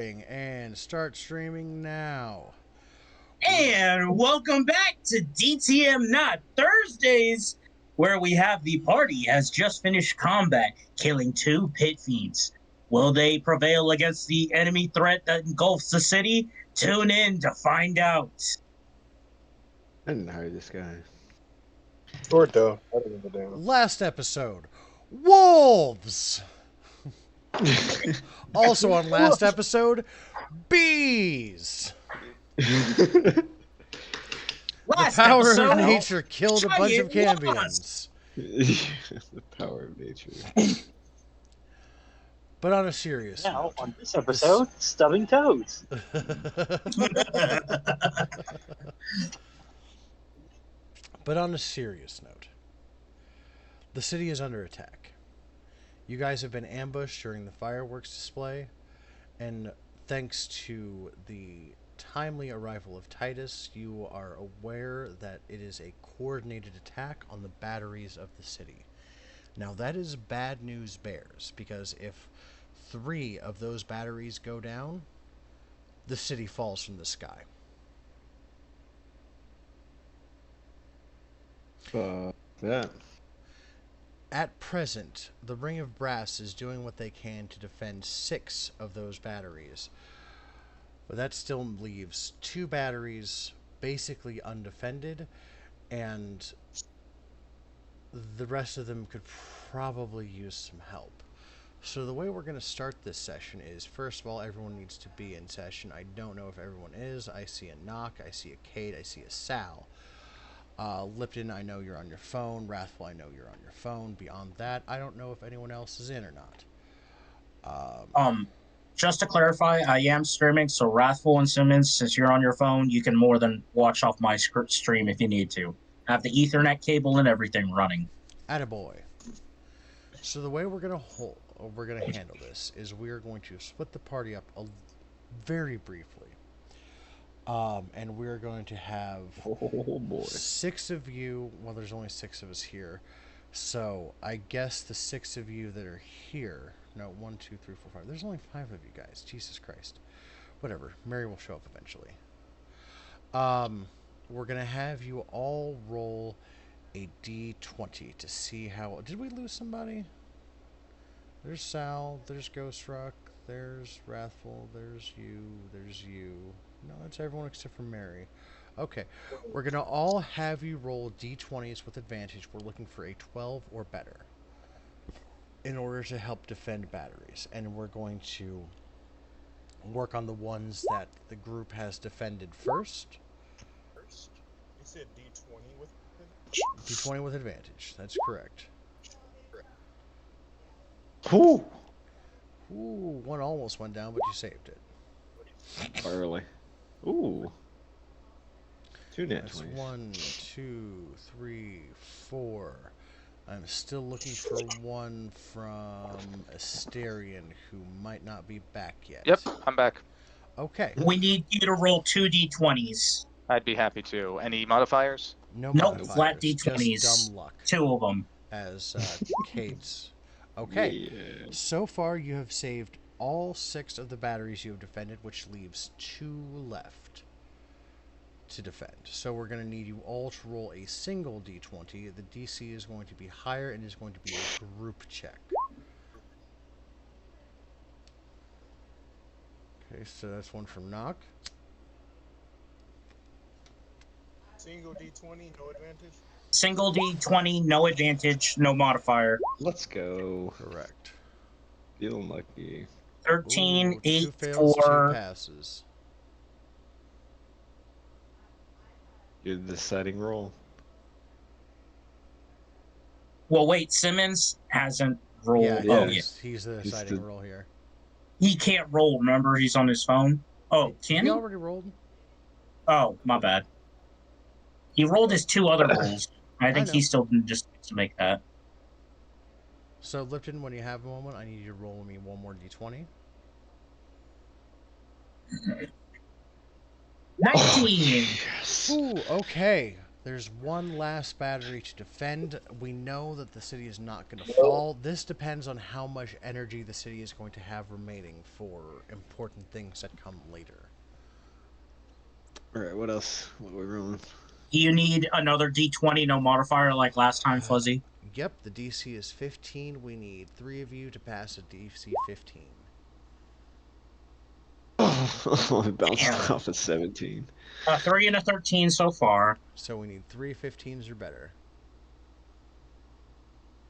And start streaming now. And welcome back to DTM Not Thursdays, where we have the party has just finished combat, killing two pit fiends. Will they prevail against the enemy threat that engulfs the city? Tune in to find out. I didn't hire this guy. Short though. I don't give a damn. Last episode, wolves. Also on last episode, bees. The Last power episode, of nature killed a bunch of giant Cambians. The power of nature. But on a serious Now, note. on this episode, stubbing toes. But on a serious note, the city is under attack. You guys have been ambushed during the fireworks display, and thanks to the timely arrival of Titus, you are aware that it is a coordinated attack on the batteries of the city. Now, that is bad news bears, because if 3 of those batteries go down, the city falls from the sky. That. At present, the Ring of Brass is doing what they can to defend 6 of those batteries. But that still leaves 2 batteries basically undefended, and the rest of them could probably use some help. So the way we're going to start this session is, first of all, everyone needs to be in session. I don't know if everyone is. I see a Knock, I see a Kate, I see a Sal. Lipton, I know you're on your phone. Wrathful, I know you're on your phone. Beyond that, I don't know if anyone else is in or not. Just to clarify, I am streaming, so Wrathful and Simmons, since you're on your phone, you can more than watch off my stream if you need to. I have the Ethernet cable and everything running. Attaboy. So the way we're gonna handle this is we are going to split the party up very briefly. And we're going to have Oh boy. 6 of you. Well, there's only 6 of us here, so I guess the 6 of you that are here. No, 1, 2, 3, 4, 5. There's only 5 of you guys. Jesus Christ. Whatever. Mary will show up eventually. We're gonna have you all roll a d20 to see how. Did we lose somebody? There's Sal. There's Ghost Rock. There's Wrathful. There's you. There's you. No, that's everyone except for Mary. Okay, we're going to all have you roll d20s with advantage. We're looking for a 12 or better in order to help defend batteries. And we're going to work on the ones that the group has defended first. You said D20 with D20 with advantage. That's correct. Whew. Ooh, one almost went down, but you saved it. Early. Ooh. 2 net That's 20s. 1, 2, 3, 4. I'm still looking for one from Asterion who might not be back yet. Yep, I'm back. Okay. We need you to roll 2 d20s. I'd be happy to. Any modifiers? No Nope, modifiers, flat d20s. just dumb luck, 2 of them. as Kate's. Okay. Yeah. So far, you have saved all 6 of the batteries you have defended, which leaves 2 left to defend. So we're going to need you all to roll a single d20. The DC is going to be higher and is going to be a group check. Okay, so that's one from Knock. single D20, no advantage. Single d20, no advantage, no modifier. Let's go. Correct. Feeling lucky. 13, Ooh, 8, 2 fails, 2 4. passes. You're the deciding roll. Well, wait, Simmons hasn't rolled. Yeah, Oh, yeah. yeah. He's the He's deciding the- roll here. He can't roll, remember? He's on his phone. Oh, can He he? already rolled. Oh, my bad. He rolled his 2 other rolls. I think know. he still just needs to make that. So, Lipton, when you have a moment, I need you to roll me one more d20. 19. Yes. Ooh, okay. There's one last battery to defend. We know that the city is not going to fall. This depends on how much energy the city is going to have remaining for important things that come later. All right, what else? What are we rolling? You need another D20, no modifier like last time, Fuzzy. Yep, the DC is 15. We need 3 of you to pass a DC 15. Oh, it bounced Damn. off a 17. 3 and a 13 so far. So we need 3 15s or better.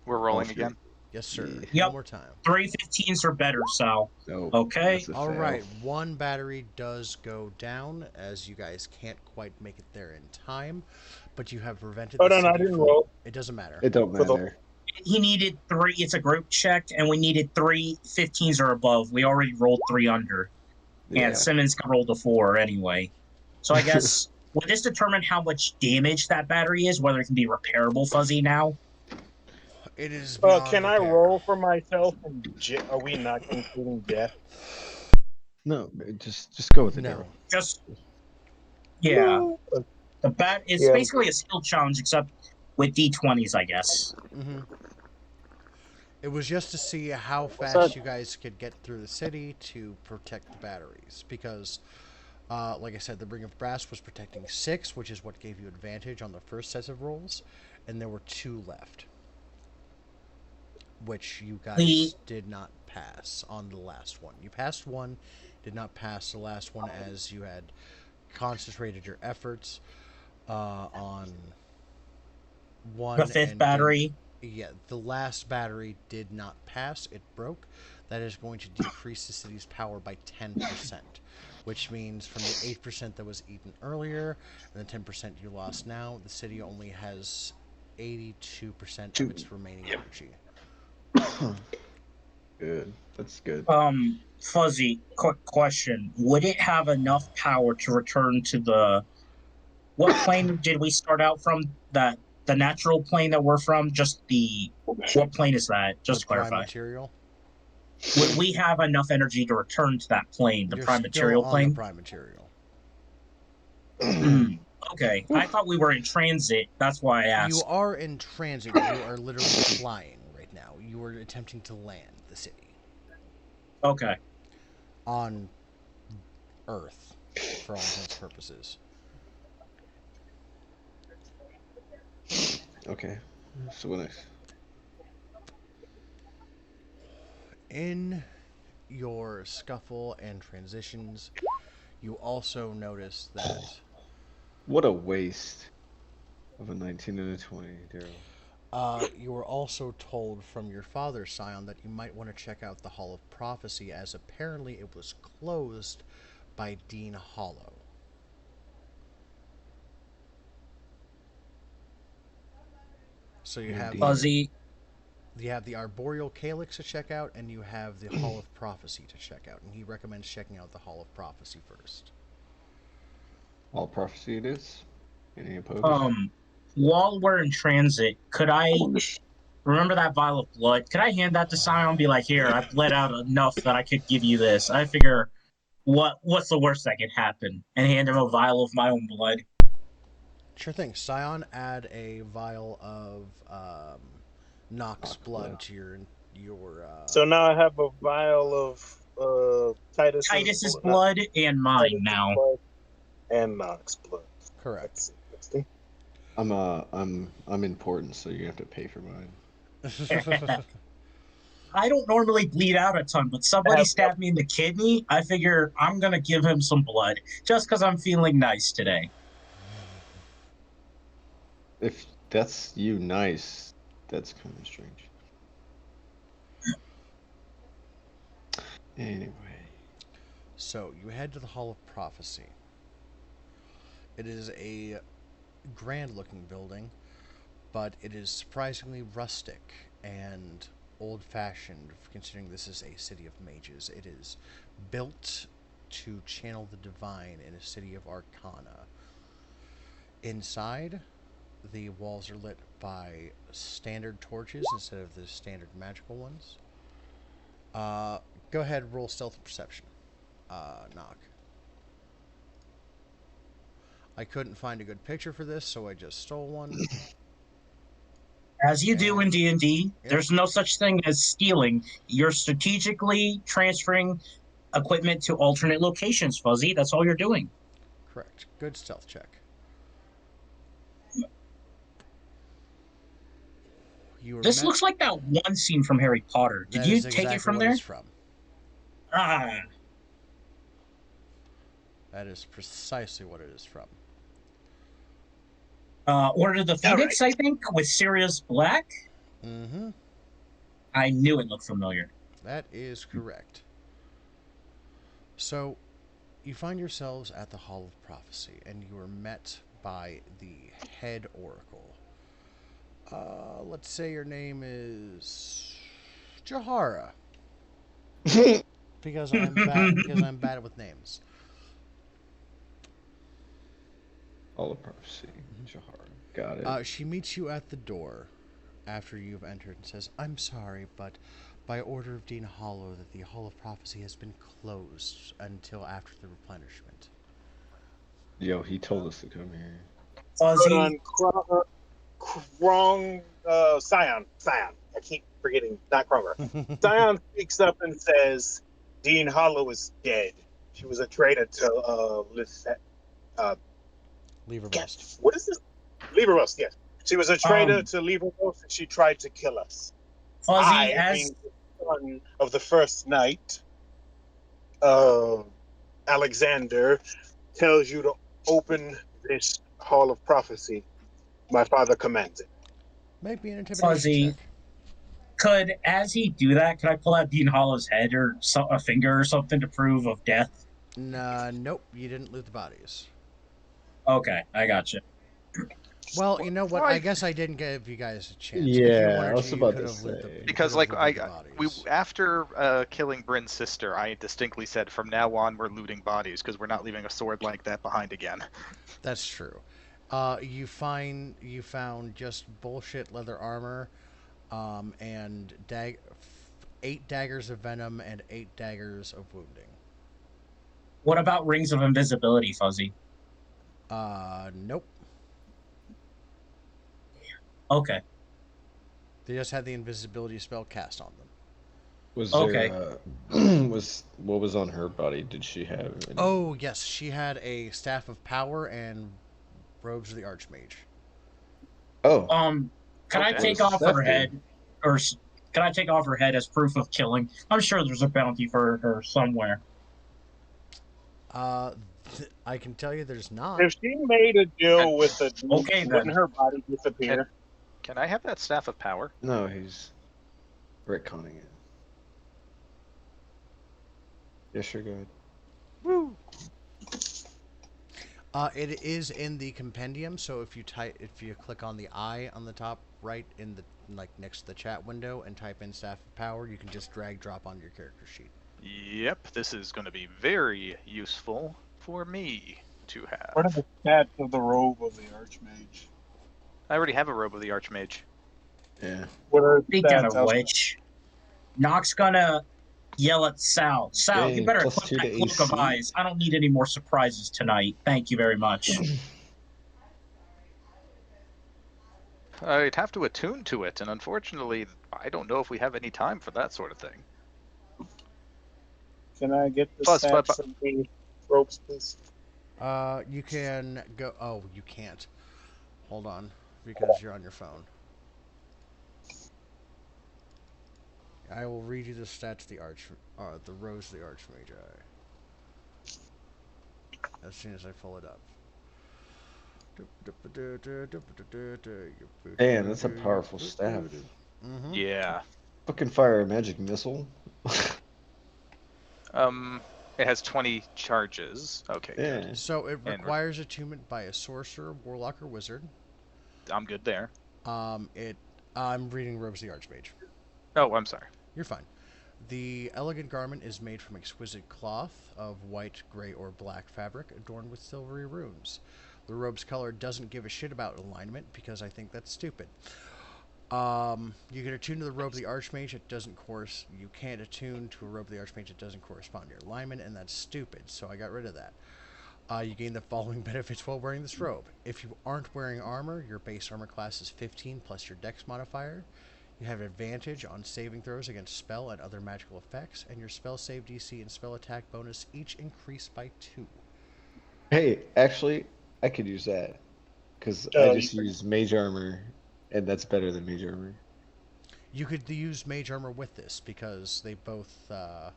We're All rolling three. again. Yes, sir. Yeah. Yep. One more time. 3 15s or better, so. No. Okay. That's a All fail. right, one battery does go down as you guys can't quite make it there in time, but you have prevented Oh, the no, I city didn't from... roll. It doesn't matter. It don't For the- matter. He needed 3. It's a group check, and we needed 3 15s or above. We already rolled 3 under. Yeah. And Simmons rolled a 4 anyway. So I guess, would this determine how much damage that battery is, whether it can be repairable, Fuzzy, now? It is beyond Can I repair. roll for myself? And are we not including death? No, just go with it. No. Daryl. Just, yeah. No. The bat is Yeah. basically a skill challenge, except with D20s, I guess. Mm-hmm. It was just to see how fast that? you guys could get through the city to protect the batteries. Because, like I said, the Ring of Brass was protecting 6, which is what gave you advantage on the first set of rolls. And there were 2 left, which you guys did not pass on the last one. You passed 1, did not pass the last one as you had concentrated your efforts on 1. The 5th battery. Yeah, the last battery did not pass. It broke. That is going to decrease the city's power by 10%, which means from the 8% that was eaten earlier and the 10% you lost now, the city only has 82% of its remaining energy. Good. That's good. Fuzzy, quick question. Would it have enough power to return to the... What plane did we start out from? The natural plane that we're from? Just the... What plane is that? Just The to prime clarify. material. Would we have enough energy to return to that plane, the You're prime still material on plane? the prime material. Okay, I thought we were in transit. That's why I asked. You are in transit. You are literally flying right now. You are attempting to land the city Okay. on Earth, for all intents and purposes. Okay. So what next? In your scuffle and transitions, you also notice that What a waste of a 19 and a 20, Daryl. you were also told from your father, Scion, that you might want to check out the Hall of Prophecy, as apparently it was closed by Dean Hollow. So you have Indeed. Fuzzy, you have the Arboreal Calyx to check out, and you have the Hall of Prophecy to check out. And he recommends checking out the Hall of Prophecy first. All prophecy it is. Any opposed? while we're in transit, could I remember that vial of blood? Could I hand that to Scion and be like, here, I bled out enough that I could give you this? I figure what's the worst that could happen? And hand him a vial of my own blood. Sure thing. Scion, add a vial of Nox blood to your So now I have a vial of Titus's blood and mine now. blood and Nox blood. correct. I'm important, so you have to pay for mine. I don't normally bleed out a ton, but somebody stabbed me in the kidney. I figure I'm going to give him some blood just because I'm feeling nice today. If that's you nice, that's kind of strange. Anyway. So you head to the Hall of Prophecy. It is a grand-looking building, but it is surprisingly rustic and old-fashioned, considering this is a city of mages. It is built to channel the divine in a city of arcana. Inside, the walls are lit by standard torches instead of the standard magical ones. Go ahead, roll stealth and perception. Knock. I couldn't find a good picture for this, so I just stole one. As you do in And- D&D, Yep. there's no such thing as stealing. You're strategically transferring equipment to alternate locations, Fuzzy. That's all you're doing. Correct. Good stealth check. You were This met. looks like that one scene from Harry Potter. Did That you is take it exactly from what there? it's from. Ah, That is precisely what it is from. Order of the Phoenix, I think, with Sirius Black. Mm-hmm. I knew it looked familiar. That is correct. So, you find yourselves at the Hall of Prophecy, and you are met by the head oracle. Let's say your name is Jahara, because I'm bad. Because I'm bad with names. All of prophecy. Shahar. Got it. She meets you at the door after you've entered and says, "I'm sorry, but by order of Dean Hollow, that the Hall of Prophecy has been closed until after the replenishment." Yo, he told us to come here. Put Fuzzy, on Scion. I keep forgetting, not Kroger. Scion speaks up and says, Dean Hollow is dead. She was a traitor to Leave her bust. what is this? Leverust, yes. She was a traitor Um, to Leverust, and she tried to kill us. Fuzzy, I, being the son of the first knight, Alexander, tells you to open this Hall of Prophecy. My father commands it. Make me an intimidation Fuzzy, check. as he do that, could I pull out Dean Hollow's head or a finger or something to prove of death? Nah, nope, you didn't loot the bodies. Okay, I got you. Well, you know what? Why? I guess I didn't give you guys a chance. If you Yeah, wanted I was to, you about could to have looted say. the Because you could like have looted the we bodies. after killing Bryn's sister, I distinctly said from now on we're looting bodies because we're not leaving a sword like that behind again. That's true. You found just bullshit leather armor, and 8 daggers of venom and 8 daggers of wounding. What about rings of invisibility, Fuzzy? Nope. Okay, They just had the invisibility spell cast on them. Was okay. there was what was on her body? Did she have any? Oh yes, she had a staff of power and robes of the Archmage. Oh, Can I Okay. what take does off Steph her do? head, or can I take off her head as proof of killing? I'm sure there's a bounty for her somewhere. Uh, I can tell you there's not. If she made a deal with the dude, Okay, then. wouldn't her body disappear? Can I have that staff of power? No, he's retconning it. Yeah, sure, go ahead. Woo! It is in the compendium. So if you click on the eye on the top right in the next to the chat window and type in staff of power, you can just drag drop on your character sheet. Yep, this is going to be very useful for me to have. What are the stats of the robe of the Archmage? I already have a robe of the Archmage. Yeah. What are the Speaking stats? of which, Nock's gonna yell at Sal. Sal, you Gain better plus put 2 to that cloak of AC. eyes. I don't need any more surprises tonight. Thank you very much. I'd have to attune to it, and unfortunately, I don't know if we have any time for that sort of thing. Can I get the Plus, stats of the ropes, please? You can go. Oh, you can't. Hold on, because you're on your phone. I will read you the stats of the rose of the Archmage as soon as I pull it up. Damn, that's a powerful staff. Mm-hmm. Yeah. Fucking fire a magic missile. It has 20 charges. Okay, Yeah. good. So it And requires attunement by a sorcerer, warlock, or wizard. I'm good there. I'm reading Robes of the Archmage. Oh, I'm sorry. You're fine. The elegant garment is made from exquisite cloth of white, gray, or black fabric adorned with silvery runes. The robe's color doesn't give a shit about alignment because I think that's stupid. You can attune to the robe of the Archmage. You can't attune to a robe of the Archmage that doesn't correspond to your alignment, and that's stupid. So I got rid of that. You gain the following benefits while wearing this robe. If you aren't wearing armor, your base armor class is 15 plus your dex modifier. You have advantage on saving throws against spell and other magical effects, and your spell save DC and spell attack bonus each increase by 2. Hey, actually, I could use that because I Oh, just use mage armor, and that's better than mage armor. You could use mage armor with this because they both neither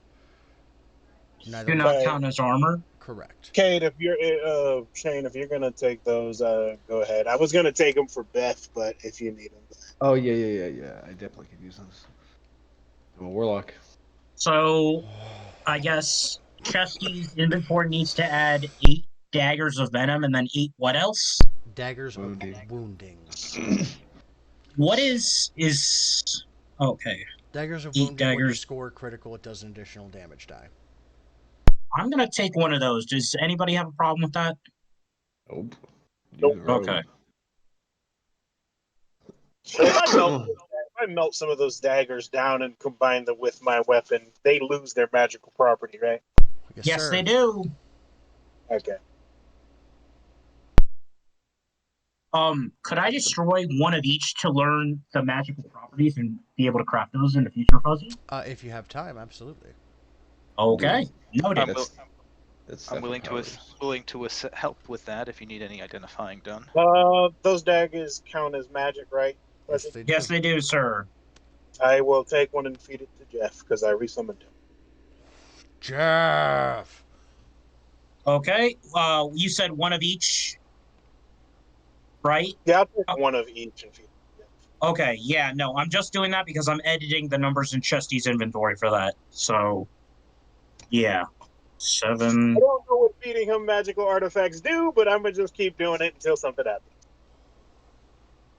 Do one. not Right. count as armor. Correct. Kate, if you're Shane, if you're gonna take those, go ahead. I was gonna take them for Beth, but if you need them, Oh yeah. I definitely could use those. I'm a warlock. So I guess Chesty's inventory needs to add 8 daggers of venom and then 8 what else? Daggers Wounding. of wounding. What is okay. Daggers of 8 wounding, when you daggers. score critical, it does an additional damage die. I'm gonna take one of those. Does anybody have a problem with that? Nope. Nope. Use the robe. Okay. if I melt some of those daggers down and combine them with my weapon, they lose their magical property, right? Yes, sir. they do. Okay. Could I destroy one of each to learn the magical properties and be able to craft those in the future, Fuzzy? If you have time, absolutely. Okay. Noted. That's I'm willing to powers. help with that if you need any identifying done. Those daggers count as magic, right? Yes, they do. Yes, they do, sir. I will take one and feed it to Jeff because I resummoned him. Jeff! Okay. You said one of each, right? Yeah, I'll take one of each and feed it to Jeff. Okay. Yeah. No, I'm just doing that because I'm editing the numbers in Chesty's inventory for that. So, yeah. I 7. don't know what feeding him magical artifacts do, but I'm gonna just keep doing it until something happens.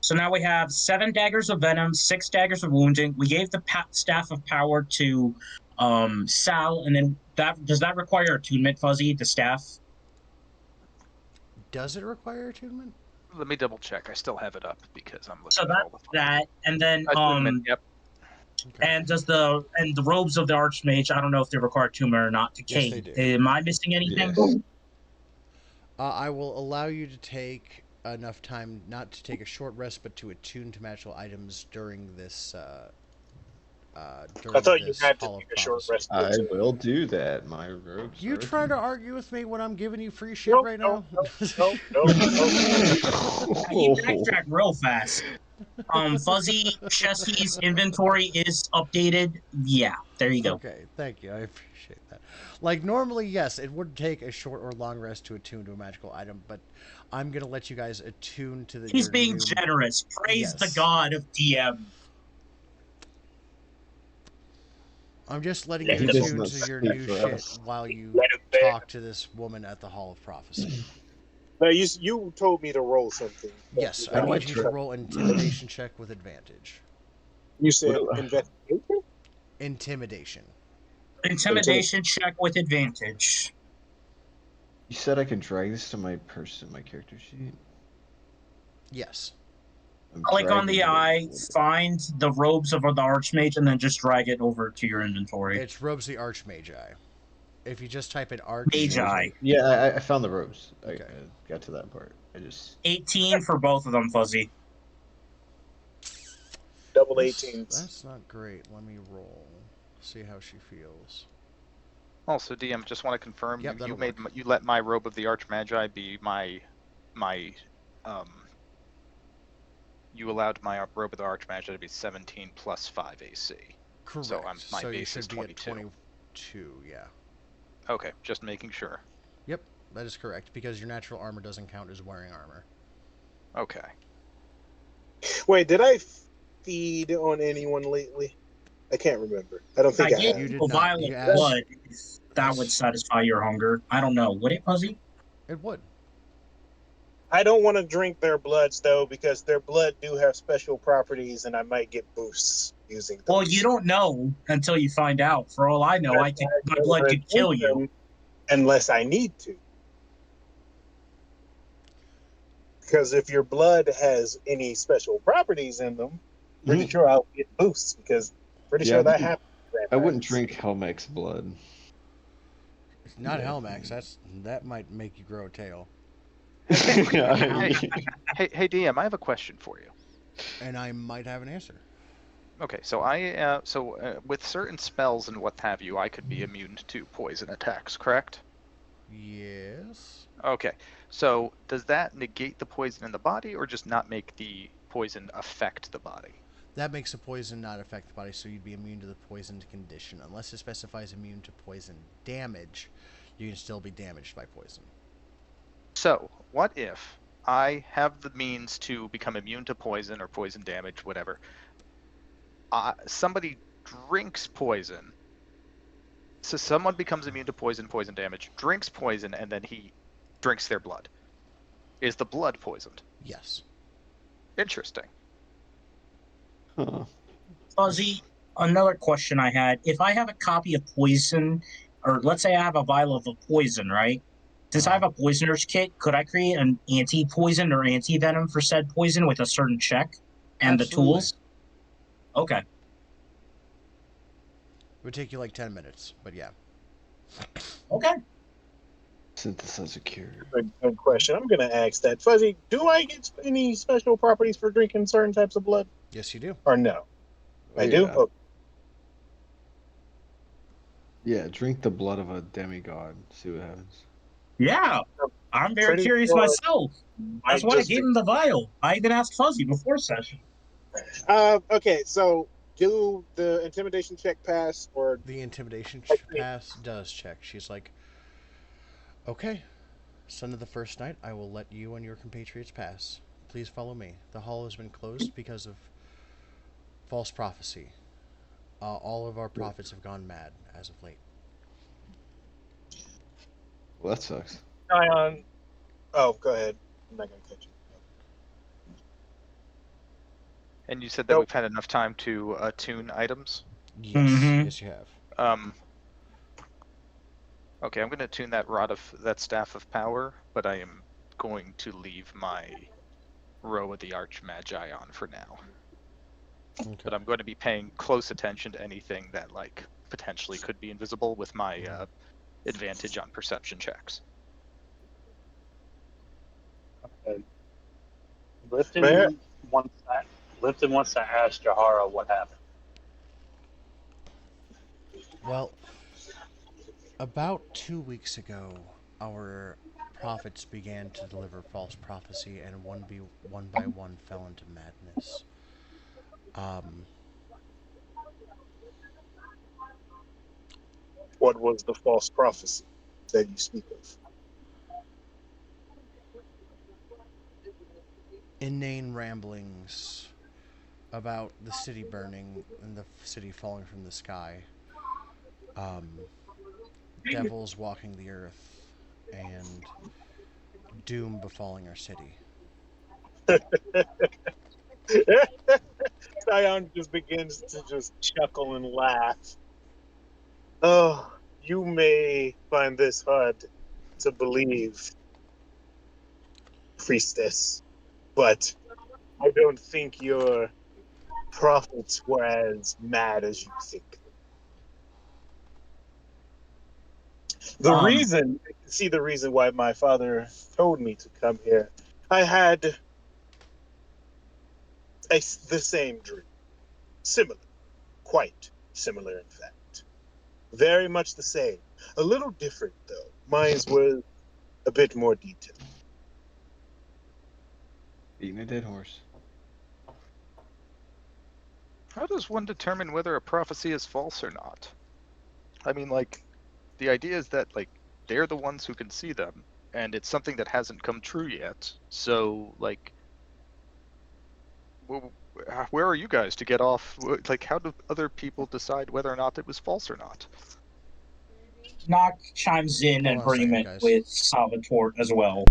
So now we have 7 daggers of venom, 6 daggers of wounding. We gave the staff of power to Sal, and then does that require attunement, Fuzzy? The staff? Does it require attunement? Let me double check. I still have it up because I'm looking So at all that's the that, and then attunement. Yep. Okay. and the robes of the Archmage? I don't know if they require attunement or not. To Yes, Kate, they do. am I missing anything? Yes. I will allow you to take enough time not to take a short rest, but to attune to magical items during this. During I thought you this had to Hall of take a short Prophecy. rest. I will do that. My robes. You are trying to argue with me when I'm giving you free shit Nope, right nope, now? Nope. You backtrack real fast. Fuzzy Chesty's inventory is updated. Yeah, there you go. Okay, thank you. I appreciate that. Like, normally, yes, it would take a short or long rest to attune to a magical item, but I'm going to let you guys attune to the. He's your being new... generous. Praise the Yes. god of DM. I'm just letting Let you him attune not to your speak new for shit us. while you Let him bear. talk to this woman at the Hall of Prophecy. Now, you told me to roll something. Yes, I That need might you to trip. roll intimidation check with advantage. You said What- investigation. Intimidation. Intimidation check with advantage. You said I can drag this to my character sheet. Yes. I'm Click on the dragging eye, it. find the robes of the Archmage, and then just drag it over to your inventory. It's Robes the Archmagi. If you just type in Magi. Yeah, I found the robes. Okay. I got to that part. I just 18 for both of them, Fuzzy. Double That's- 18s. That's not great. Let me roll. See how she feels. Also, DM, just want to confirm Yep, you that'll made work. you let my robe of the Archmagi be my you allowed my robe of the Archmagi to be 17 plus 5 AC. Correct. So my you base should is be 22. at 22, yeah. Okay, just making sure. Yep, that is correct, because your natural armor doesn't count as wearing armor. Okay. Wait, did I feed on anyone lately? I can't remember. I don't think I gave have. You did a not. vial You of asked- blood. That Yes. would satisfy your hunger. I don't know. Would it, Fuzzy? It would. I don't want to drink their bloods though, because their blood do have special properties, and I might get boosts using those. Well, you don't know until you find out. For all I know, my blood could kill you. Unless I need to. Because if your blood has any special properties in them, pretty sure I'll get boosts, because pretty Yeah, sure I that wouldn't- happens. I wouldn't drink Helmex's blood. Not Yeah. Helmax. That might make you grow a tail. Yeah, Hey, DM, I have a question for you. And I might have an answer. Okay, so with certain spells and what have you, I could be immune to poison attacks, correct? Yes. Okay, so does that negate the poison in the body, or just not make the poison affect the body? That makes the poison not affect the body, so you'd be immune to the poisoned condition. Unless it specifies immune to poison damage, you can still be damaged by poison. So, what if I have the means to become immune to poison or poison damage, whatever? Somebody drinks poison. So someone becomes immune to poison damage, drinks poison, and then he drinks their blood. Is the blood poisoned? Yes. Interesting. huh. Fuzzy, another question I had. If I have a copy of poison, or let's say I have a vial of a poison, right? Since I have a poisoner's kit, could I create an anti-poison or anti-venom for said poison with a certain check and the Absolutely. tools? Okay. It would take you like 10 minutes, but yeah. Okay. Synthesizer cure. Good question. I'm gonna ask that. Fuzzy, do I get any special properties for drinking certain types of blood, Yes, you do. or no? Oh, I do. yeah. Oh, Yeah, drink the blood of a demigod. See what happens. Yeah. I'm very pretty curious sure myself. I That's why I just. gave him the vial. I even asked Fuzzy before session. Okay, so do the intimidation check pass or The intimidation technique? pass does check. She's like, okay, son of the first night, I will let you and your compatriots pass. Please follow me. The hall has been closed because of false prophecy. All of our prophets have gone mad as of late. Well, that sucks. Ion. Oh, go ahead. I'm not gonna catch you. And you said that Nope. we've had enough time to tune items? Yes, Mhm. yes, you have. Okay, I'm going to tune that staff of power, but I am going to leave my row of the Archmagi on for now. Okay. But I'm going to be paying close attention to anything that potentially could be invisible with my advantage on perception checks. Mayor? Lifton wants to ask Jahara what happened. Well, about 2 weeks ago, our prophets began to deliver false prophecy, and one by one fell into madness. Um, What was the false prophecy that you speak of? inane ramblings about the city burning and the city falling from the sky. Um, devils walking the earth, and doom befalling our city. Sion just begins to just chuckle and laugh. Oh, you may find this hard to believe, priestess, but I don't think your prophets were as mad as you think. The Um, reason, I can see the reason why my father told me to come here. I had the same dream. Similar. Quite similar, in fact. Very much the same. A little different, though. Mine was a bit more detailed. Beating a dead horse. How does one determine whether a prophecy is false or not? I mean, the idea is that, they're the ones who can see them, and it's something that hasn't come true yet. So, where are you guys to get off? How do other people decide whether or not it was false or not? Nock chimes in Hold on a second, agreement guys. with Salvatore as well.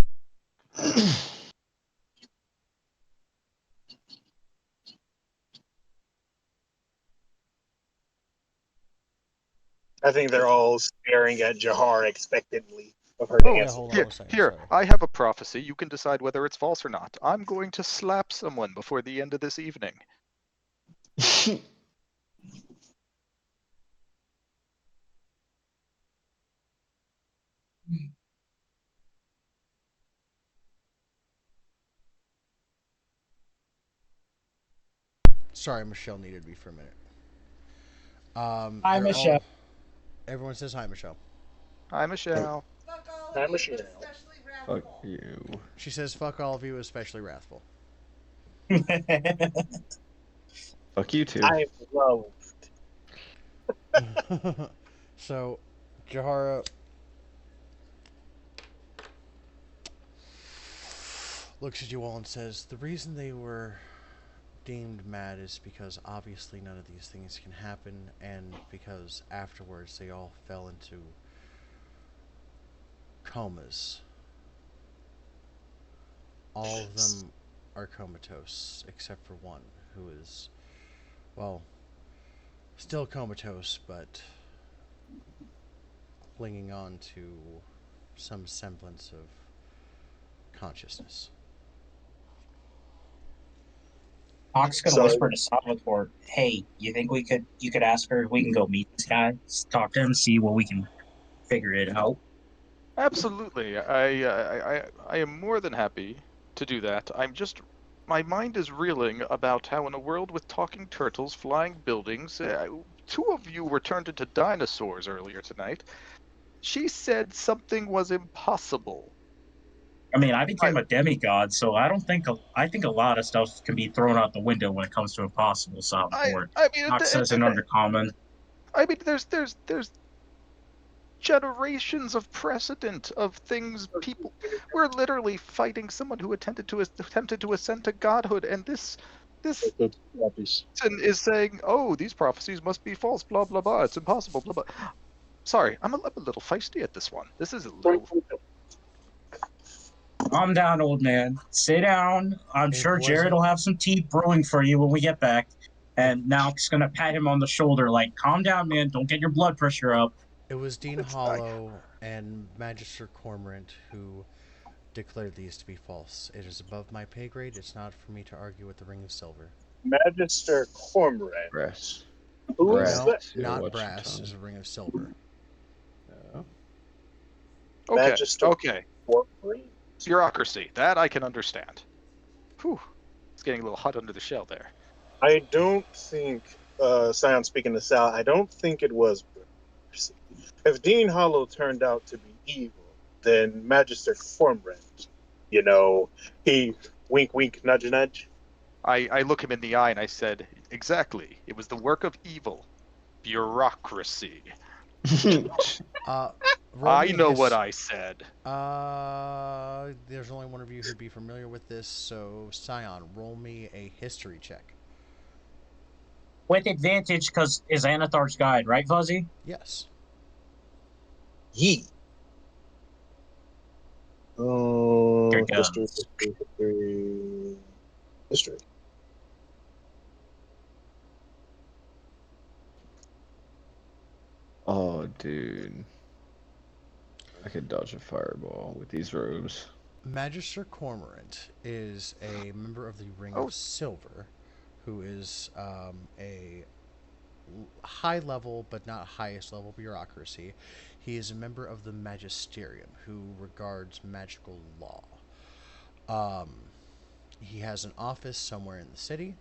I think they're all staring at Jahar expectantly of her to Oh, Yeah, answer. hold on here, one second. here, Sorry. I have a prophecy. You can decide whether it's false or not. I'm going to slap someone before the end of this evening. Sorry, Michelle needed me for a minute. Hi, Michelle. Everyone says hi, Michelle. Hi, Michelle. Fuck all Hi, of you, Michelle. especially Fuck Wrathful. you. She says, "Fuck all of you, especially Wrathful." Fuck you too. I love. So, Jahara looks at you all and says, "The reason they were deemed mad is because obviously none of these things can happen, and because afterwards they all fell into comas. All of them are comatose, except for one, who is, well, still comatose, but clinging on to some semblance of consciousness." Hawk's gonna So whisper to Salvatore, "Hey, you could ask her if we can go meet this guy, talk to him, see what we can figure it out." Absolutely. I am more than happy to do that. My mind is reeling about how in a world with talking turtles, flying buildings, two of you were turned into dinosaurs earlier tonight. She said something was impossible. I mean, I became a demigod, so I think a lot of stuff can be thrown out the window when it comes to impossible, Salvatore. I mean, Hawk says an undercommon. there's generations of precedent of things people. We're literally fighting someone who attempted to ascend to godhood, and this person is saying, "Oh, these prophecies must be false." Blah blah blah. It's impossible. Blah blah. Sorry, I'm a little feisty at this one. This is a little. Calm down, old man. Sit down. I'm It sure Jared wasn't. will have some tea brewing for you when we get back. And now he's gonna pat him on the shoulder, like, "Calm down, man. Don't get your blood pressure up." It was Dean Hollow and Magister Cormorant who declared these to be false. It is above my pay grade. It's not for me to argue with the Ring of Silver. Magister Cormorant. Brass. Who is Brass. No, that? Yeah, not watch your brass. tongue. Is a Ring of Silver. No. Okay. Magister Okay. Cormorant. Bureaucracy. That I can understand. Whew. It's getting a little hot under the shell there. I don't think, Scion speaking to Sal, I don't think it was bureaucracy. If Dean Hollow turned out to be evil, then Magister Cormorant, you know, he wink, wink, nudge, nudge. I look him in the eye and I said, exactly. It was the work of evil. Bureaucracy. Roll I me know what his. I said. There's only one of you who'd be familiar with this, so Scion, roll me a history check. With advantage, because is Anathar's guide, right, Fuzzy? Yes. Yee. Here History, goes. history, history, history. Oh, dude. I could dodge a fireball with these robes. Magister Cormorant is a member of the Ring Oh, of Silver, who is a high level but not highest level bureaucracy. He is a member of the Magisterium, who regards magical law. Um, he has an office somewhere in the city,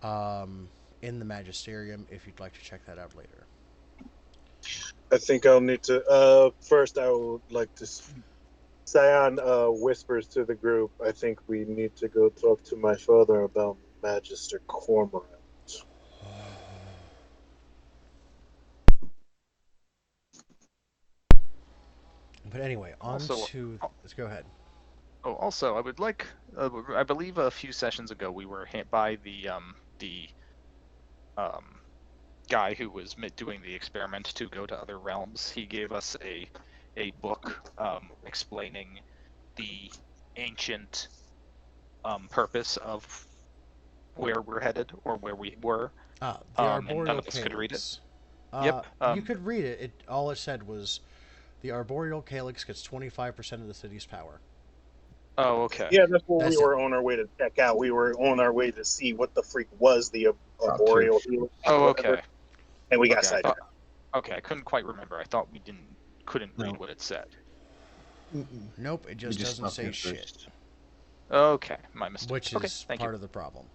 in the Magisterium, if you'd like to check that out later. I think I'll need to. First, I would like to. Scion whispers to the group. I think we need to go talk to my father about Magister Cormorant. But anyway, on also, to. Let's go ahead. I would like. I believe a few sessions ago we were by the um, guy who was doing the experiment to go to other realms. He gave us a book explaining the ancient purpose of where we're headed or where we were. The And none Arboreal of us could read it. Calyx. Yep. You could read it. All it said was the Arboreal Calyx gets 25% of the city's power. Oh, okay. Yeah, that's what we That's it. were on our way to check out. We were on our way to see what the freak was the arboreal healing. Oh, okay. And we got Okay, sidetracked. okay, I couldn't quite remember. I thought we couldn't read No. what it said. Nope, it just doesn't stopped say here shit, first. Okay, my mistake. which Okay, is thank part you. of the problem.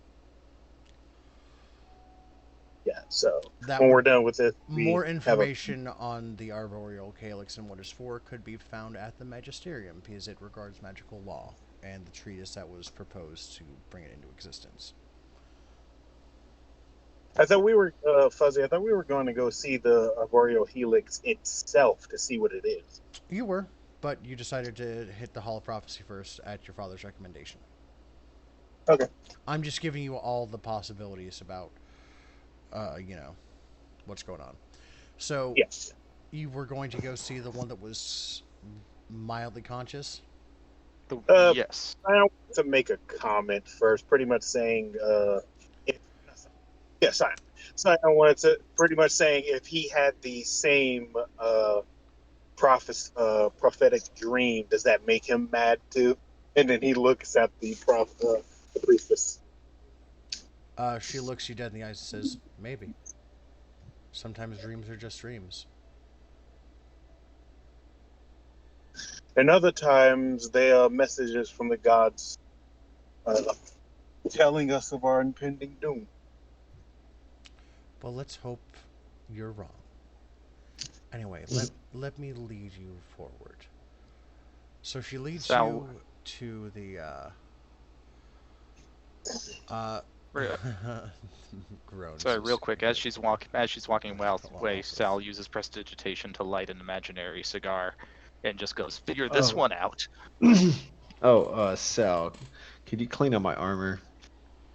Yeah. So That when would we're done with this, we More have a information on the arboreal calyx and what it's for could be found at the magisterium because it regards magical law and the treatise that was proposed to bring it into existence. I thought we were Fuzzy. I thought we were going to go see the arboreal helix itself to see what it is. You were, but you decided to hit the Hall of Prophecy first at your father's recommendation. Okay. I'm just giving you all the possibilities about, what's going on. So, Yes. you were going to go see the one that was mildly conscious? Yes. I want to make a comment first, pretty much saying, yes, I. So I wanted to pretty much saying if he had the same prophetic dream, does that make him mad too? And then he looks at the priestess. She looks you dead in the eyes and says, maybe. Sometimes dreams are just dreams. And other times they are messages from the gods uh, telling us of our impending doom. Well, let's hope you're wrong. Anyway, let me lead you forward. So she leads Sal- you to the Re- groans. Sorry, real quick. As she's walking away, Sal uses prestidigitation to light an imaginary cigar, and just goes, "Figure this one out." Sal, could you clean up my armor?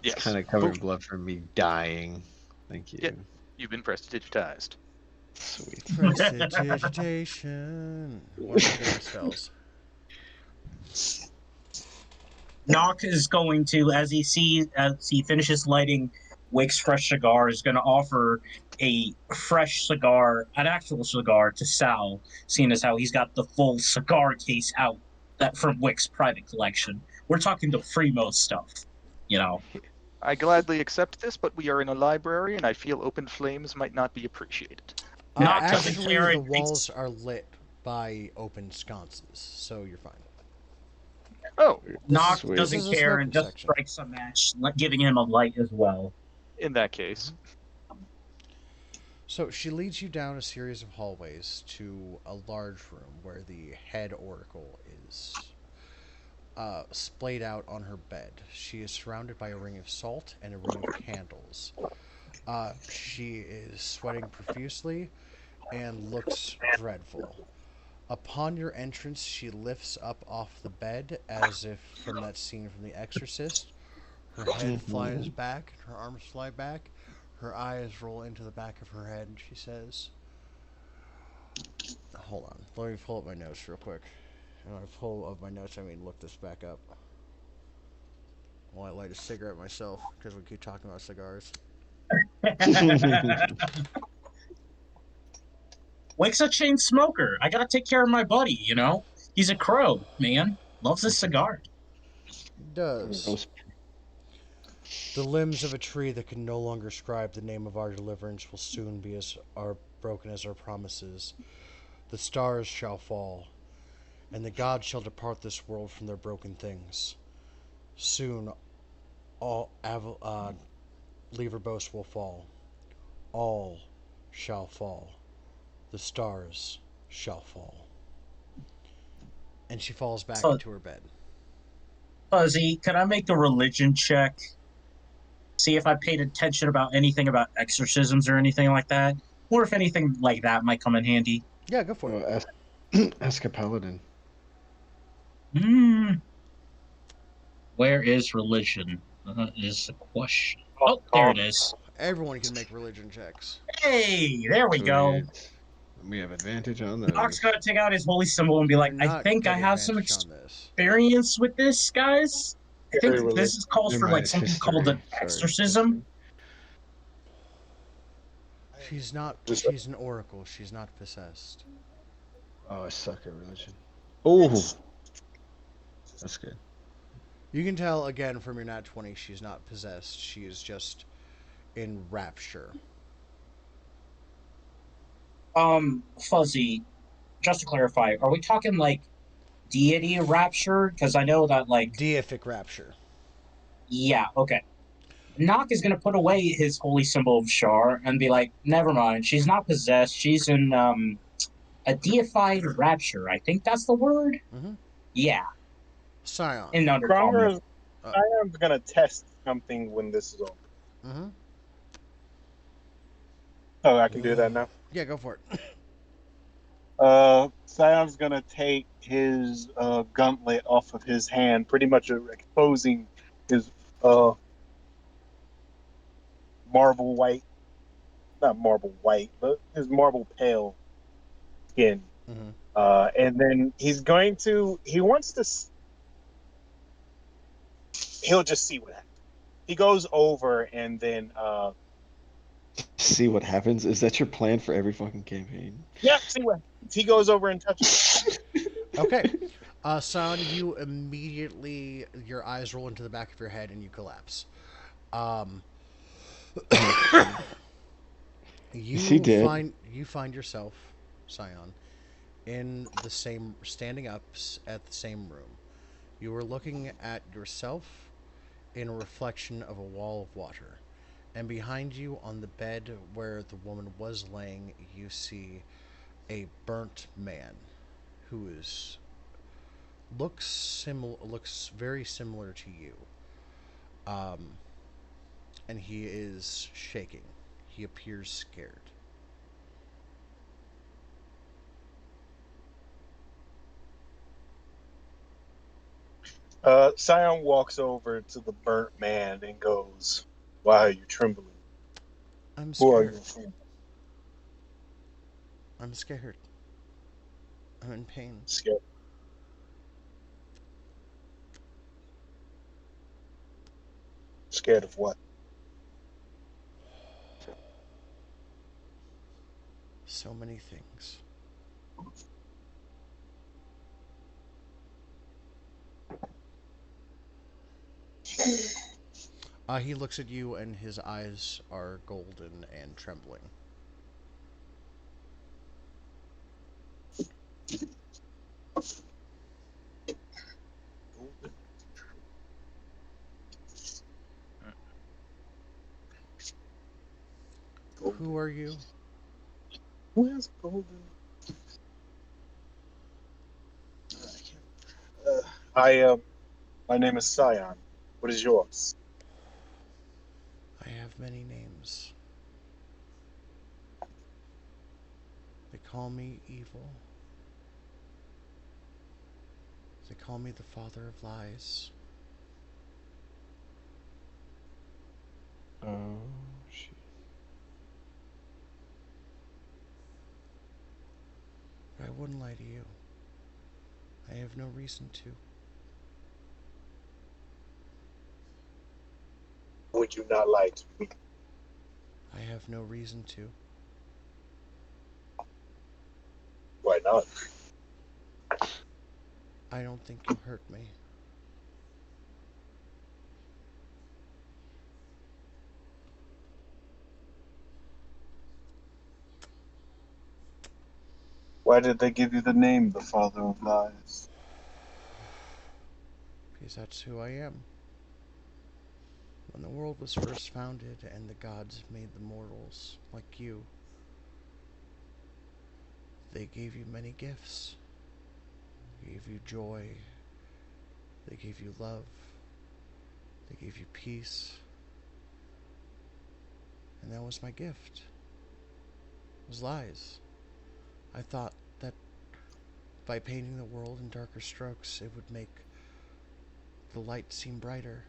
It's Yes. kind of covered in Boom. blood from me dying. Thank you. Yeah. You've been prestidigitized. Sweet. Prestidigitation. What are the spells? Nock is going to, as he finishes lighting Wake's fresh cigar, is going to offer a fresh cigar, an actual cigar, to Sal, seeing as how he's got the full cigar case out that from Wick's private collection. We're talking the Primo stuff, you know. I gladly accept this, but we are in a library, and I feel open flames might not be appreciated. Nock doesn't Actually, care the and walls are lit by open sconces, so you're fine. Oh, Nock Sweet. doesn't This is a care smoking and just section. strikes a match, giving him a light as well. in that case, So she leads you down a series of hallways to a large room where the head oracle is splayed out on her bed. She is surrounded by a ring of salt and a ring of candles. She is sweating profusely and looks dreadful. Upon your entrance, she lifts up off the bed as if from that scene from The Exorcist. Her head flies back, her arms fly back, her eyes roll into the back of her head, and she says, hold on, let me pull up my notes real quick. And when I pull up my notes, I mean look this back up. While I light a cigarette myself, because we keep talking about cigars. Wake's a chain smoker. I gotta take care of my buddy, you know? He's a crow, man. Loves his cigar. Does. The limbs of a tree that can no longer scribe the name of our deliverance will soon be as broken as our promises. The stars shall fall, and the gods shall depart this world from their broken things. Soon, all Leverbos will fall. All shall fall. The stars shall fall. And she falls back into her bed. Fuzzy, can I make a religion check? See if I paid attention about anything about exorcisms or anything like that? Or if anything like that might come in handy. Yeah, go for it. Ask a paladin. Where is religion? Is the question. Oh, there it is. Everyone can make religion checks. Hey, there we go. Sweet. We have advantage on those. Nock's gonna take out his holy symbol and be like, You're I not think I getting have some advantage on this. experience with this, guys. I think Very this is calls In for my like something history. called an Sorry, exorcism. She's not. She's an oracle. She's not possessed. Oh, I suck at religion. Oh, that's good. You can tell again from your nat 20. She's not possessed. She is just in rapture. Fuzzy, just to clarify, are we talking like deity rapture? Because I know that like Deific rapture. yeah, okay. Nock is going to put away his holy symbol of Shar and be like, never mind. She's not possessed. She's in a deified rapture. I think that's the word. Mm-hmm. Yeah, Scion. in Undercommon. Kronger's Uh, Scion's gonna test something when this is over. mm-hmm. Oh, I can do that now. Yeah, go for it. Scion's gonna take his gauntlet off of his hand, pretty much exposing his uh marble white, not marble white, but his marble pale skin. Mm-hmm. And then he wants to, he'll just see what happens. He goes over and then, See what happens. Is that your plan for every fucking campaign? yeah, see what happens. He goes over and touches it. Okay. Scion, you immediately, your eyes roll into the back of your head and you collapse. Um, Is he dead? you find yourself, Scion, in the same, standing up at the same room. You were looking at yourself in a reflection of a wall of water. And behind you on the bed where the woman was laying, you see a burnt man who is looks very similar to you. Um, and he is shaking. He appears scared. Scion walks over to the burnt man and goes, "Why are you trembling? I'm Who are scared. you from?" I'm scared. I'm in pain. Scared. Scared of what? So many things. He looks at you and his eyes are golden and trembling. Who are you? Who has golden? Uh, I My name is Scion. What is yours? I have many names. They call me evil. They call me the father of lies. Oh shit. But I wouldn't lie to you. I have no reason to. Would you not lie to me? I have no reason to. Why not? I don't think you'll hurt me. Why did they give you the name the Father of Lies? Because that's who I am. When the world was first founded and the gods made the mortals like you, they gave you many gifts. They gave you joy. They gave you love. They gave you peace. And that was my gift. It was lies. I thought that by painting the world in darker strokes, it would make the light seem brighter.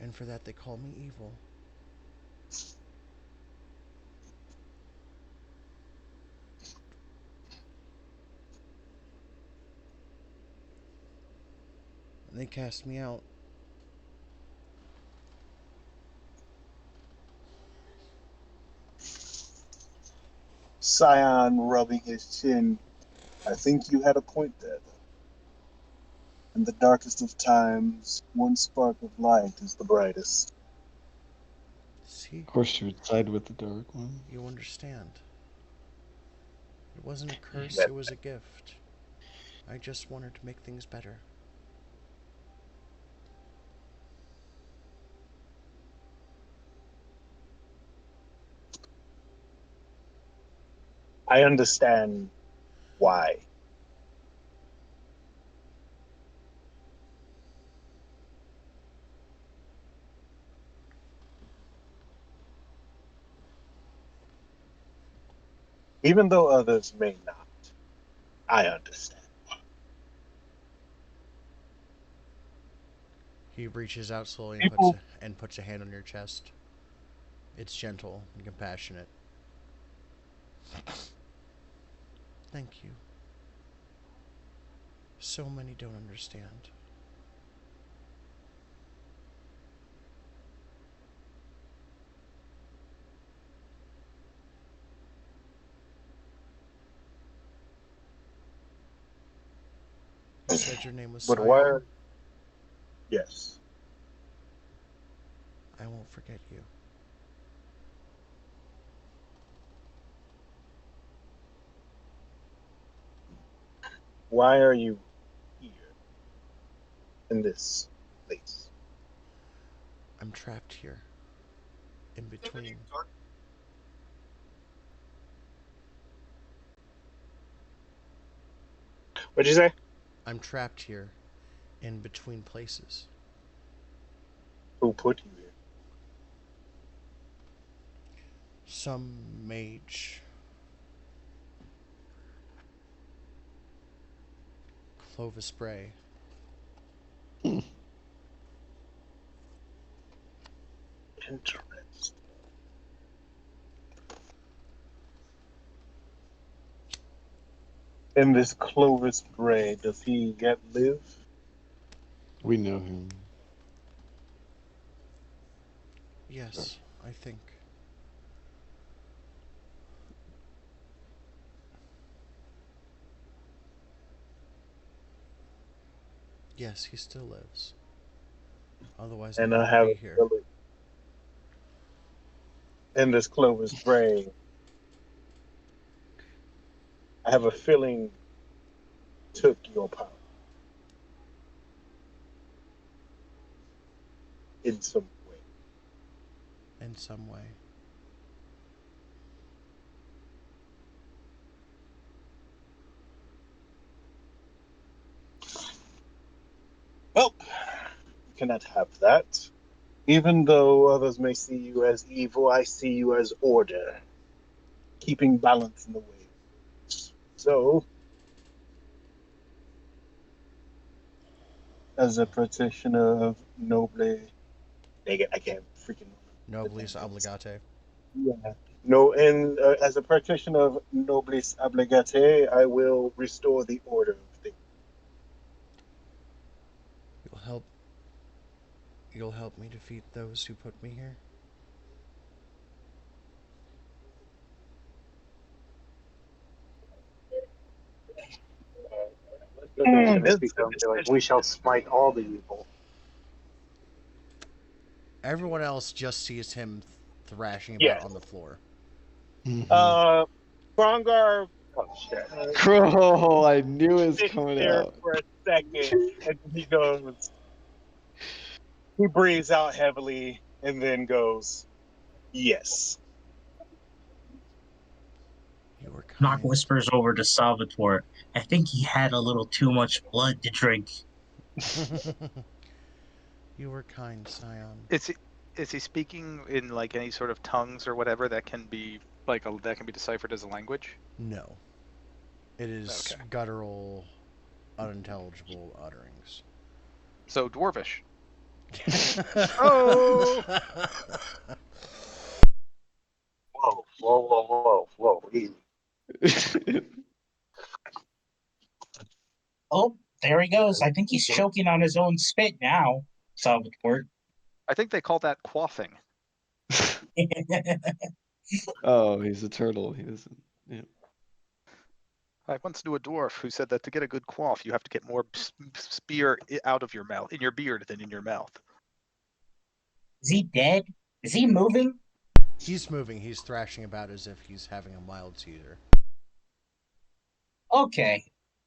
And for that, they called me evil. And they cast me out. Scion rubbing his chin. I think you had a point there, though. In the darkest of times, one spark of light is the brightest. See? Of course, you would side with the dark one. You understand. It wasn't a curse, That it was a gift. I just wanted to make things better. I understand why. Even though others may not, I understand. He reaches out slowly People, and puts a hand on your chest. It's gentle and compassionate. Thank you. So many don't understand. You said your name was but why? Scion? Yes. I won't forget you. Why are you here in this place? I'm trapped here. In between. What'd you say? I'm trapped here. In between places. Who put you here? Some mage. Clovis Bray. Interesting. In this Clovis Bray, does he yet live? We know him. Yes, I think. Yes, he still lives. Otherwise, I And I wouldn't have be a here. feeling in this Clovis Bray, I have a feeling took your power in some way. In some way. Well, you cannot have that. Even though others may see you as evil, I see you as order, keeping balance in the waves. So, as a practitioner of Noble, dang it, I can't freaking remember the damn Noblesse things. obligate. Yeah. No, and as a practitioner of Noblesse obligate, I will restore the order of things. You'll help. You'll help me defeat those who put me here? They're just going to This, speak to him and this, be like, this, we shall smite all the evil. Everyone else just sees him thrashing about yes. on the floor. Mm-hmm. Uh, Krongar Oh, shit. Crow, I knew it was sits coming there out. for a second, and he goes, he breathes out heavily, and then goes, "Yes." You were Knock kind. whispers over to Salvatore. I think he had a little too much blood to drink. You were kind, Scion. Is he speaking in like any sort of tongues or whatever that can be that can be deciphered as a language? No. It is Okay. guttural, unintelligible utterings. So dwarvish. Oh, Whoa, whoa, whoa, whoa, whoa. Easy. Oh, there he goes. I think he's choking on his own spit now, Salvatore. I think they call that quaffing. Oh, he's a turtle. He doesn't. Yeah. I once knew a dwarf who said that to get a good quaff, you have to get more spear out of your mouth, in your beard, than in your mouth. Is he dead? Is he moving? He's moving. He's thrashing about as if he's having a mild seizure. Okay.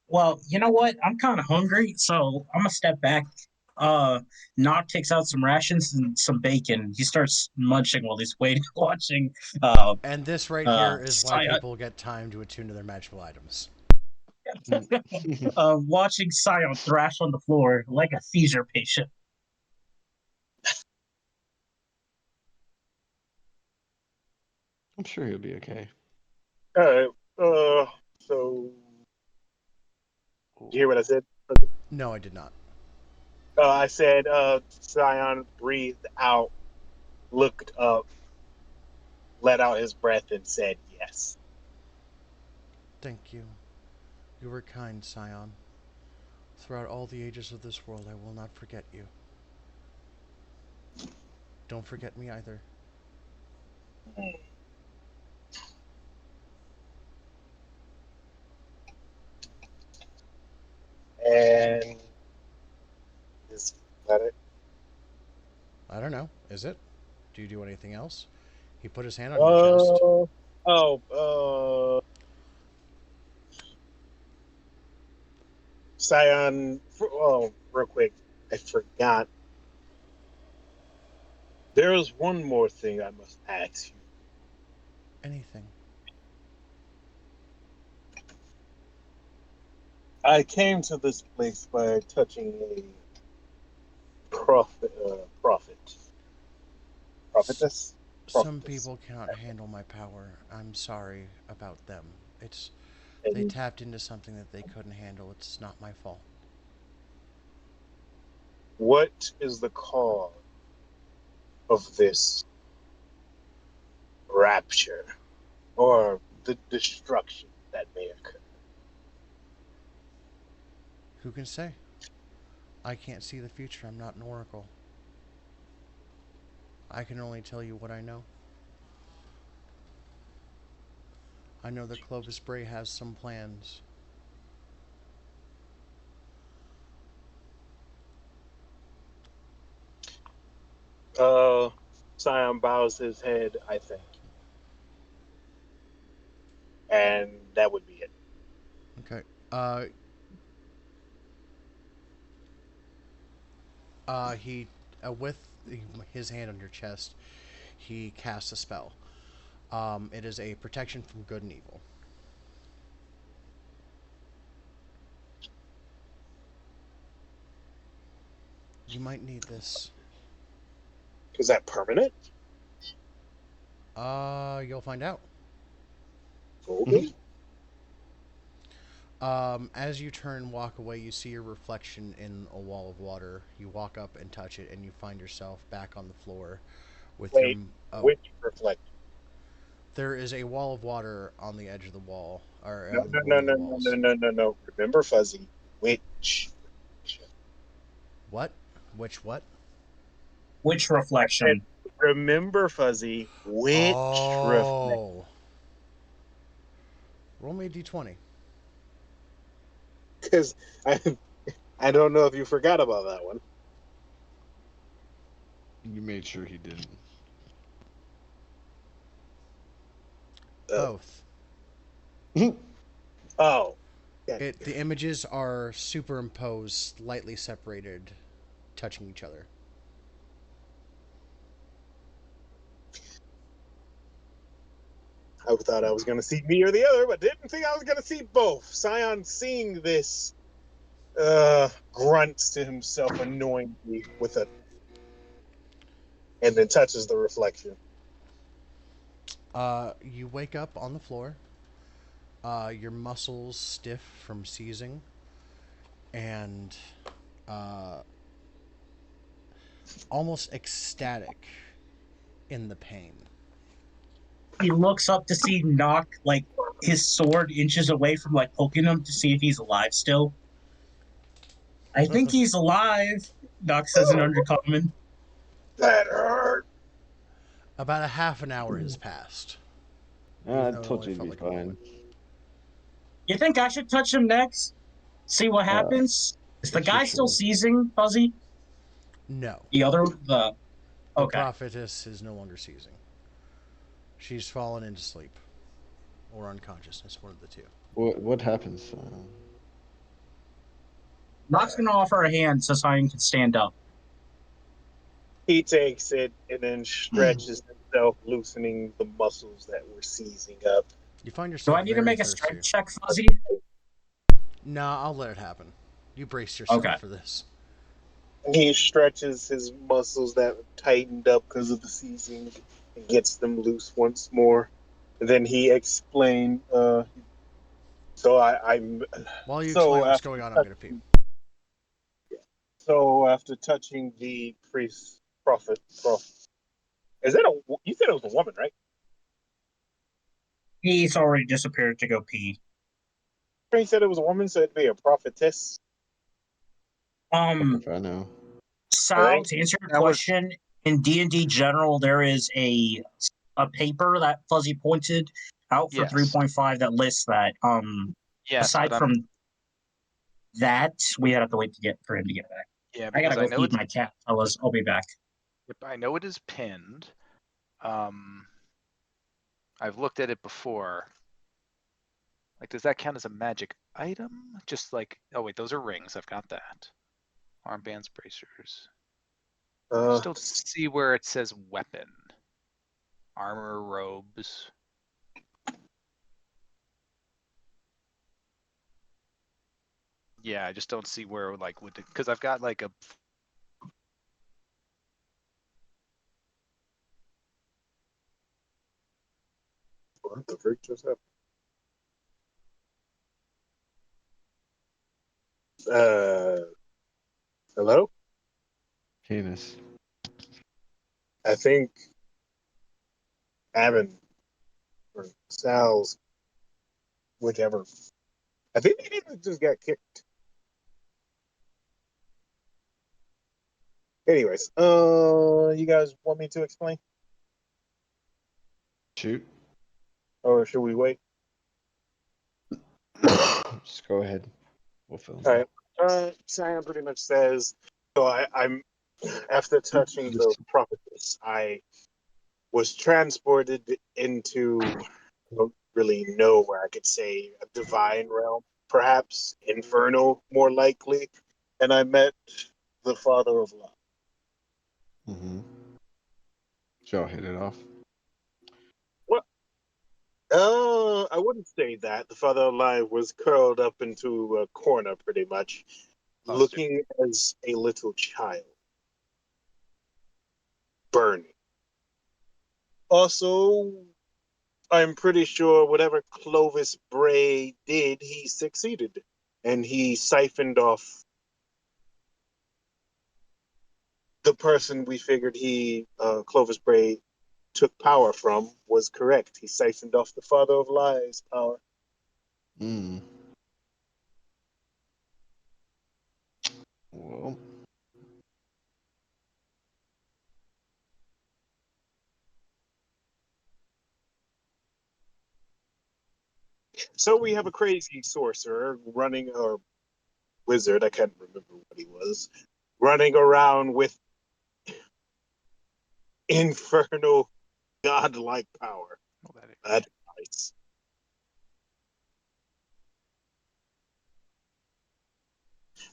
Well, you know what? I'm kind of hungry, so I'm gonna step back. Uh, Nock takes out some rations and some bacon. He starts munching while he's waiting, watching And this right here is why Scion, people get time to attune to their magical items. watching Scion thrash on the floor like a seizure patient. I'm sure he'll be okay. All right. So you hear what I said? No, I did not. I said Scion breathed out, looked up, let out his breath, and said yes. Thank you. You were kind, Scion. Throughout all the ages of this world, I will not forget you. Don't forget me either. And is that it? I don't know. Is it? Do you do anything else? He put his hand on your chest. Oh, oh, Scion. Oh, real quick, I forgot. There is one more thing I must ask you. Anything. I came to this place by touching a S- prophetess, some prophetess, people cannot handle my power. I'm sorry about them. It's they and tapped into something that they couldn't handle. It's not my fault. what is the cause of this rapture or the destruction that may occur? Who can say? I can't see the future. I'm not an oracle. I can only tell you what I know. I know that Clovis Bray has some plans. Uh, Scion bows his head, I think, and that would be it. Okay. Uh, he, with his hand on your chest, he casts a spell. It is a protection from good and evil. You might need this. Is that permanent? You'll find out. Okay. As you turn and walk away, you see your reflection in a wall of water. You walk up and touch it, and you find yourself back on the floor with your. Wait, Oh, which reflect? there is a wall of water on the edge of the wall, or No, on no, one no, of the no, no, no, walls. no, no, no. Remember, Fuzzy, which? What? Which what? Which I said, reflection? remember, Fuzzy, which reflect? Oh. Roll me a d20. Because I, I don't know if you forgot about that one. You made sure he didn't. Uh, Both. oh, yeah. The images are superimposed, slightly separated, touching each other. I thought I was going to see me or the other, but didn't think I was going to see both. Scion seeing this grunts to himself annoyingly with a, and then touches the reflection. You wake up on the floor. Your muscles stiff from seizing, and uh, almost ecstatic in the pain. He looks up to see Nock, like his sword inches away from like poking him to see if he's alive still. I think he's alive, Nock says in undercommon. That hurt. About a half an hour has passed, I even though it told only you to felt be like a fine. moment. You think I should touch him next? See what Uh, happens? Is the it's your guy still choice. seizing, Fuzzy? No, The the okay. prophetess is no longer seizing. She's fallen into sleep or unconsciousness, one of the two. What happens? Locke's gonna offer a hand so Cyan can stand up. He takes it and then stretches himself, loosening the muscles that were seizing up. You find Do yourself I need to very make a thirsty. strength check, Fuzzy? No, I'll let it happen. You brace yourself Okay. for this. He stretches his muscles that tightened up because of the seizing and gets them loose once more. And then he explained, I'm While you explain so what's after going on, I'm going to pee. so after touching the priest prophet, is that a? You said it was a woman, right? He's already disappeared to go pee. He said it was a woman, so it'd be a prophetess. If I know. Sal, Right. to answer your That was question, in D&D general, there is a paper that Fuzzy pointed out for yes, 3.5 that lists that. yes, but Aside from that, we have to wait to get for him to get back. yeah, I gotta because I go know feed it's my cat, fellas. I'll be back. I know it is pinned. I've looked at it before. Like, does that count as a magic item? Just like, oh wait, those are rings. I've got that. Armbands, bracers. Just don't see where it says weapon. Armor, robes. Yeah, I just don't see where like would because I've got like a What the freak just happened? Hello? Penis. I think Avon or Sal's, whichever. I think they just got kicked. Anyways, you guys want me to explain, Shoot. or should we wait? Just go ahead. We'll film. All right. Sam pretty much says, so I'm after touching the prophetess, I was transported into, I don't really know where I could say a divine realm, perhaps infernal, more likely, and I met the Father of Love. Mm-hmm. Y'all hit it off. What? I wouldn't say that. The Father of Life was curled up into a corner, pretty much, cluster. looking as a little child, burning. Also, I'm pretty sure whatever Clovis Bray did, he succeeded. And he siphoned off the person we figured Clovis Bray, took power from was correct. He siphoned off the Father of Lies power. Mm. Well, So we have a crazy sorcerer running, or wizard, I can't remember what he was, running around with infernal godlike power. Oh, that That's nice.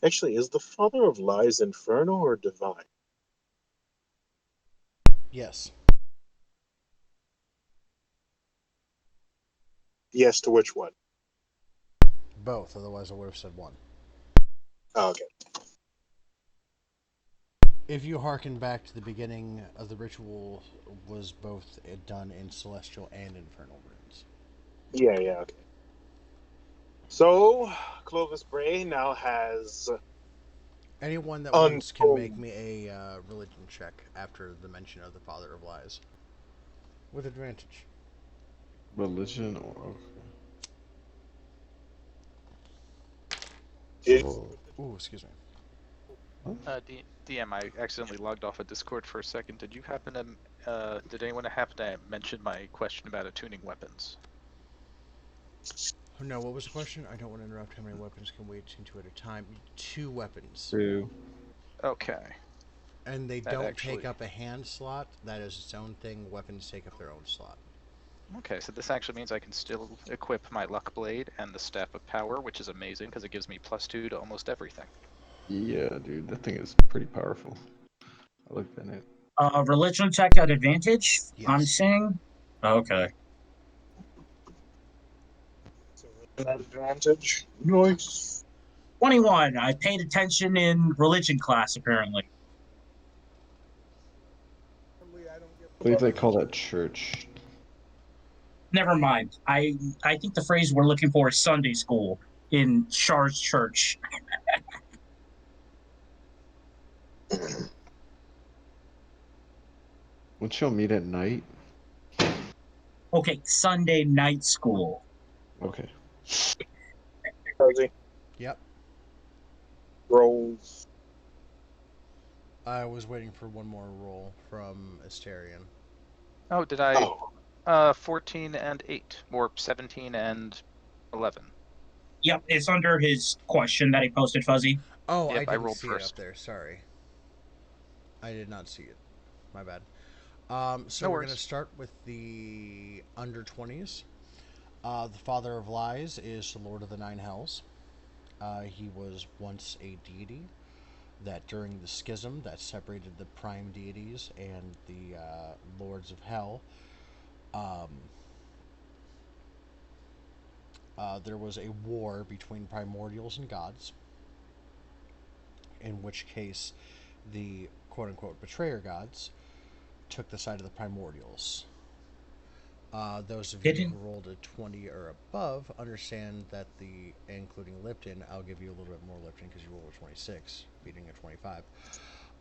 Actually, is the Father of Lies infernal or divine? Yes. Yes, to which one? Both, otherwise I would have said one. Oh, okay. If you hearken back to the beginning of the ritual, was both done in celestial and infernal runes. Yeah, okay. So, Clovis Bray now has Anyone that wants can make untold. me a religion check after the mention of the Father of Lies. With advantage. religion or It, Whoa. Ooh, excuse me. DM, I accidentally logged off of Discord for a second. Did you happen to, did anyone happen to mention my question about attuning weapons? No, what was the question? I don't want to interrupt. How many weapons can we attune to at a time? 2 weapons. Two. Okay. And they That don't actually, take up a hand slot. That is its own thing. Weapons take up their own slot. okay, so this actually means I can still equip my luck blade and the staff of power, which is amazing because it gives me +2 to almost everything. Yeah, dude, that thing is pretty powerful. I looked at it. Religion check at advantage. I'm Yes. seeing. Okay. So an advantage. Nice. 21. I paid attention in religion class, apparently. I don't give I a believe they fuck. call that church. Never mind. I think the phrase we're looking for is Sunday school in Char's church. Won't y'all meet at night? Okay, Sunday night school. Okay. Fuzzy Yep. rolls. I was waiting for one more roll from Asterion. Oh, did I? Oh, 14 and 8, or 17 and 11. Yep, it's under his question that he posted, Fuzzy. Oh, I Yep, I didn't rolled see it up first. there. Sorry. I did not see it. My bad. So No we're going to worries. start with the under 20s. The Father of Lies is the Lord of the Nine Hells. He was once a deity that during the schism that separated the prime deities and the lords of hell, um, there was a war between primordials and gods, in which case the quote unquote betrayer gods took the side of the primordials. Those of you Didn't who rolled a 20 or above understand that including Lipton, I'll give you a little bit more Lipton because you rolled a 26, beating a 25.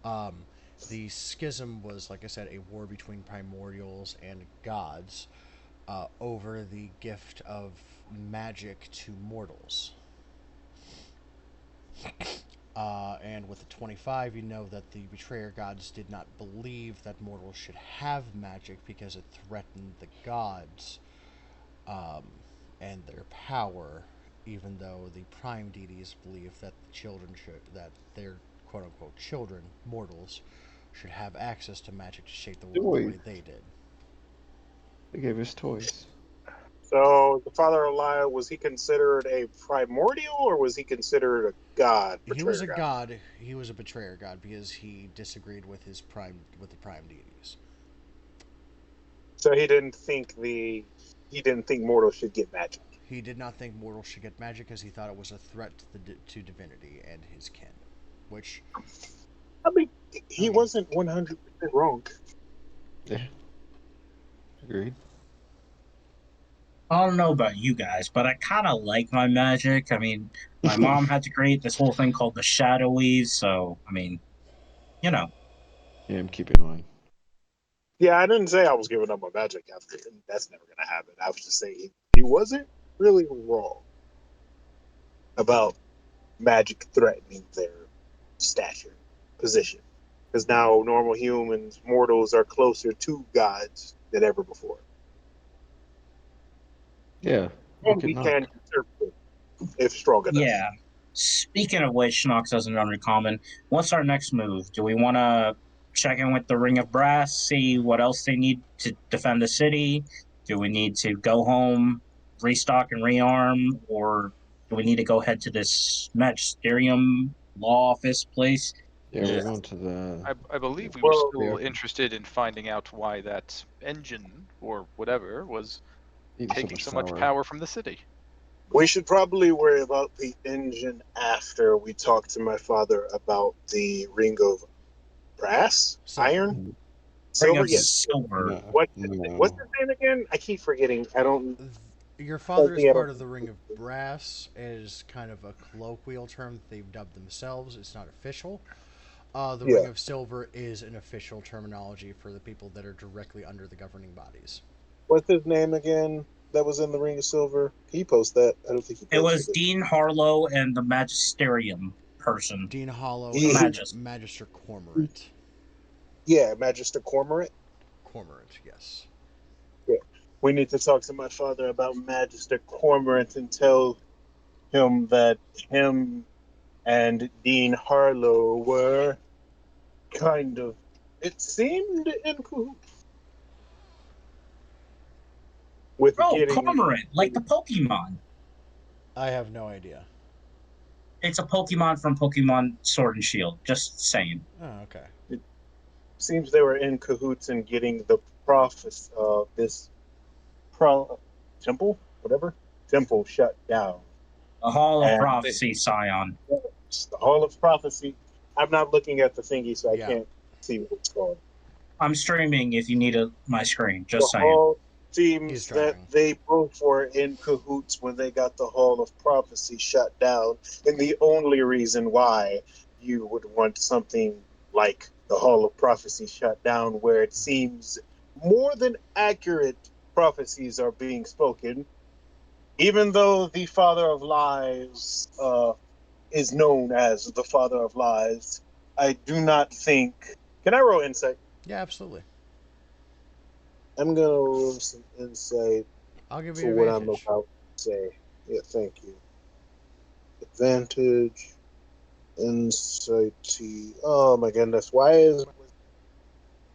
Um, the schism was, like I said, a war between primordials and gods over the gift of magic to mortals. And with the 25, you know that the betrayer gods did not believe that mortals should have magic because it threatened the gods um, and their power, even though the prime deities believed that the children should, that their quote unquote children, mortals, should have access to magic to shape the world the Toys. way they did. They gave us toys. so the father of Elia, was he considered a primordial or was he considered a god, He was betrayer a god? god. He was a betrayer god because he disagreed with the prime deities. So he didn't think mortals should get magic. He did not think mortals should get magic because he thought it was a threat to divinity and his kin. Which, I mean, I he mean, wasn't 100% wrong. Yeah, agreed. I don't know about you guys, but I kind of like my magic. I mean, my Yeah, mom had to create this whole thing called the Shadowies, so I mean, you know. I'm keeping on. Yeah, I didn't say I was giving up my magic after. That's never going to happen. I was just saying he wasn't really wrong about magic threatening their stature, position. Because now normal humans, mortals, are closer to gods than ever before. Yeah, And look at we can Knock. usurp them if strong enough. Yeah. Speaking of which, Knox has an undercommon. What's our next move? Do we want to check in with the Ring of Brass, see what else they need to defend the city? Do we need to go home, restock and rearm, or do we need to go head to this magisterium law office place? Yeah, we're Ugh. going to the. I believe we were Well, Yeah, still interested in finding out why that engine, or whatever, was eating so taking much so much sour. power from the city. we should probably worry about the engine after we talk to my father about the ring of brass, silver. iron, Mm, Ring silver. of Yes. Silver. No, What's no. his name again? I keep forgetting. I don't. Your father is I don't. part of the Ring of Brass. Is kind of a colloquial term that they've dubbed themselves. It's not official. The Ring Yeah. of Silver is an official terminology for the people that are directly under the governing bodies. What's his name again? That was in the ring of silver. He posted that. I don't think he It was posted it. Dean Harlow and the magisterium person. Dean Hollow He, and Magus. Magister Cormorant. yeah, Magister Cormorant. Cormorant, yes. Yeah. We need to talk to my father about Magister Cormorant and tell him that him and Dean Harlow were kind of, it seemed, in cahoots with Oh, getting. Cormorant, like the Pokemon. I have no idea. It's a Pokemon from Pokemon Sword and Shield. Just saying. Oh, okay. Seems they were in cahoots in getting the prophet, this temple, whatever temple, shut down. The Hall of And Prophecy, Scion. the Hall of Prophecy. I'm not looking at the thingy, so I Yeah. can't see what it's called. I'm streaming if you need my screen. Just The saying. Hall He's seems driving. that they both were in cahoots when they got the Hall of Prophecy shut down, and the only reason why you would want something like the Hall of Prophecy shut down, where it seems more than accurate prophecies are being spoken, even though the Father of Lies is known as the Father of Lies. I do not think. Can I roll insight? Yeah, absolutely. I'm gonna roll some insight I'll give for you what I'm advantage. about to say. Yeah, thank you. Advantage, insight. Oh my goodness, why is?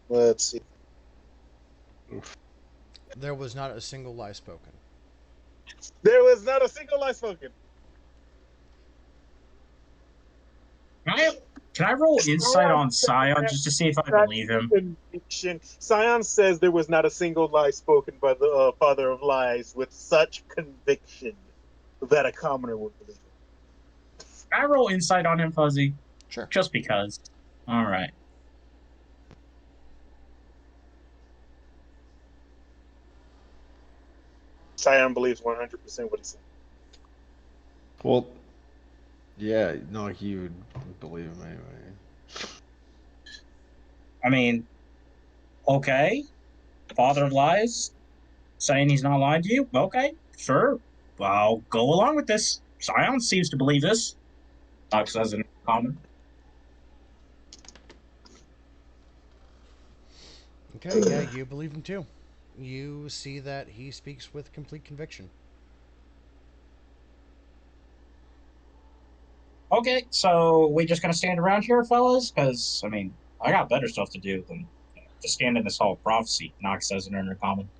Let's see. There was not a single lie spoken. There was not a single lie spoken. Can I roll insight on Scion just to see if I believe him? Conviction. Scion says there was not a single lie spoken by the Father of Lies with such conviction that a commoner would believe it. Can I roll insight on him, Fuzzy? Sure. Just because. All right. Scion believes 100% what he said. Well, yeah, no, he would believe him anyway. I mean, okay. Father of Lies saying he's not lying to you. Okay, sure. I'll go along with this. Scion seems to believe this. Knox says in common. Okay, yeah, you believe him too. You see that he speaks with complete conviction. Okay, so we just gonna stand around here, fellas? Because I mean, I got better stuff to do than to stand in this hall of prophecy. Knox says in common.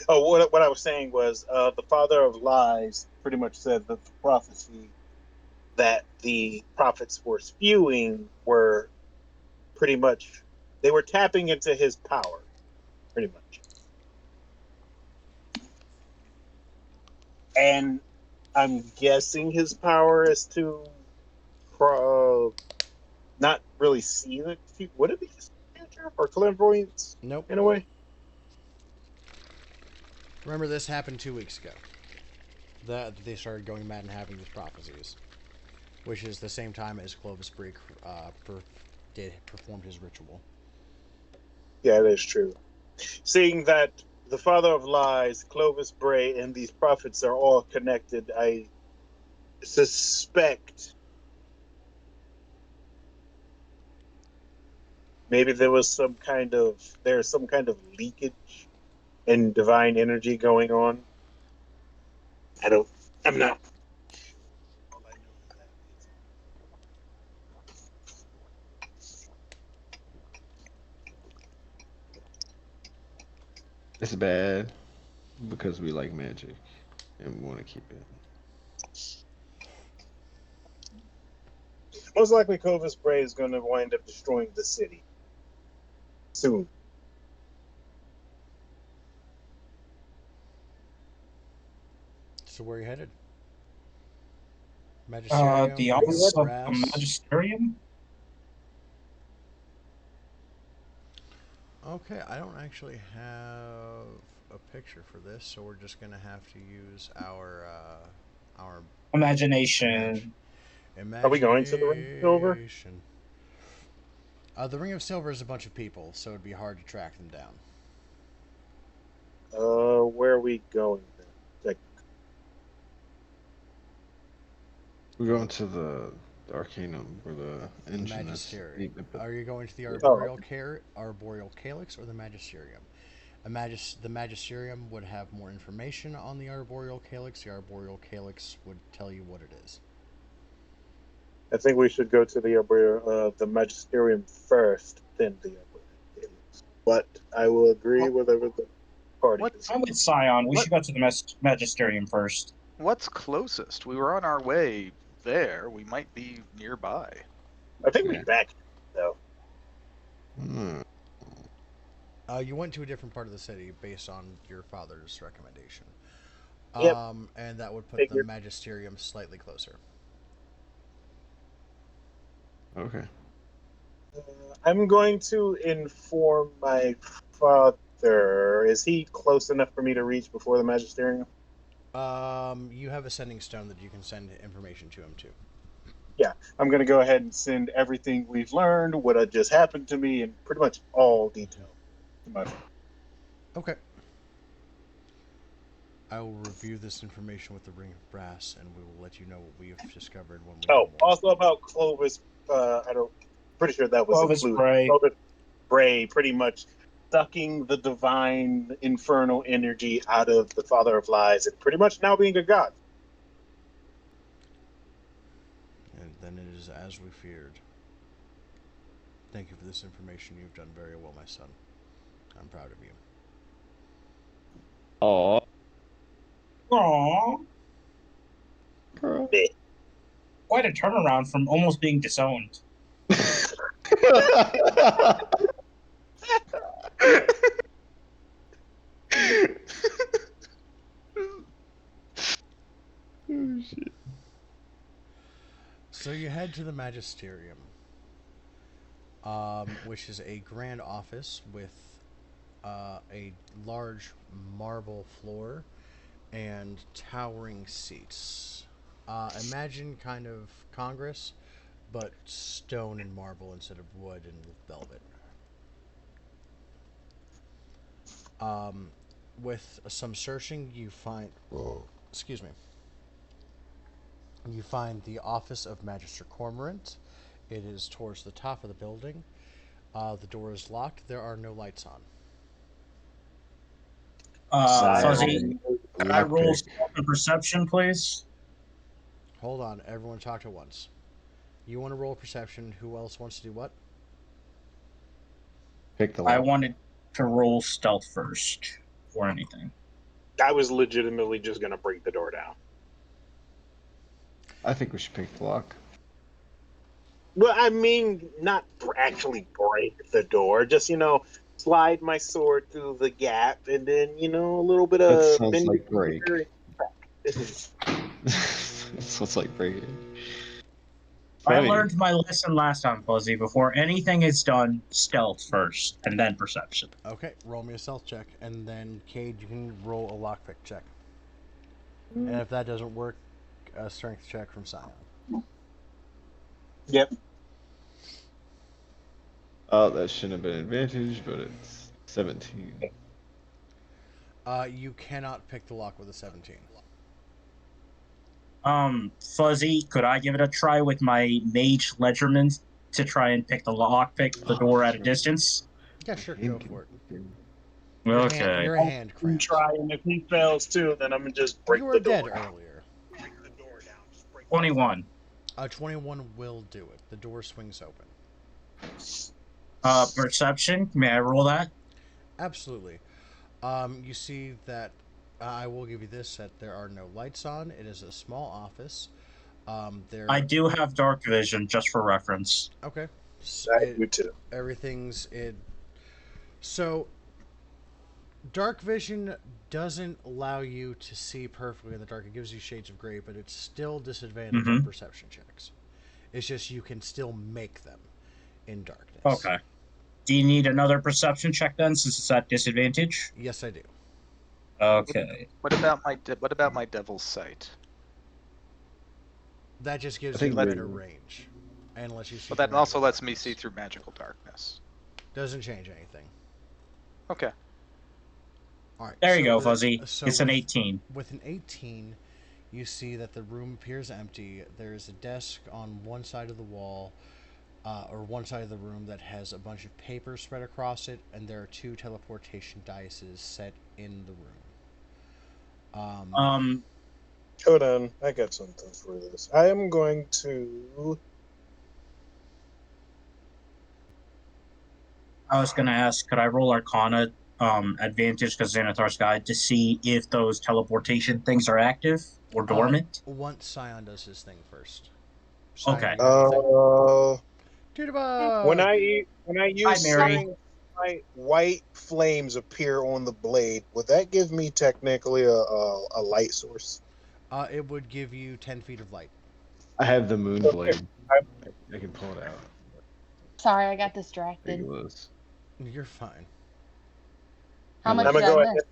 Oh, what I was saying was the Father of Lies pretty much said that the prophecy that the prophets were spewing were pretty much, they were tapping into his power, pretty much. And I'm guessing his power is to not really see the future. Would it be the future or clairvoyance Nope. in a way? Remember, this happened 2 weeks ago. That they started going mad and having these prophecies, which is the same time as Clovis Brie performed his ritual. Yeah, that is true. Seeing that the Father of Lies, Clovis Bray, and these prophets are all connected, I suspect maybe there's some kind of leakage in divine energy going on. I don't. I'm not. All I know is that It's bad because we like magic and we want to keep it. most likely Clovis Bray is going to wind up destroying the city soon. So where are you headed? Magisterium, The Ring office of of Brass. Magisterium. Okay, I don't actually have a picture for this, so we're just gonna have to use our Imagination. Are we going to the Ring of Silver? imagination. The Ring of Silver is a bunch of people, so it'd be hard to track them down. Where are we going then? Like, We're going to the Arcanum or the The engine that's Magisterium. needing to put. Are you going to the oh, Arboreal Calyx or the Magisterium? The Magisterium would have more information on the Arboreal Calyx. The Arboreal Calyx would tell you what it is. I think we should go to the Magisterium first, then the Arboreal. But I will agree with whatever the party What is. I'm with Scion. We What should go to the Magisterium first. What's closest? We were on our way there. We might be nearby. I think Yeah. we're back though. Hmm. You went to a different part of the city based on your father's recommendation. Yep. And that would put the Figured. magisterium slightly closer. Okay. I'm going to inform my father. Is he close enough for me to reach before the magisterium? You have a sending stone that you can send information to him too. Yeah, I'm going to go ahead and send everything we've learned, what had just happened to me, and pretty much all detail to my father. Okay. I will review this information with the Ring of Brass, and we will let you know what we have discovered when we know Oh, more. also about Clovis. I don't. Pretty sure that was Clovis included. Bray. Clovis Bray, pretty much sucking the divine infernal energy out of the Father of Lies, and pretty much now being a god. And then it is as we feared. Thank you for this information. You've done very well, my son. I'm proud of you. Aw. Aww. Girl. Quite a turnaround from almost being disowned. Oh shit. So you head to the Magisterium, which is a grand office with a large marble floor and towering seats. Imagine kind of Congress, but stone and marble instead of wood and velvet. With some searching, you find. Excuse me. You find the office of Magister Cormorant. It is towards the top of the building. The door is locked. There are no lights on. Fuzzy, could I roll Lockpick. stealth and perception, please? Hold on, everyone talk at once. You want to roll perception. Who else wants to do what? Pick the I lock. wanted to roll stealth first, or anything. I was legitimately just going to break the door down. I think we should pick the lock. Well, I mean, not actually break the door, just, slide my sword through the gap, and then, a little bit That of sounds like bending break. here. That sounds like breaking. I Funny. learned my lesson last time, Fuzzy. Before anything is done, stealth first, and then perception. Okay, roll me a stealth check, and then Cade, you can roll a lockpick check. And if that doesn't work, a strength check from Scion. Yep. Oh, that shouldn't have been advantage, but it's 17. You cannot pick the lock with a 17. Fuzzy, could I give it a try with my mage ledgerman to try and pick the lock, pick the door at a Sure. distance? Yeah, sure, go for it. Okay. Your hand cramps. Try, and if he fails too, then I'm going to just break You the were door dead down. earlier. Break the door down. Just break 21. 21 will do it. The door swings open. Perception, may I roll that? Absolutely. You see that I will give you this: that there are no lights on. It is a small office. I do have dark vision, just for reference. Okay. I do too. Everything's it. So, dark vision doesn't allow you to see perfectly in the dark. It gives you shades of gray, but it's still disadvantage on perception checks. It's just you can still make them in darkness. Okay. Do you need another perception check then, since it's at disadvantage? Yes, I do. Okay. What about my devil's sight? That just gives I you think better we- range, and lets you see. But that through also magical lets me darkness. see through magical darkness. Doesn't change anything. Okay. All right. There you go, Fuzzy. So It's an 18. With an 18, you see that the room appears empty. There's a desk on one side of the wall, or one side of the room that has a bunch of paper spread across it, and there are 2 teleportation dices set in the room. Hold on. I got something for this. I am going to. I was going to ask, could I roll Arcana advantage because Xanathar's guide to see if those teleportation things are active? or dormant? Once Scion does his thing first. Okay. Scion, you have anything? When Jitterbug! I Hi, use Mary. searing light, white flames appear on the blade. Would that give me technically a light source? It would give you 10 feet of light. I have the moon Okay. blade. I can pull it out. Sorry, I got Take distracted. a look. You're fine. How Yeah, much I'm did gonna I go miss? ahead and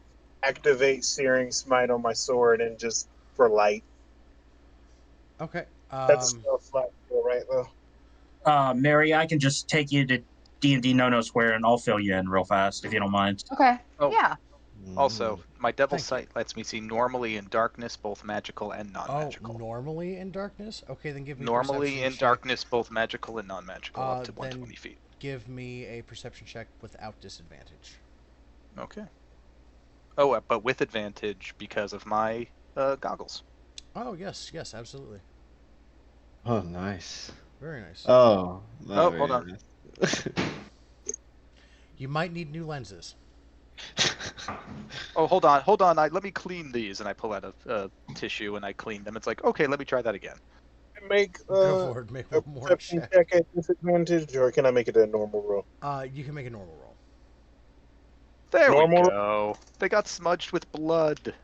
activate searing smite on my sword and just for light. Okay. That's a spell slot, right? Though. Mary, I can just take you to D&D No Square, and I'll fill you in real fast if you don't mind. Okay. Oh. Yeah. Also, my Devil's Thank you. Sight lets me see normally in darkness, both magical and Oh, non-magical. normally in darkness? Okay, then give me a Normally perception in check. darkness, both magical and non-magical, up to Then 120 feet. give me a perception check without disadvantage. Okay. Oh, but with advantage because of my goggles. Oh, yes, absolutely. Oh, nice. Very nice. Oh, Oh, hold on. You might need new lenses. Oh, hold on. Let me clean these, and I pull out a tissue and I clean them. It's like, okay, let me try that again. Make Go forward, make a one more perception check. check at disadvantage, or can I make it a normal roll? You can make a normal roll. There Normal? we go. They got smudged with blood.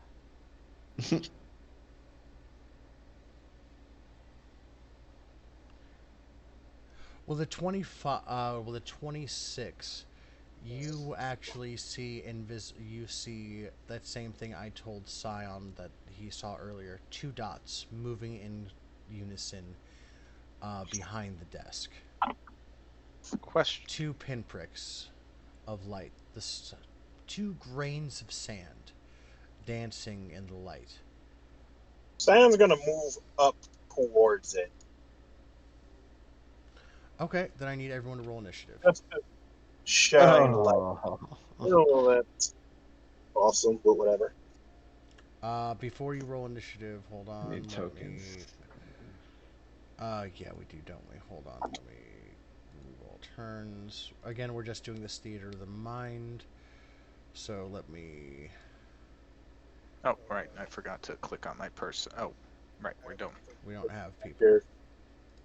Well, the 26, you actually see you see that same thing I told Scion that he saw earlier. 2 dots moving in unison behind the desk. Question. 2 pinpricks of light. 2 grains of sand dancing in the light. Sam's gonna move up towards it. Okay, then I need everyone to roll initiative. Just to shine light. Oh. That's awesome, but whatever. Before you roll initiative, hold on. Need tokens. Yeah, we do, don't we? Hold on, let me roll turns. Again, we're just doing this theater of the mind. So let me. Oh, right. I forgot to click on my person. Oh, right. We don't have people. Here.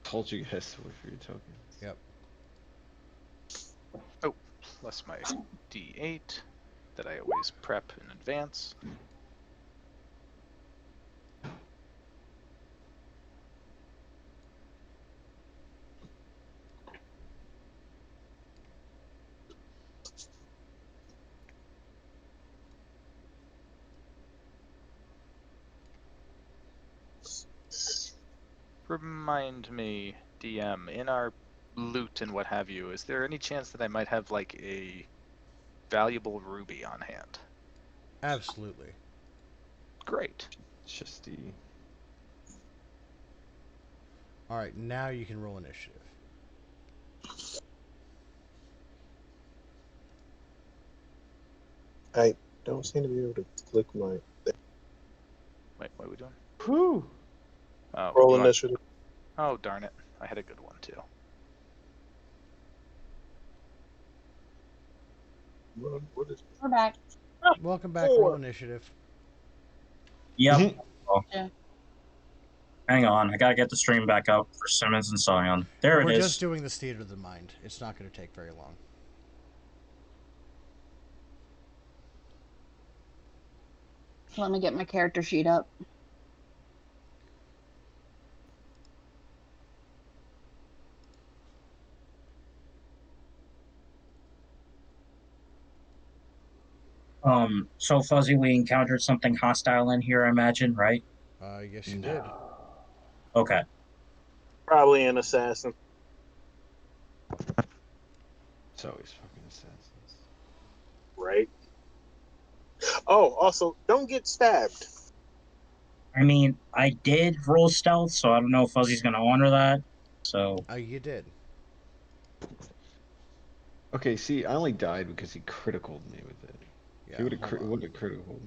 Told you guys to look for your tokens. Yep. Oh, plus my D8 that I always prep in advance. Remind me, DM, in our loot and what have you, is there any chance that I might have like a valuable ruby on hand? Absolutely. Great. It's just the. All right, now you can roll initiative. I don't seem to be able to click my Wait, what are we doing? Whew. Oh, roll you want- initiative. Oh, darn it. I had a good one too. What is We're back. Welcome back. 4. Roll initiative. Yep. Yeah. Hang on, I gotta get the stream back up for Simmons and Scion. There it We're is. just doing this theater of the mind. It's not going to take very long. Let me get my character sheet up. So Fuzzy, we encountered something hostile in here, I imagine, right? Yes, you did. Okay. Probably an assassin. It's always fucking assassins. Right. Oh, also, don't get stabbed. I mean, I did roll stealth, so I don't know if Fuzzy's gonna honor that. So You did. Okay, see, I only died because he critical me with it. Yeah. He would hold have on. critical me.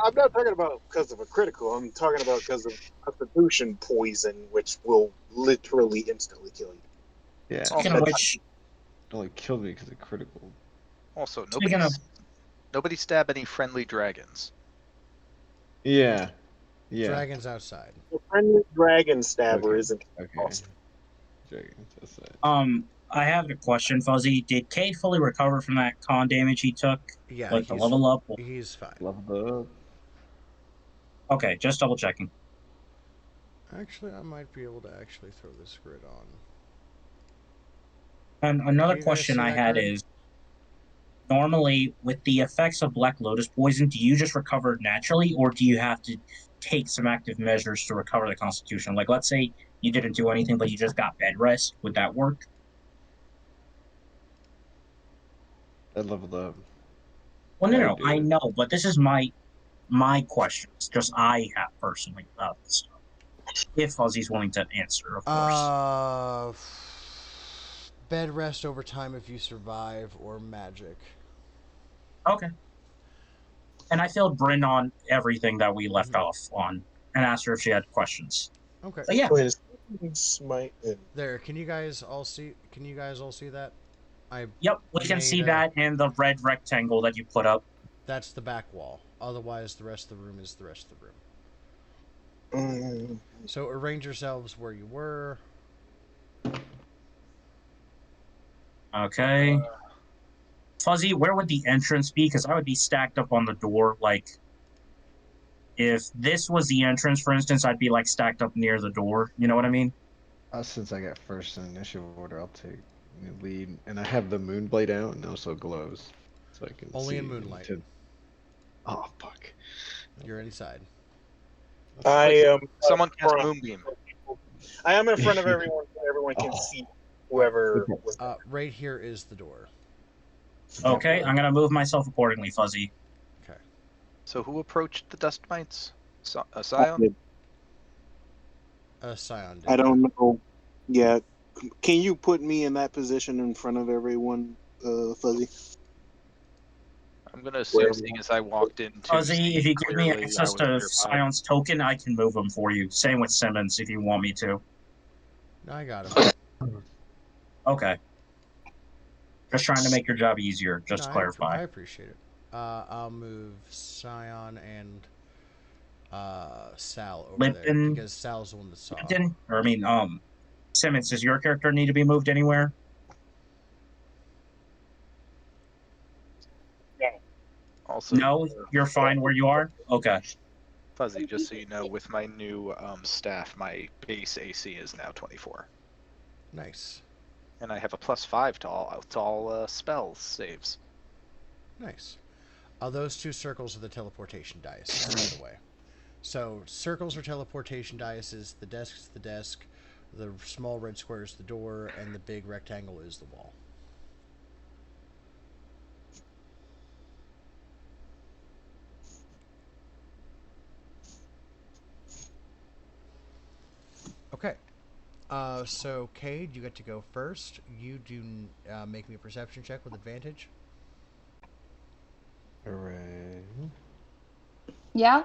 I'm not talking about because of a critical. I'm talking about because of constitution poison, which will literally instantly kill you. Yeah. speaking of which, It only killed me because of critical. Also, Speaking of- nobody stab any friendly dragons. Yeah. Yeah. Dragon's outside. The friendly dragon stabber Okay. isn't Okay. awesome. Dragons aside. I have a question, Fuzzy. Did Cade fully recover from that con damage he took? Yeah, Like the level up? he's fine. Leveled up. Okay, just double checking. Actually, I might be able to actually throw this grid on. And Can another you guys question see I that had grid? is normally with the effects of Black Lotus poison, do you just recover naturally or do you have to take some active measures to recover the constitution? Like let's say you didn't do anything but you just got bed rest, would that work? I leveled up. Well, I no, I did. know, but this is my questions, just I have personally about this stuff. If Fuzzy's willing to answer, of course. Bed rest over time if you survive, or magic. Okay. And I filled Bryn on everything that we left off on and asked her if she had questions. Okay. But yeah, Wait, smite and There. Can you guys all see? Can you guys all see that? I yep, we can made see that in the red rectangle that you put up. That's the back wall. Otherwise, the rest of the room is the rest of the room. So arrange yourselves where you were. Okay. Fuzzy, where would the entrance be? Because I would be stacked up on the door. Like, if this was the entrance, for instance, I'd be like stacked up near the door. You know what I mean? Since I got first in initiative order, I'll take the lead. And I have the moonblade out and also glows. So I can Only see in moonlight. Oh, fuck. You're inside. I Wait, am someone cast front- Moonbeam. I am in front of everyone so everyone can see whoever was Right here is the door. Okay, I'm gonna move myself accordingly, Fuzzy. Okay. So who approached the dust mites? Scion? Scion did. I don't know. Yeah, can you put me in that position in front of everyone, Fuzzy? I'm gonna assume, Wherever. seeing as I walked in to Fuzzy, see if you give me clearly, I access was to nearby. Scion's token, I can move him for you. Same with Simmons if you want me to. No, I got him. Okay. Just trying to make your job easier, just to clarify. I appreciate it. I'll move Scion and Sal over there Lipton, because Sal's the one that saw. Lipton, or I mean, Simmons, does your character need to be moved anywhere? Also, No, you're fine where you are? Okay. Fuzzy, just so you know, with my new staff, my base AC is now 24. Nice. And I have a +5 to all spells saves. Nice. Those two circles are the teleportation dice, by the way. So circles are teleportation dice. The desk is the desk. The small red square is the door, and the big rectangle is the wall. Okay. So Cade, you get to go first. You do make me a perception check with advantage. Hooray. Yeah?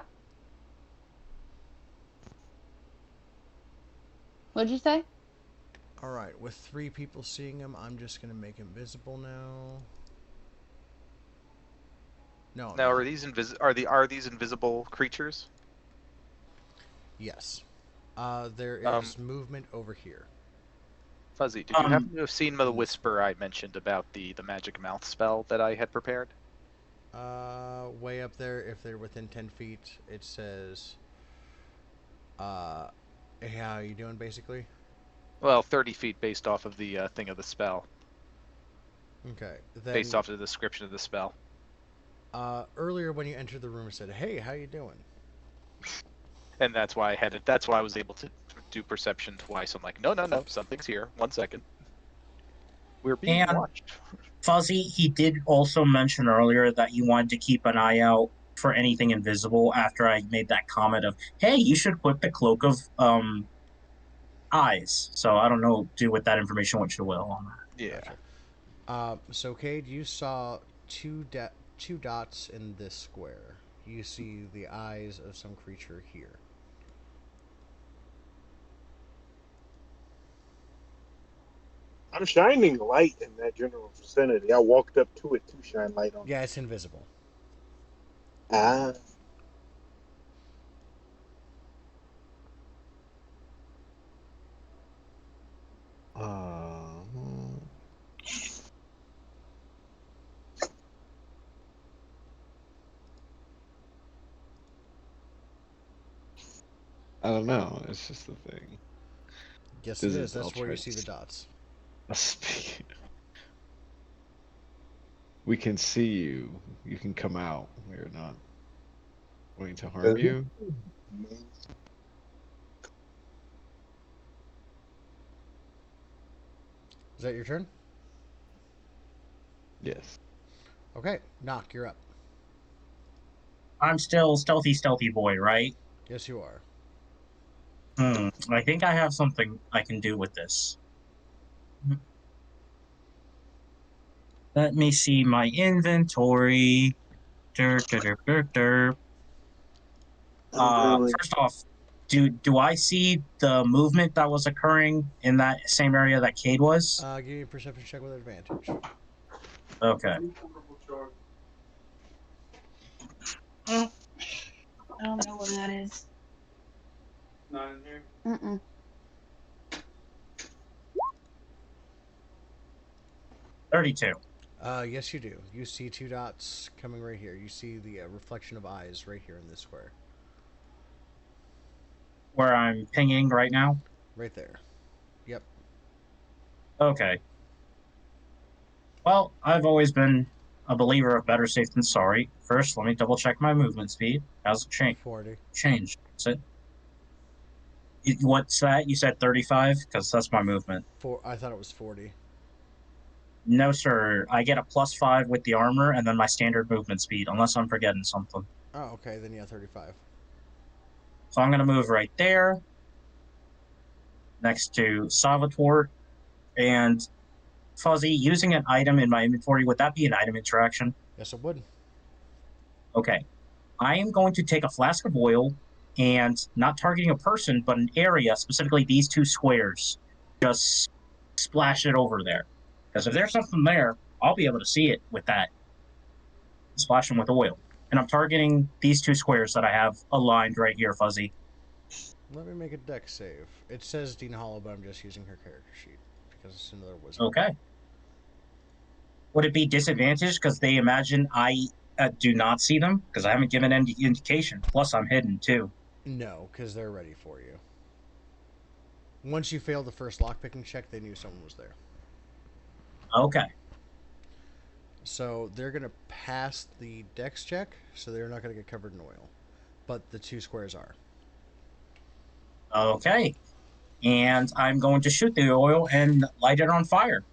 What'd you say? All right. With 3 people seeing him, I'm just gonna make him visible now. No. Now, are these invisible creatures? Yes. There is movement over here. Fuzzy, did you happen to have seen the whisper I mentioned about the magic mouth spell that I had prepared? Way up there, if they're within 10 feet, it says, hey, how you doing, basically? Well, 30 feet based off of the thing of the spell. Okay. Then, based off of the description of the spell. Earlier when you entered the room, it said, hey, how you doing? And that's why I was able to do perception twice. I'm like, no, something's here. 1 second. We're being watched. Fuzzy, he did also mention earlier that you wanted to keep an eye out for anything invisible after I made that comment of, hey, you should put the cloak of eyes. So I don't know, do with that information what you will on that. Yeah. Gotcha. So Cade, you saw two dots in this square. You see the eyes of some creature here. I'm shining light in that general vicinity. I walked up to it to shine light on. Yeah, it's invisible. Ah. I don't know. It's just the thing. Yes, it is. I'll That's where try you to see the dots. speak. We can see you. You can come out. We're not going to harm you. Is that your turn? Yes. Okay, knock. You're up. I'm still stealthy boy, right? Yes, you are. I think I have something I can do with this. Let me see my inventory. Dur, dur, dur, dur, dur. Really? First off, do I see the movement that was occurring in that same area that Cade was? Give me a perception check with advantage. Okay. I don't know what that is. Not in here. Mm-mm. 32. Yes, you do. You see two dots coming right here. You see the reflection of eyes right here in this square. Where I'm pinging right now? Right there. Yep. Okay. Well, I've always been a believer of better safe than sorry. First, let me double check my movement speed. How's it 40. changed? Is it? What's that? You said 35? Because that's my movement. I thought it was 40. No, sir. I get a +5 with the armor and then my standard movement speed, unless I'm forgetting something. Oh, okay. Then yeah, 35. So I'm going to move right there next to Salvatore. And Fuzzy, using an item in my inventory, would that be an item interaction? Yes, it would. Okay. I am going to take a flask of oil and not targeting a person, but an area, specifically these two squares, just splash it over there. Because if there's something there, I'll be able to see it with that. Splash them with oil. And I'm targeting these two squares that I have aligned right here, Fuzzy. Let me make a deck save. It says Dean Hollow, but I'm just using her character sheet because it's another wizard. Okay. Would it be disadvantaged because they imagine I do not see them? Because I haven't given any indication. Plus, I'm hidden too. No, because they're ready for you. Once you failed the first lockpicking check, they knew someone was there. Okay. So they're going to pass the dex check, so they're not going to get covered in oil. But the two squares are. Okay. And I'm going to shoot the oil and light it on fire.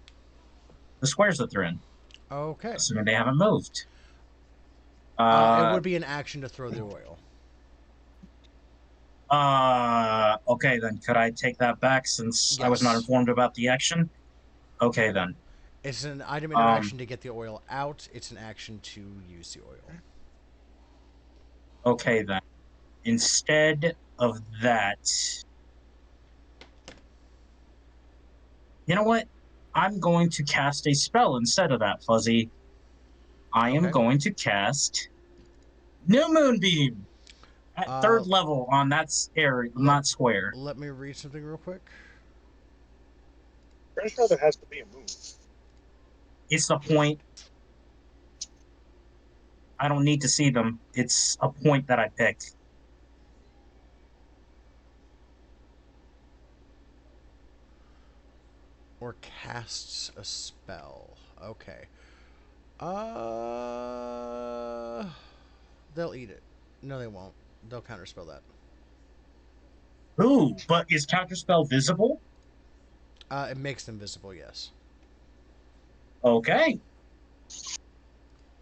The squares that they're in. Okay. Assuming they haven't moved. It would be an action to throw the oil. Okay, then. Could I take that back since I was not Yes. informed about the action? Okay, then. It's an item interaction to get the oil out. It's an action to use the oil. Okay, then. Instead of that, you know what? I'm going to cast a spell instead of that, Fuzzy. I am Okay. going to cast New Moonbeam at third level on that area, not square. Let me read something real quick. Pretty sure there has to be a move. It's the point. I don't need to see them. It's a point that I picked. Or casts a spell. Okay. They'll eat it. No, they won't. They'll counterspell that. Ooh, but is Counterspell visible? It makes them visible, yes. Okay.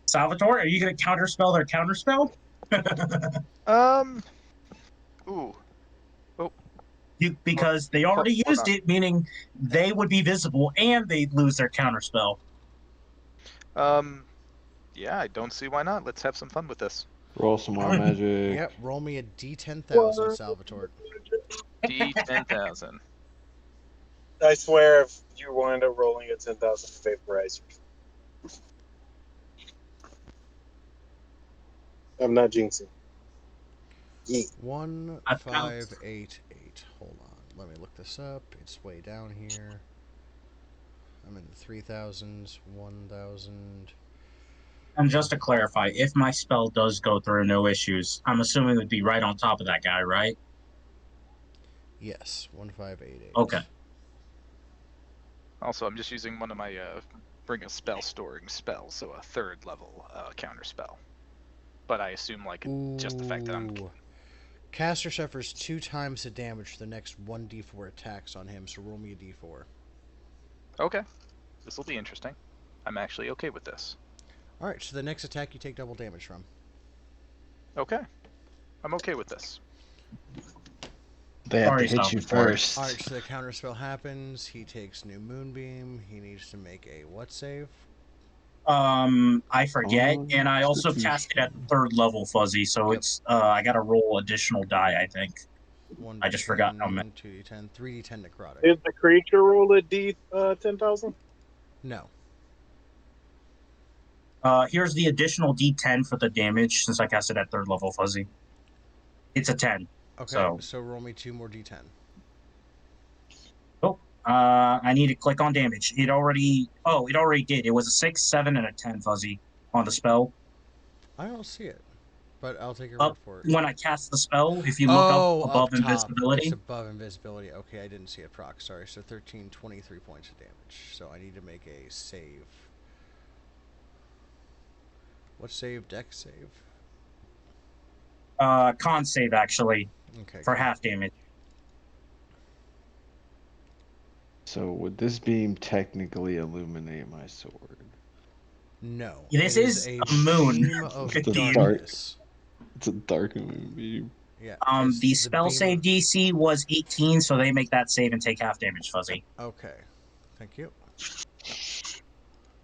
Salvatore, are you going to counterspell their counterspell? Ooh. Because they already used it, meaning they would be visible and they'd lose their counterspell. Yeah, I don't see why not. Let's have some fun with this. Roll some more magic. Yep, roll me a d10,000, Salvatore. D10,000. I swear, if you wind up rolling a 10,000 vaporizer, I'm not jinxing. Yeah. 1588. Hold on. Let me look this up. It's way down here. I'm in the 3,000s, 1,000. And just to clarify, if my spell does go through, no issues, I'm assuming it would be right on top of that guy, right? Yes, 1588. Okay. Also, I'm just using one of my bring a spell storing spells, so a 3rd level counter spell. But I assume like just the fact that I'm Ooh. Caster suffers 2 times the damage for the next 1d4 attacks on him, so roll me a d4. okay. This will be interesting. I'm actually okay with this. Alright, so the next attack you take double damage from. Okay. I'm okay with this. They have to Sorry, hit you Salvatore. first. Alright, so the counter spell happens. He takes new moonbeam. He needs to make a what save? I forget, and I also cast it at 3rd level, Fuzzy. So Yep. it's I got to roll additional die. I think 1d10, I just forgot how many. 2d10, 3d10 necrotic. Did the creature roll a D 10,000? No. Here's the additional D10 for the damage since I cast it at 3rd level, Fuzzy. It's a 10. Okay, so roll me 2 more d10. Oh, I need to click on damage. It already did. It was a 6, 7, and a 10, Fuzzy, on the spell. I don't see it, but I'll take your Up word for it. when I cast the spell, if you look up above up top. invisibility. It's above invisibility. Okay, I didn't see it proc. Sorry. So 13, 23 points of damage. So I need to make a save. What save? Dex save? Con save, actually, Okay. for half damage. So would this beam technically illuminate my sword? No. This it is a a moon. beam of It's a darkness. It's a dark moonbeam. Yeah. The spell beam save of... DC was 18, so they make that save and take half damage, Fuzzy. Okay. Thank you.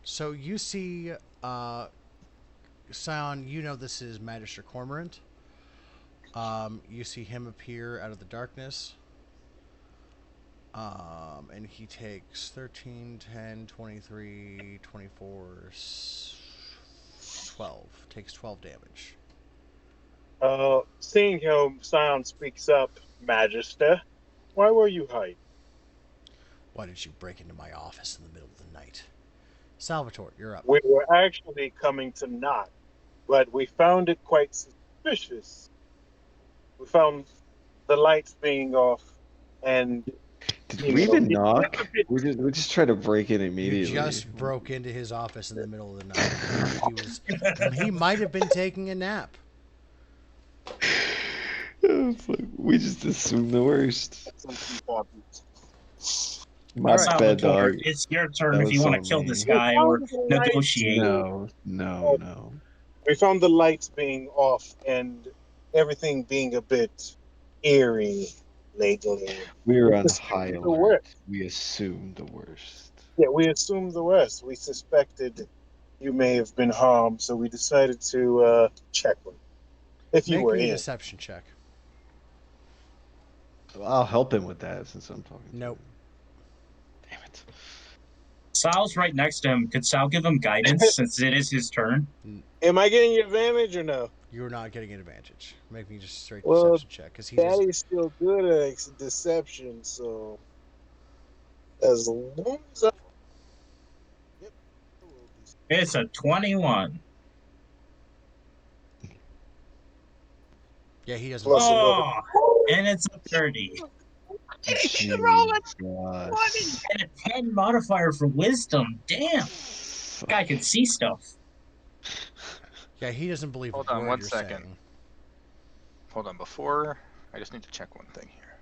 So you see, Scion, you know this is Magister Cormorant. You see him appear out of the darkness. And he takes 13, 10, 23, 24, 12. Takes 12 damage. Seeing how Scion speaks up, Magister, why were you hiding? Why did you break into my office in the middle of the night? Salvatore, you're up. We were actually coming to knock, but we found it quite suspicious. We found the lights being off, and Did you we know, even knock? it's a bit- We just tried to break in You immediately. just broke into his office in the middle of the night. He might have been taking a nap. It's like, we just assumed the worst. My All right. bad, Salvatore, dog. it's your turn That if you was want on to kill me. this guy or negotiate. No. We found the lights being off and everything being a bit eerie lately. We were on It's high the alert. worst. We assumed the worst. Yeah, we assumed the worst. We suspected you may have been harmed, so we decided to check with you. If you Make were me a in. deception check. I'll help him with that since I'm talking. Nope. Damn it. Sal's right next to him. Could Sal give him guidance since it is his turn? Am I getting advantage or no? You're not getting an advantage. Make me just a straight Well, deception check because he just. Daddy's still good at deception, so as long as I. Yep. I will be. It's a 21. Yeah, he doesn't. Plus another. Oh, and it's a 30. Jesus. And a 10 modifier for wisdom. Damn. Guy can see stuff. Yeah, he doesn't believe Hold a on word one you're second. saying. Hold on, before I just need to check one thing here.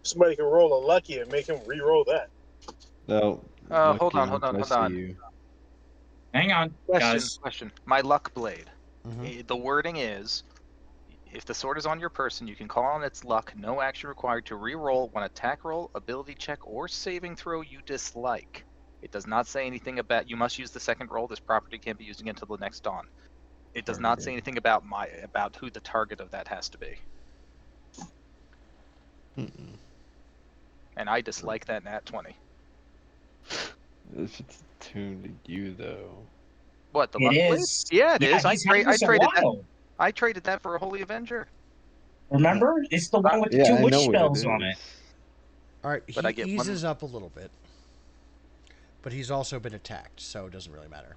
Somebody can roll a lucky and make him re-roll that. No. Hold on. I see you. Hang on, guys. Question. My luck blade. Mhm. The wording is, if the sword is on your person, you can call on its luck. No action required to re-roll one attack roll, ability check, or saving throw you dislike. It does not say anything about you must use the second roll. This property can't be used again until the next dawn. It does not say anything about who the target of that has to be. Mm-mm. And I dislike that nat 20. If it's tuned to you, though. What, the It luck blade? is. Yeah, it Yeah, is. I he's had this a traded that. while. I traded that for a Holy Avenger. Remember? It's the one with the Yeah, two I witch know what spells it on is. it. All right, But I he get eases up a little bit, but he's also been attacked, so it doesn't really matter.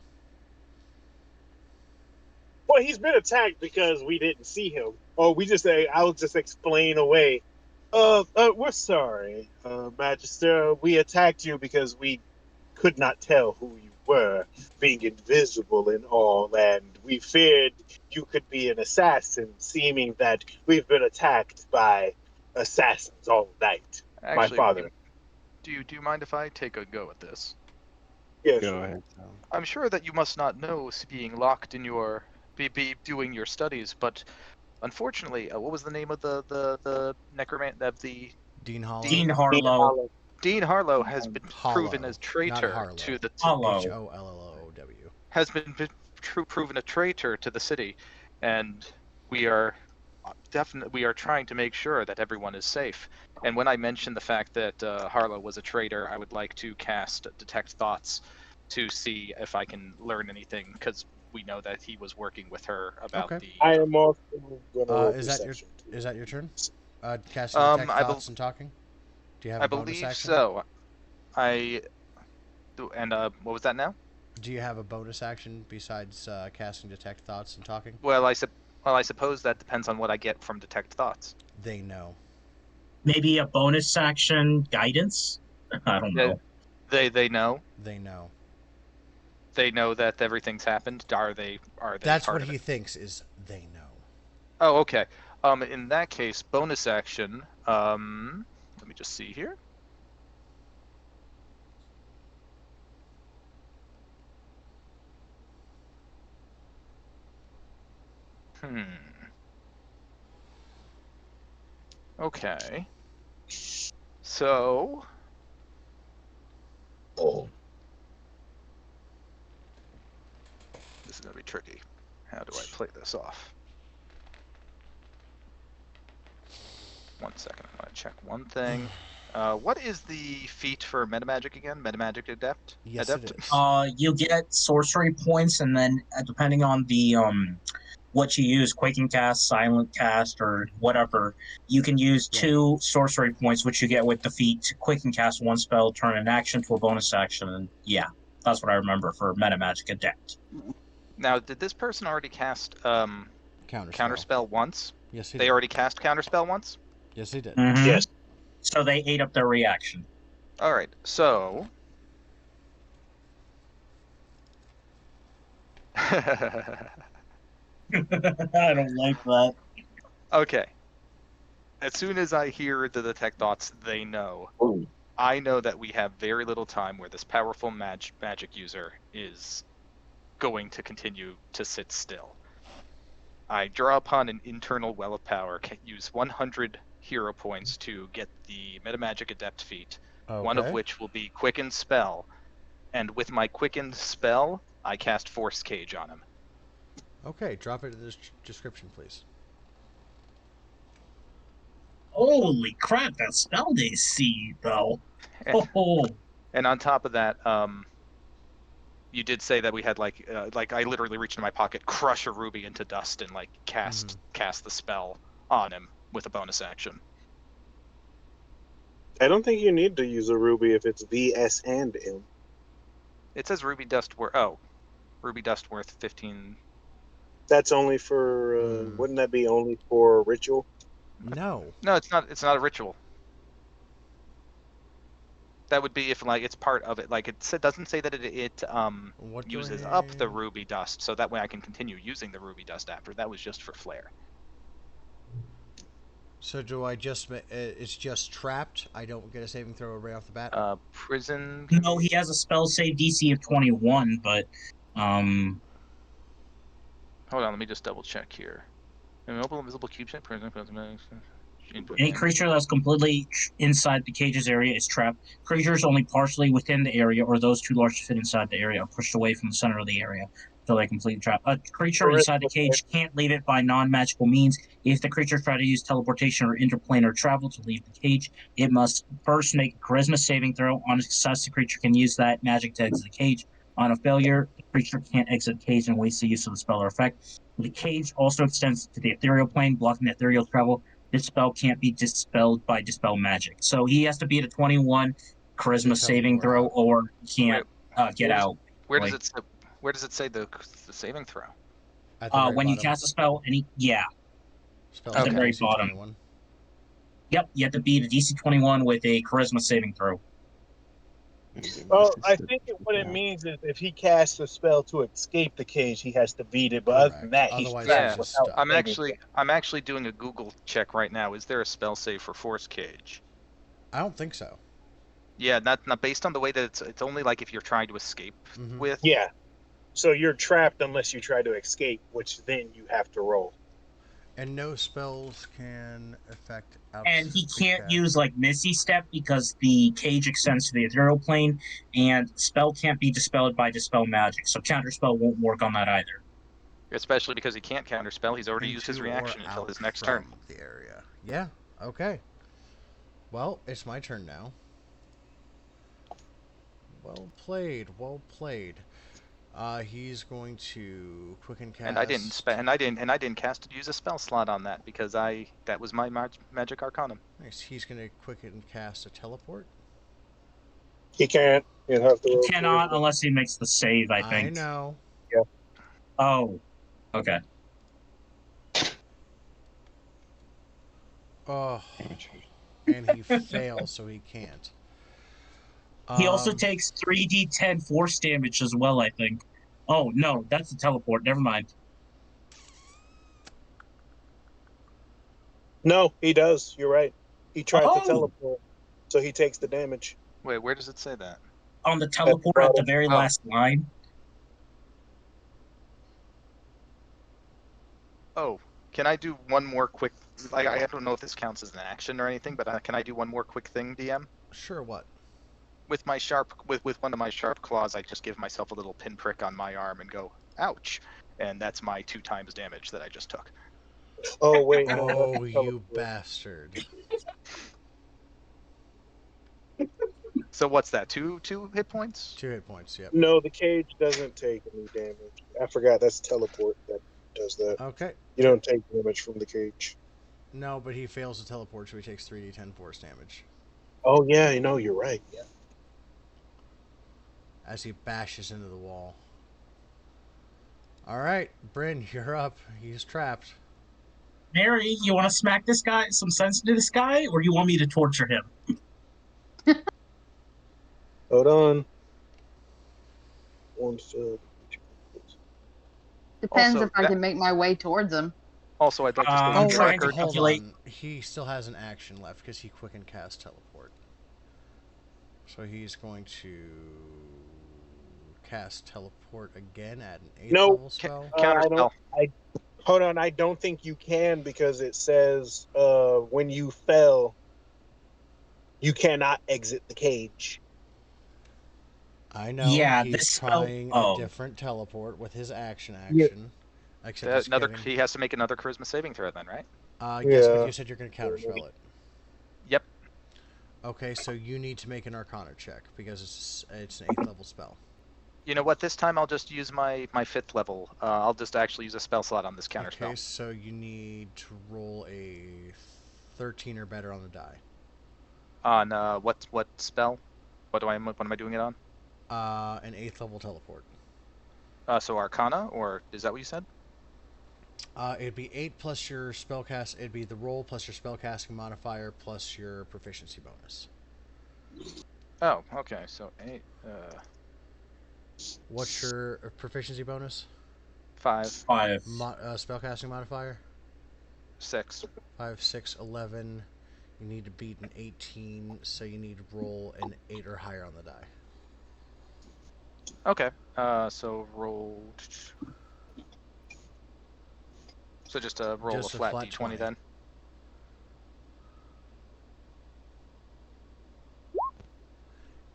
Well, he's been attacked because we didn't see him. or we just say, I'll just explain away. We're sorry, Magister. We attacked you because we could not tell who you were, being invisible and all, and we feared you could be an assassin, seeming that we've been attacked by assassins all night. My Actually, father. do you mind if I take a go at this? Yes. Go ahead, Tom. I'm sure that you must not know being locked in your be doing your studies, but unfortunately, what was the name of the necromant of the Dean Hollow. Dean Harlow. Dean Harlow has been proven Hollow, as not traitor Harlow. to the Hollow. Hollow. has been proven a traitor to the city, and we are trying to make sure that everyone is safe. And when I mentioned the fact that Harlow was a traitor, I would like to cast Detect Thoughts to see if I can learn anything, because we know that he was working with her about Okay. the. I am also going to roll Is that your perception. turn? Casting detect I thoughts and talking. Do you have I a bonus believe action? so. And what was that now? Do you have a bonus action besides casting detect thoughts and talking? Well, I suppose that depends on what I get from Detect Thoughts. They know. Maybe a bonus action guidance? I don't know. They know. They know. They know that everything's happened. Are they That's part what of he it? thinks is they know. Oh, okay. In that case, bonus action. Let me just see here. Okay. So. This is gonna be tricky. How do I play this off? 1 second. I'm gonna check one thing. What is the feat for metamagic again? Metamagic adept. Yes, adept? it is. You get sorcery points, and then depending on the what you use, Quaking Cast, Silent Cast, or whatever, you can use 2 sorcery points, which you get with the feat to Quaking Cast one spell, turn an action to a bonus action, and yeah, that's what I remember for Metamagic Adept. Now, did this person already cast Counterspell once? Yes, he They did. already cast Counterspell once? Yes, he did. Mhm. Yes. So they ate up their reaction. All right. So. I don't like that. Okay. As soon as I hear the Detect Thoughts, they know. I know that we have very little time where this powerful magic user is going to continue to sit still. I draw upon an internal well of power, use 100 hero points to get the Metamagic Adept feat, one of which will be Quicken Spell. And with my Quickened Spell, I cast Force Cage on him. Okay, drop it in the description, please. Holy crap, that spell they see, though. And on top of that, you did say that we had like I literally reached in my pocket, crush a ruby into dust, and like cast the spell on him with a bonus action. I don't think you need to use a ruby if it's VS and M. It says ruby dust worth 15. That's only for. Wouldn't that be only for ritual? No. No, it's not. It's not a ritual. That would be if like it's part of it. Like it doesn't say that it uses up the ruby dust, so that way I can continue using the ruby dust after. That was just for flair. So do I just? It's just trapped. I don't get a saving throw right off the bat. Prison. No, he has a spell save DC of 21, but Hold on, let me just double check here. Immobile, invisible cube shape, prison. Any creature that's completely inside the cage's area is trapped. Creatures only partially within the area or those too large to fit inside the area are pushed away from the center of the area until they completely trap. A creature inside the cage can't leave it by non-magical means. If the creature tries to use teleportation or interplanar travel to leave the cage, it must first make a charisma saving throw. On a success, the creature can use that magic to exit the cage. On a failure, the creature can't exit the cage and wastes the use of the spell or effect. The cage also extends to the ethereal plane, blocking the ethereal travel. This spell can't be dispelled by dispel magic. So he has to be at a 21 charisma saving throw, or he can't get out. Where does it say the saving throw? At the very when you bottom. cast a spell, Spell at the save very DC bottom. 21. Yep, you have to beat a DC 21 with a charisma saving throw. Oh, I think what it means is if he casts a spell to escape the cage, he has to beat it. But other than Correct. that, he's Otherwise, trapped he's Yeah, just without stuck. saving. I'm actually doing a Google check right now. Is there a spell save for Force Cage? I don't think so. Yeah, not based on the way that it's only like if you're trying to escape Mhm. with. Yeah. So you're trapped unless you try to escape, which then you have to roll. And no spells can affect And he can't cast. use like Misty Step because the cage extends to the ethereal plane, and spell can't be dispelled by dispel magic. So counterspell won't work on that either. Especially because he can't counterspell. He's already used his into or reaction until out his next from turn. the area. Yeah. Okay. Well, it's my turn now. Well played. Well played. He's going to quicken cast. And I didn't cast use a spell slot on that because that was my magic arcanum. Nice. He's going to quicken cast a teleport. He can't. He'll have to He roll cannot charisma. unless he makes the save, I think. I know. Oh, okay. Oh, and he fails, so he can't. He also takes 3d10 force damage as well, I think. Oh, no, that's a teleport. Never mind. No, he does. You're right. He tried to Oh! teleport, so he takes the damage. Wait, where does it say that? On the teleport at the very Oh. last line. Oh, can I do one more quick? Like, I don't know if this counts as an action or anything, but can I do one more quick thing, DM? Sure. What? With my with one of my sharp claws, I just give myself a little pinprick on my arm and go, "Ouch!" And that's my 2 times damage that I just took. Oh wait. no, Oh, that's you teleport. bastard! So what's that? Two hit points? 2 hit points. Yep. No, the cage doesn't take any damage. I forgot that's teleport that does that. Okay. You don't take damage from the cage. No, but he fails to teleport, so he takes 3d10 force damage Oh yeah, you know you're right. Yeah. as he bashes into the wall. All right, Bryn, you're up. He's trapped. Mary, you want to smack this guy, some sense into this guy, or you want me to torture him? Hold on. One still. Depends Also, if I can make my way towards him. Also, I'd like to state I'm for the trying to record. Hold calculate. on. He still has an action left because he quicken cast teleport. So he's going to cast teleport again at an 8th No. level spell. Counterspell. Hold on. I don't think you can because it says when you fell, you cannot exit the cage. I know. Yeah, he's this spell- trying oh. a different teleport with his action. Yeah. Except it's Another. giving- He has to make another charisma saving throw then, right? Yes, but Yeah. you said you're going to counterspell it. Yep. Okay, so you need to make an Arcana check because it's an 8th level spell. You know what? This time I'll just use my 5th level. I'll just actually use a spell slot on this counterspell. Okay, so you need to roll a 13 or better on the die. On what spell? What am I doing it on? An 8th level teleport. So Arcana, or is that what you said? It'd be 8 plus your spellcast. It'd be the roll plus your spellcasting modifier plus your proficiency bonus. Oh, okay. So 8, What's your proficiency bonus? 5, 5. Spellcasting modifier? 6. 5, 6, 11. You need to beat an 18, so you need to roll an 8 or higher on the die. Okay. So roll. So just roll Just a a flat flat d20 20. then.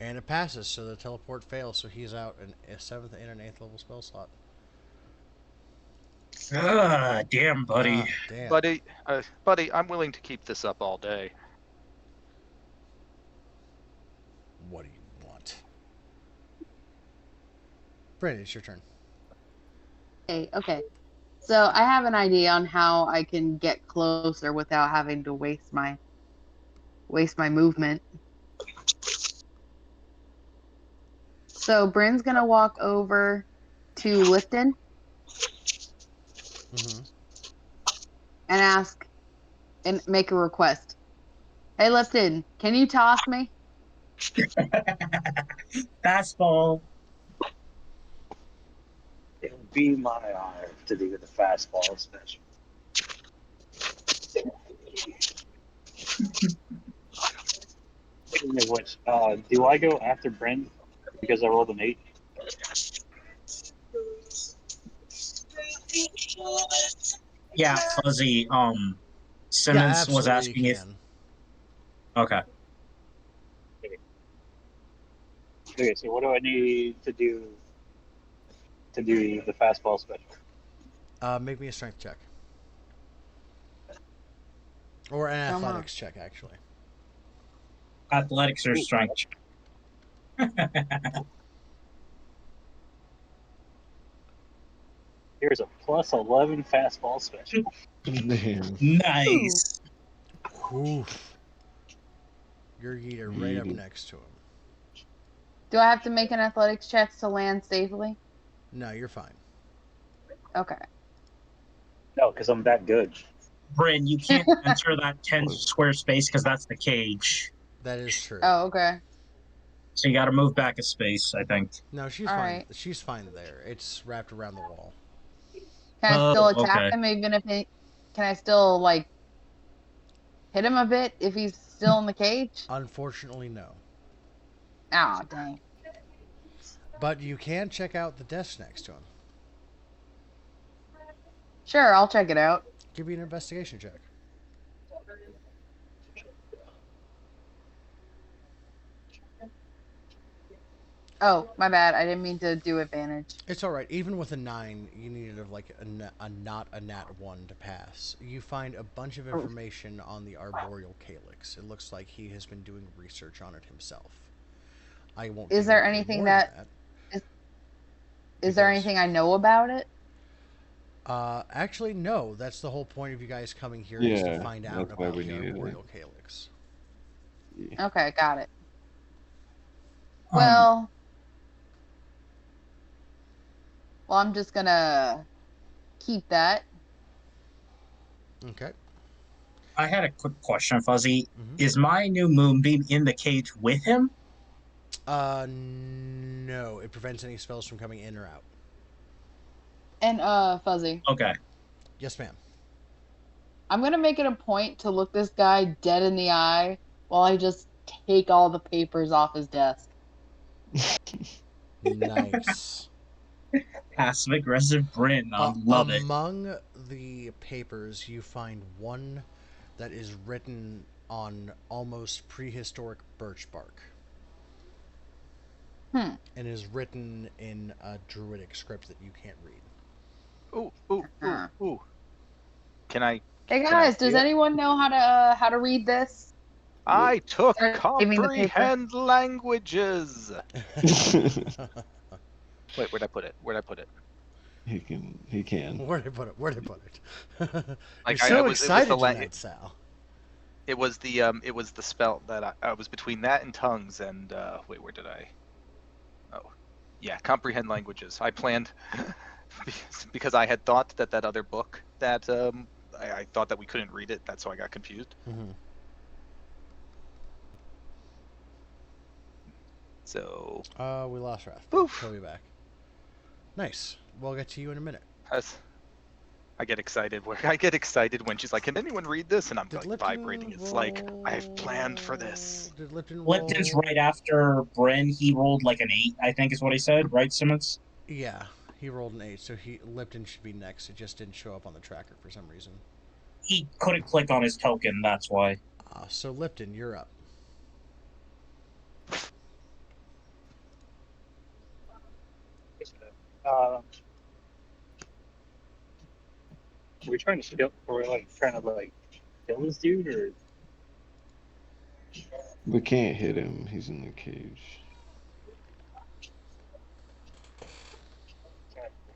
And it passes, so the teleport fails, so he's out a 7th and an 8th level spell slot. Ah, damn, buddy. Ah, damn. Buddy, I'm willing to keep this up all day. What do you want? Brandon, it's your turn. Okay. So I have an idea on how I can get closer without having to waste my movement. So Bryn's gonna walk over to Lifton Mm-hmm. and ask, and make a request. Hey, Lipton, can you toss me? Fastball. It would be my honor to do the fastball special. Speaking of which, do I go after Brent because I rolled an 8? Yeah, Fuzzy. Yeah, Simmons was absolutely you asking if. can. Okay. Okay, so what do I need to do the fastball special? Make me a strength check. Or an Come on. athletics check, actually. Athletics or strength. Here's a plus 11 fastball special. Damn. Nice. Oof. You're Yeeter right up Yeeted. next to him. Do I have to make an athletics check to land safely? No, you're fine. Okay. No, because I'm that good. Bryn, you can't enter that 10 square space because that's the cage. That is true. Oh, okay. So you got to move back a space, I think. No, she's All fine. right. She's fine there. It's wrapped around the wall. Can I Oh, still attack okay. him even if he? Can I still like hit him a bit if he's still in the cage? Unfortunately, no. Oh, dang. But you can check out the desk next to him. Sure, I'll check it out. Give me an investigation check. Oh, my bad. I didn't mean to do advantage. It's all right. Even with a 9, you needed not a nat 1 to pass. You find a bunch of information on the arboreal calyx. It looks like he has been doing research on it himself. I won't. Is give there you any anything more that than is there because- anything I know about it? Actually, no. That's the whole point of you guys coming here is Yeah, to find out that's why about we the needed it. arboreal calyx. Yeah. Okay, got it. Um, Well, I'm just gonna keep that. Okay. I had a quick question, Fuzzy. Mhm. Is my new moonbeam in the cage with him? No. It prevents any spells from coming in or out. And Fuzzy, Okay. Yes, ma'am. I'm gonna make it a point to look this guy dead in the eye while I just take all the papers off his desk. Nice. Passive aggressive Bryn. I love it. Among the papers, you find one that is written on almost prehistoric birch bark. Hmm. And is written in a druidic script that you can't read. Ooh. Can I? Hey Can I guys, see does it? anyone know how to read this? I took Start saving the paper. comprehend languages. Wait, where'd I put it? He can. Where'd I put it? You're Like so it was excited the tonight, Sal. it was the spell that I was between that and tongues and wait, where did I? Oh, yeah, comprehend languages. I planned because I had thought that other book that I thought that we couldn't read it. That's why I got confused. Mm-hmm. So We lost Wrath. Oof. He'll be back. Nice. We'll get to you in a minute. I get excited when she's like, "Can anyone read this?" And I'm Did like Lipton vibrating. It's like I've planned for this. Did Lipton Lipton's roll? right after Bryn. He rolled like an 8, I think is what he said, right, Simmons? Yeah, he rolled an 8, so Lipton should be next. It just didn't show up on the tracker for some reason. He couldn't click on his token, that's why. So Lipton, you're up. Are we trying to steal? Are we trying to kill this dude, or We can't hit him. He's in the cage.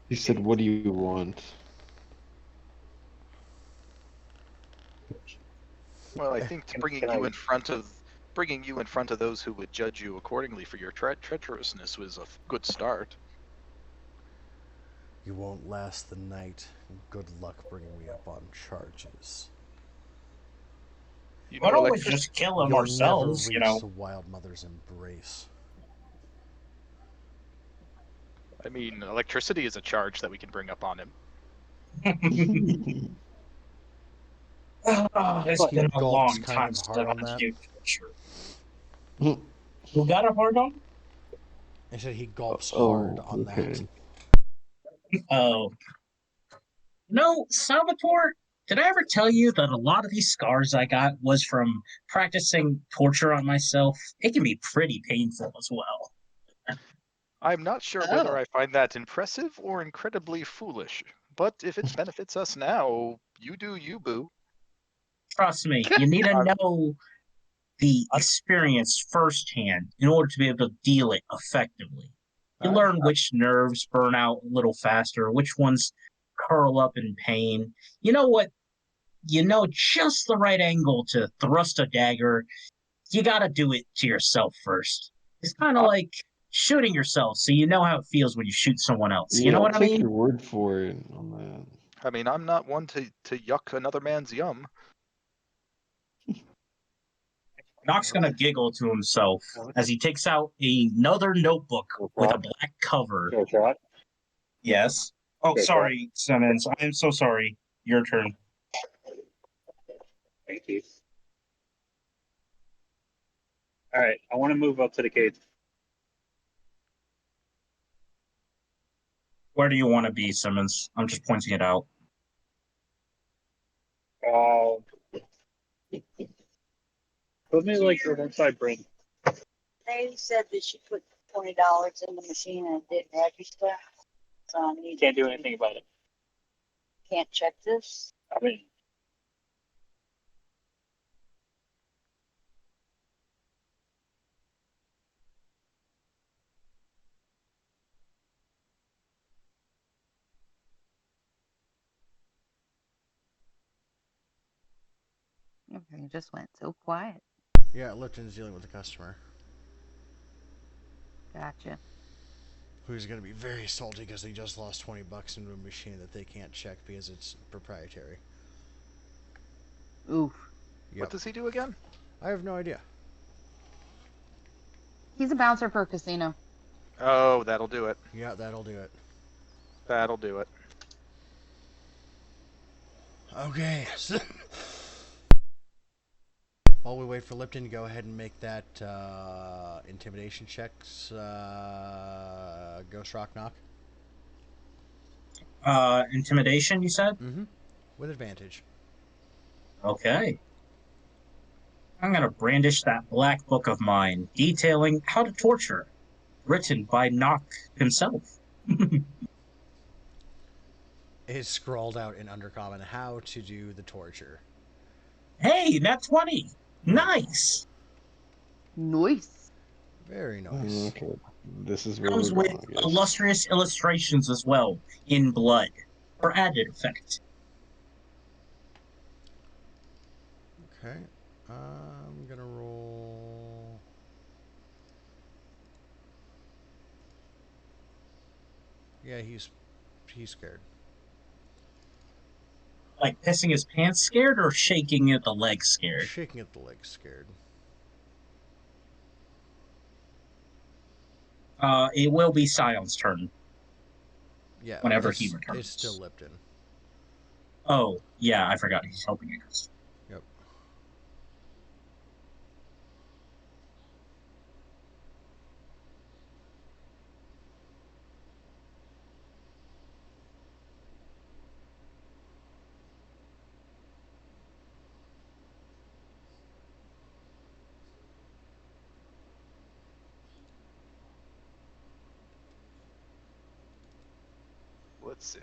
He said, "What do you want?" Well, I think bringing you in front of those who would judge you accordingly for your treacherousness was a good start. You won't last the night. Good luck bringing me up on charges. You Why know, don't we just kill him You'll ourselves, never you reach know? the Wild Mother's embrace. I mean, electricity is a charge that we can bring up on him. It's been a Gulp's long kind time of since hard I've on had to that. do torture. Who got a hard on? I said he gulps Oh, hard on okay. Oh. No, Salvatore, did I ever tell you that a lot of these scars I got was from practicing torture on myself? It can be pretty painful as well. I'm not sure Oh. whether I find that impressive or incredibly foolish, but if it benefits us now, you do you, boo. Trust me, you need to I'm- know the experience firsthand in order to be able to deal it effectively. You I'm- learn which nerves burn out a little faster, which ones curl up in pain. You know what? You know just the right angle to thrust a dagger. You got to do it to yourself first. It's kind of like shooting yourself so you know how it feels when you shoot someone else. You Yeah, know I'll what I take mean? your word for it on that. I mean, I'm not one to yuck another man's yum. Knock's gonna giggle to himself as he takes out another notebook with a black cover. Fair shot. Yes. Oh, Fair sorry, Simmons. I am so sorry. Your turn. Thank you. All right, I want to move up to the cage. Where do you want to be, Simmons? I'm just pointing it out. Uh, put me like alongside Bryn. They said that she put $20 in the machine and it didn't register. So I need Can't do anything about it. can't check this. I mean, Everything just went so quiet. Yeah, Lipton's dealing with a customer Gotcha. who's going to be very salty because they just lost $20 into a machine that they can't check because it's proprietary. Oof. Yep. What does he do again? I have no idea. He's a bouncer for a casino. Oh, that'll do it. Yeah, that'll do it. That'll do it. Okay. While we wait for Lipton to go ahead and make that intimidation checks, Ghost Rock knock. Intimidation, you said? Mm-hmm. With advantage. Okay. I'm going to brandish that black book of mine detailing how to torture, written by Knock himself. It's scrawled out in Undercommon how to do the torture. Hey, that's 20. Nice. Nice. Very nice. Okay, this is where Comes we're with going, I guess. illustrious illustrations as well in blood for added effect. Okay. I'm gonna roll. Yeah, he's scared. Like pissing his pants scared or shaking at the leg scared? Shaking at the legs scared. It will be Scion's turn Yeah. whenever it's, he returns. It's still Lipton. Oh, yeah, I forgot he's helping us. Yep. Let's see.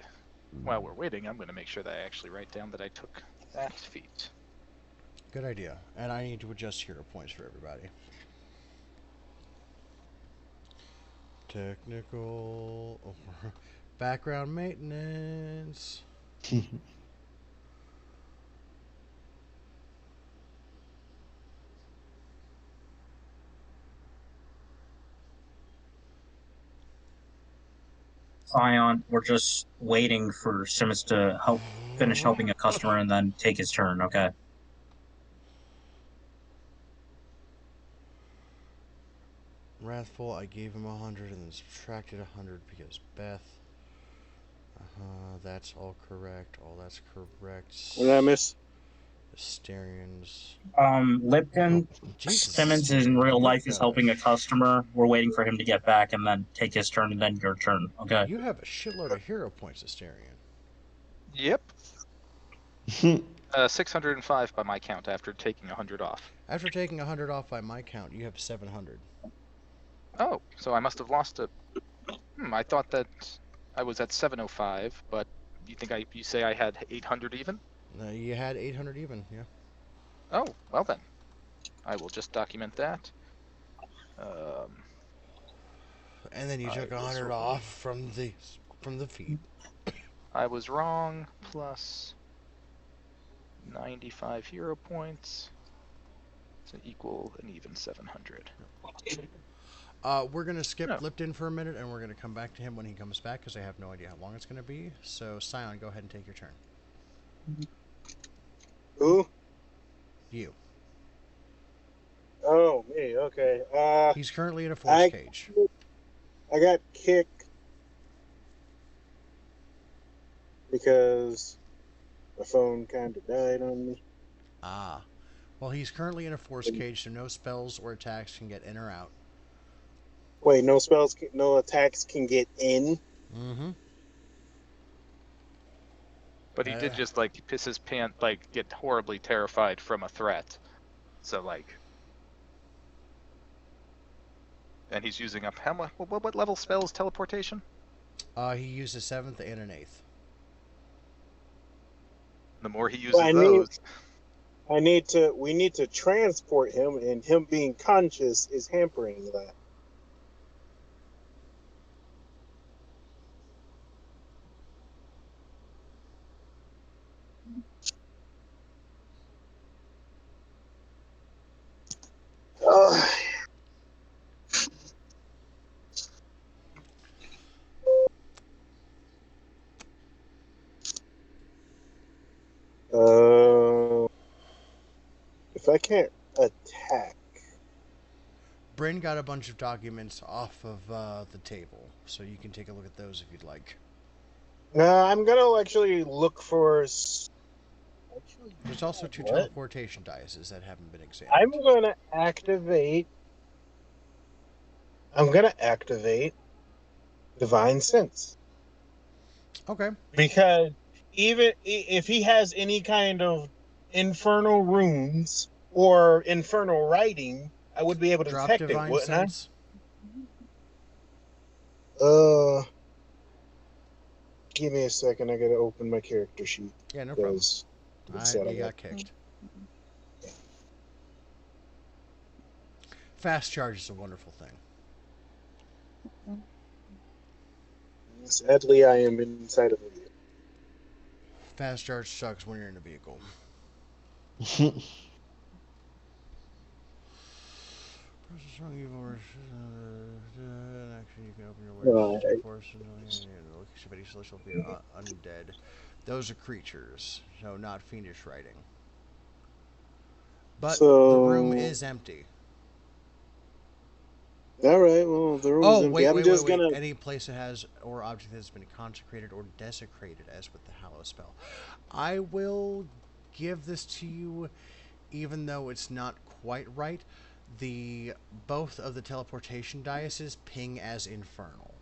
While we're waiting, I'm going to make sure that I actually write down that I took that feat. Good idea. And I need to adjust hero points for everybody. Technical background maintenance. Scion, we're just waiting for Simmons to help finish helping a customer and then take his turn, okay? Wrathful, I gave him 100 and then subtracted 100 because Beth. That's all correct. All that's correct. What did I miss? Asterians. Lipton Jesus, Simmons in Asterian. real You've life is got helping a customer. We're waiting for him to get back and then take his turn and then your turn. Okay. You have a shitload of hero points, Asterian. Yep. 605 by my count after taking 100 off. After taking 100 off by my count, you have 700. Oh, so I must have lost it. I thought that I was at 705, but you say I had 800 even? You had 800 even, yeah. Oh, well then. I will just document that. And then you took 100 off from the feed. I was wrong. Plus 95 hero points to equal an even 700. We're going to skip No. Lipton for a minute, and we're going to come back to him when he comes back, because I have no idea how long it's going to be. So, Scion, go ahead and take your turn. Who? You. Oh, me. Okay. He's currently in a force cage. I got kicked because my phone kind of died on me. Ah. Well, he's currently in a force cage, so no spells or attacks can get in or out. Wait, no spells, no attacks can get in? Mm-hmm. But he did just, piss his pants, get horribly terrified from a threat. So, and he's using up what level spell is teleportation? He used a 7th and an 8th. The more he uses those... We need to transport him, and him being conscious is hampering that. If I can't attack. Bryn got a bunch of documents off of the table, so you can take a look at those if you'd like. I'm gonna actually look for. There's also 2 teleportation dices that haven't been examined. I'm gonna activate Divine Sense. Okay. Because even if he has any kind of infernal runes or infernal writing, I would be able to Drop detect Divine it, wouldn't Sense. I? Give me a second. I gotta open my character sheet. Yeah, no problem. You I got kicked. Fast charge is a wonderful thing. Sadly, I am inside of a vehicle. Fast charge sucks when you're in a vehicle. Strong evil action, you can open your way to force and celestial fear undead. Those are creatures, so not fiendish writing. But the room is empty. All right, well, the room is empty. Wait. Any place that has or object that has been consecrated or desecrated, as with the Hallow spell. I will give this to you, even though it's not quite right. Both of the teleportation dices ping as infernal.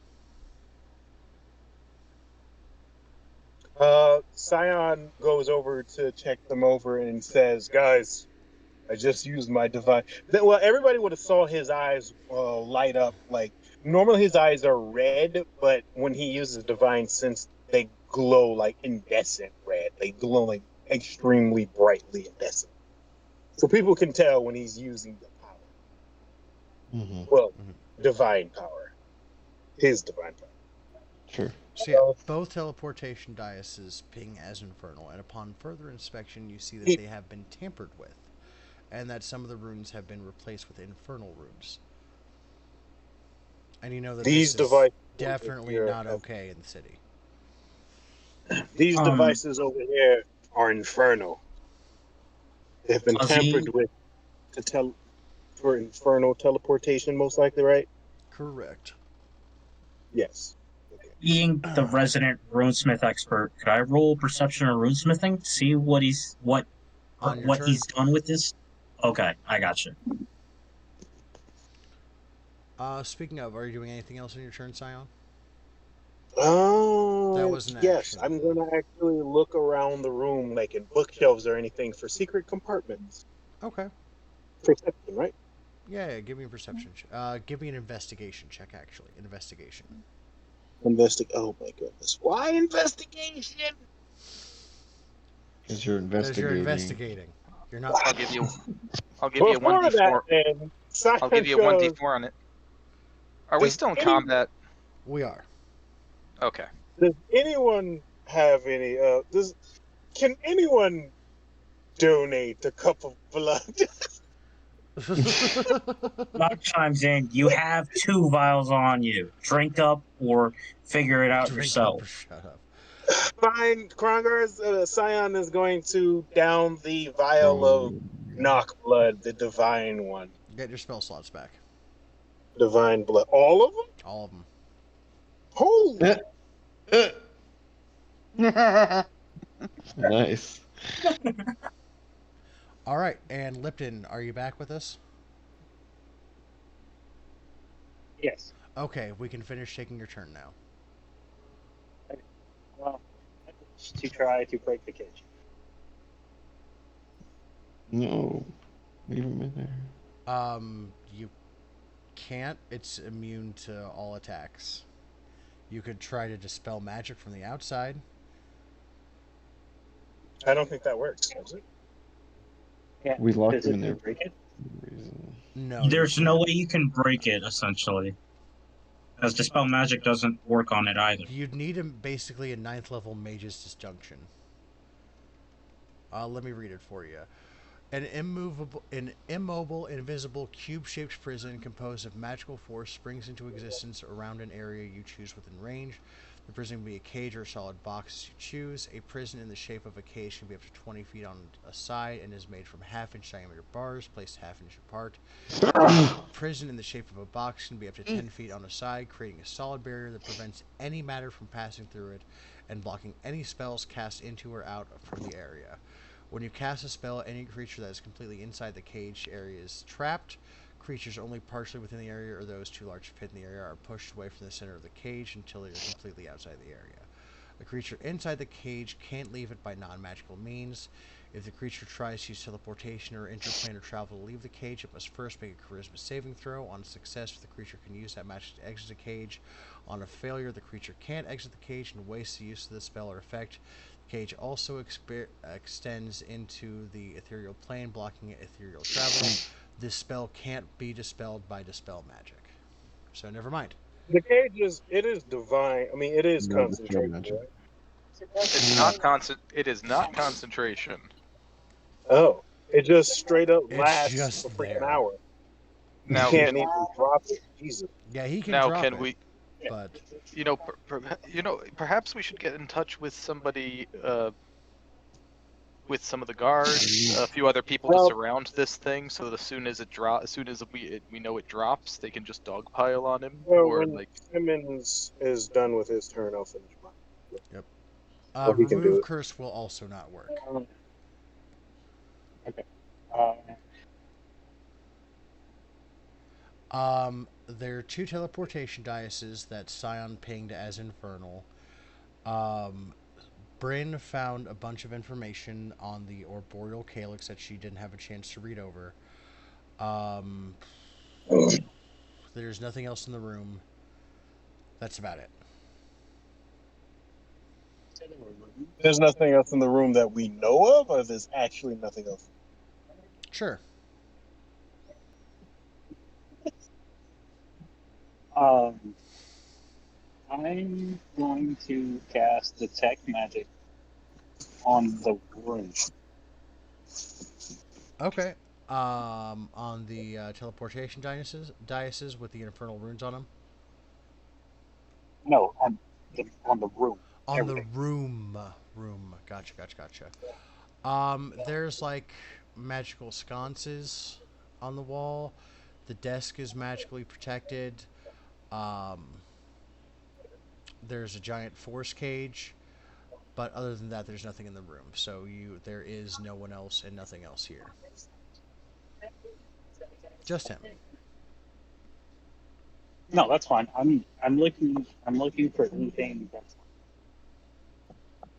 Scion goes over to check them over and says, "Guys, I just used my divine." Well, everybody would have saw his eyes light up. Like normally, his eyes are red, but when he uses divine sense, they glow like incandescent red. They glow like extremely brightly incandescent. So people can tell when he's using the power. Mm-hmm. Well, divine power. His divine power. Sure. So yeah, both teleportation dices ping as infernal, and upon further inspection, you see that they have been tampered with, and that some of the runes have been replaced with infernal runes. And you know that These this is devices definitely not okay in the city. These devices over here are infernal. They've been tampered with to tell. for infernal teleportation, most likely, right? Correct. Yes. Okay. Being the resident runesmith expert, could I roll perception or runesmithing to see On your what turn. he's done with this? Okay, I got you. Speaking of, are you doing anything else on your turn, Scion? That was an Yes, action. I'm gonna actually look around the room, like in bookshelves or anything, for secret compartments. Okay. Perception, right? Yeah, give me a perception. Give me an investigation check. Actually, investigation. Oh my goodness! Why investigation? Because you're Because you're investigating. investigating. You're not. I'll give you. I'll give you a one Before that, d4. then I'll give Simon you a one goes. d4 on it. Are we Does still in any combat? We are. Okay. does anyone have any? Can anyone donate a cup of blood? Doc chimes in. You have 2 vials on you. Drink up or figure it out Drink up or yourself. shut up. Fine, Krongar's Scion is going to down the vial of Oh. knock blood, the divine one. Get your spell slots back. Divine blood. All of them? All of them. Holy! Nice. All right, and Lipton, are you back with us? Yes. Okay, we can finish taking your turn now. Well, to try to break the cage. No. Leave him in there. You can't. It's immune to all attacks. You could try to dispel magic from the outside. I don't think that works, does it? Yeah. We locked him in physically there break it. for some reason. No, you There's no can't. way you can break it, essentially. Because Dispel Magic doesn't work on it either. You'd need basically a 9th level Mage's Disjunction. Let me read it for you. An immobile, invisible, cube-shaped prison composed of magical force springs into existence around an area you choose within range. The prison can be a cage or a solid box as you choose. A prison in the shape of a cage can be up to 20 feet on a side and is made from half-inch diameter bars placed half-inch apart. A prison in the shape of a box can be up to 10 feet on a side, creating a solid barrier that prevents any matter from passing through it and blocking any spells cast into or out from the area. When you cast a spell, any creature that is completely inside the cage area is trapped. Creatures only partially within the area or those too large to fit in the area are pushed away from the center of the cage until they are completely outside the area. A creature inside the cage can't leave it by non-magical means. If the creature tries to use teleportation or interplanar travel to leave the cage, it must first make a charisma saving throw. On success, the creature can use that magic to exit the cage. On a failure, the creature can't exit the cage and wastes the use of the spell or effect. The cage also extends into the ethereal plane, blocking ethereal travel. This spell can't be dispelled by dispel magic. So never mind. The cage is divine. I mean, it is No Dispel concentration, Magic. right? It's not constant. It is not concentration. Oh, it just straight up It's lasts just a freaking there. hour. You Now, can't even drop it. Jesus. Yeah, he can now, drop can it, we? but Perhaps we should get in touch with somebody, with some of the guards, a few other people to Well, surround this thing, so that as soon as we know it drops, they can just dogpile on him, well, or when like. Simmons is done with his turn, I'll finish mine. yep. Or he can do Remove it. curse will also not work. Okay. There are 2 teleportation dices that Scion pinged as infernal. Bryn found a bunch of information on the Arboreal Calyx that she didn't have a chance to read over. There's nothing else in the room. That's about it. There's nothing else in the room that we know of, or there's actually nothing else. Sure. I'm going to cast Detect Magic on the room. Okay. On the teleportation dices with the infernal runes on them. No, on the room. On Everything. the room. Gotcha. There's like magical sconces on the wall. The desk is magically protected. Um, there's a giant force cage, but other than that, there's nothing in the room. So there is no one else and nothing else here. Just him. No, that's fine. I'm looking for anything that's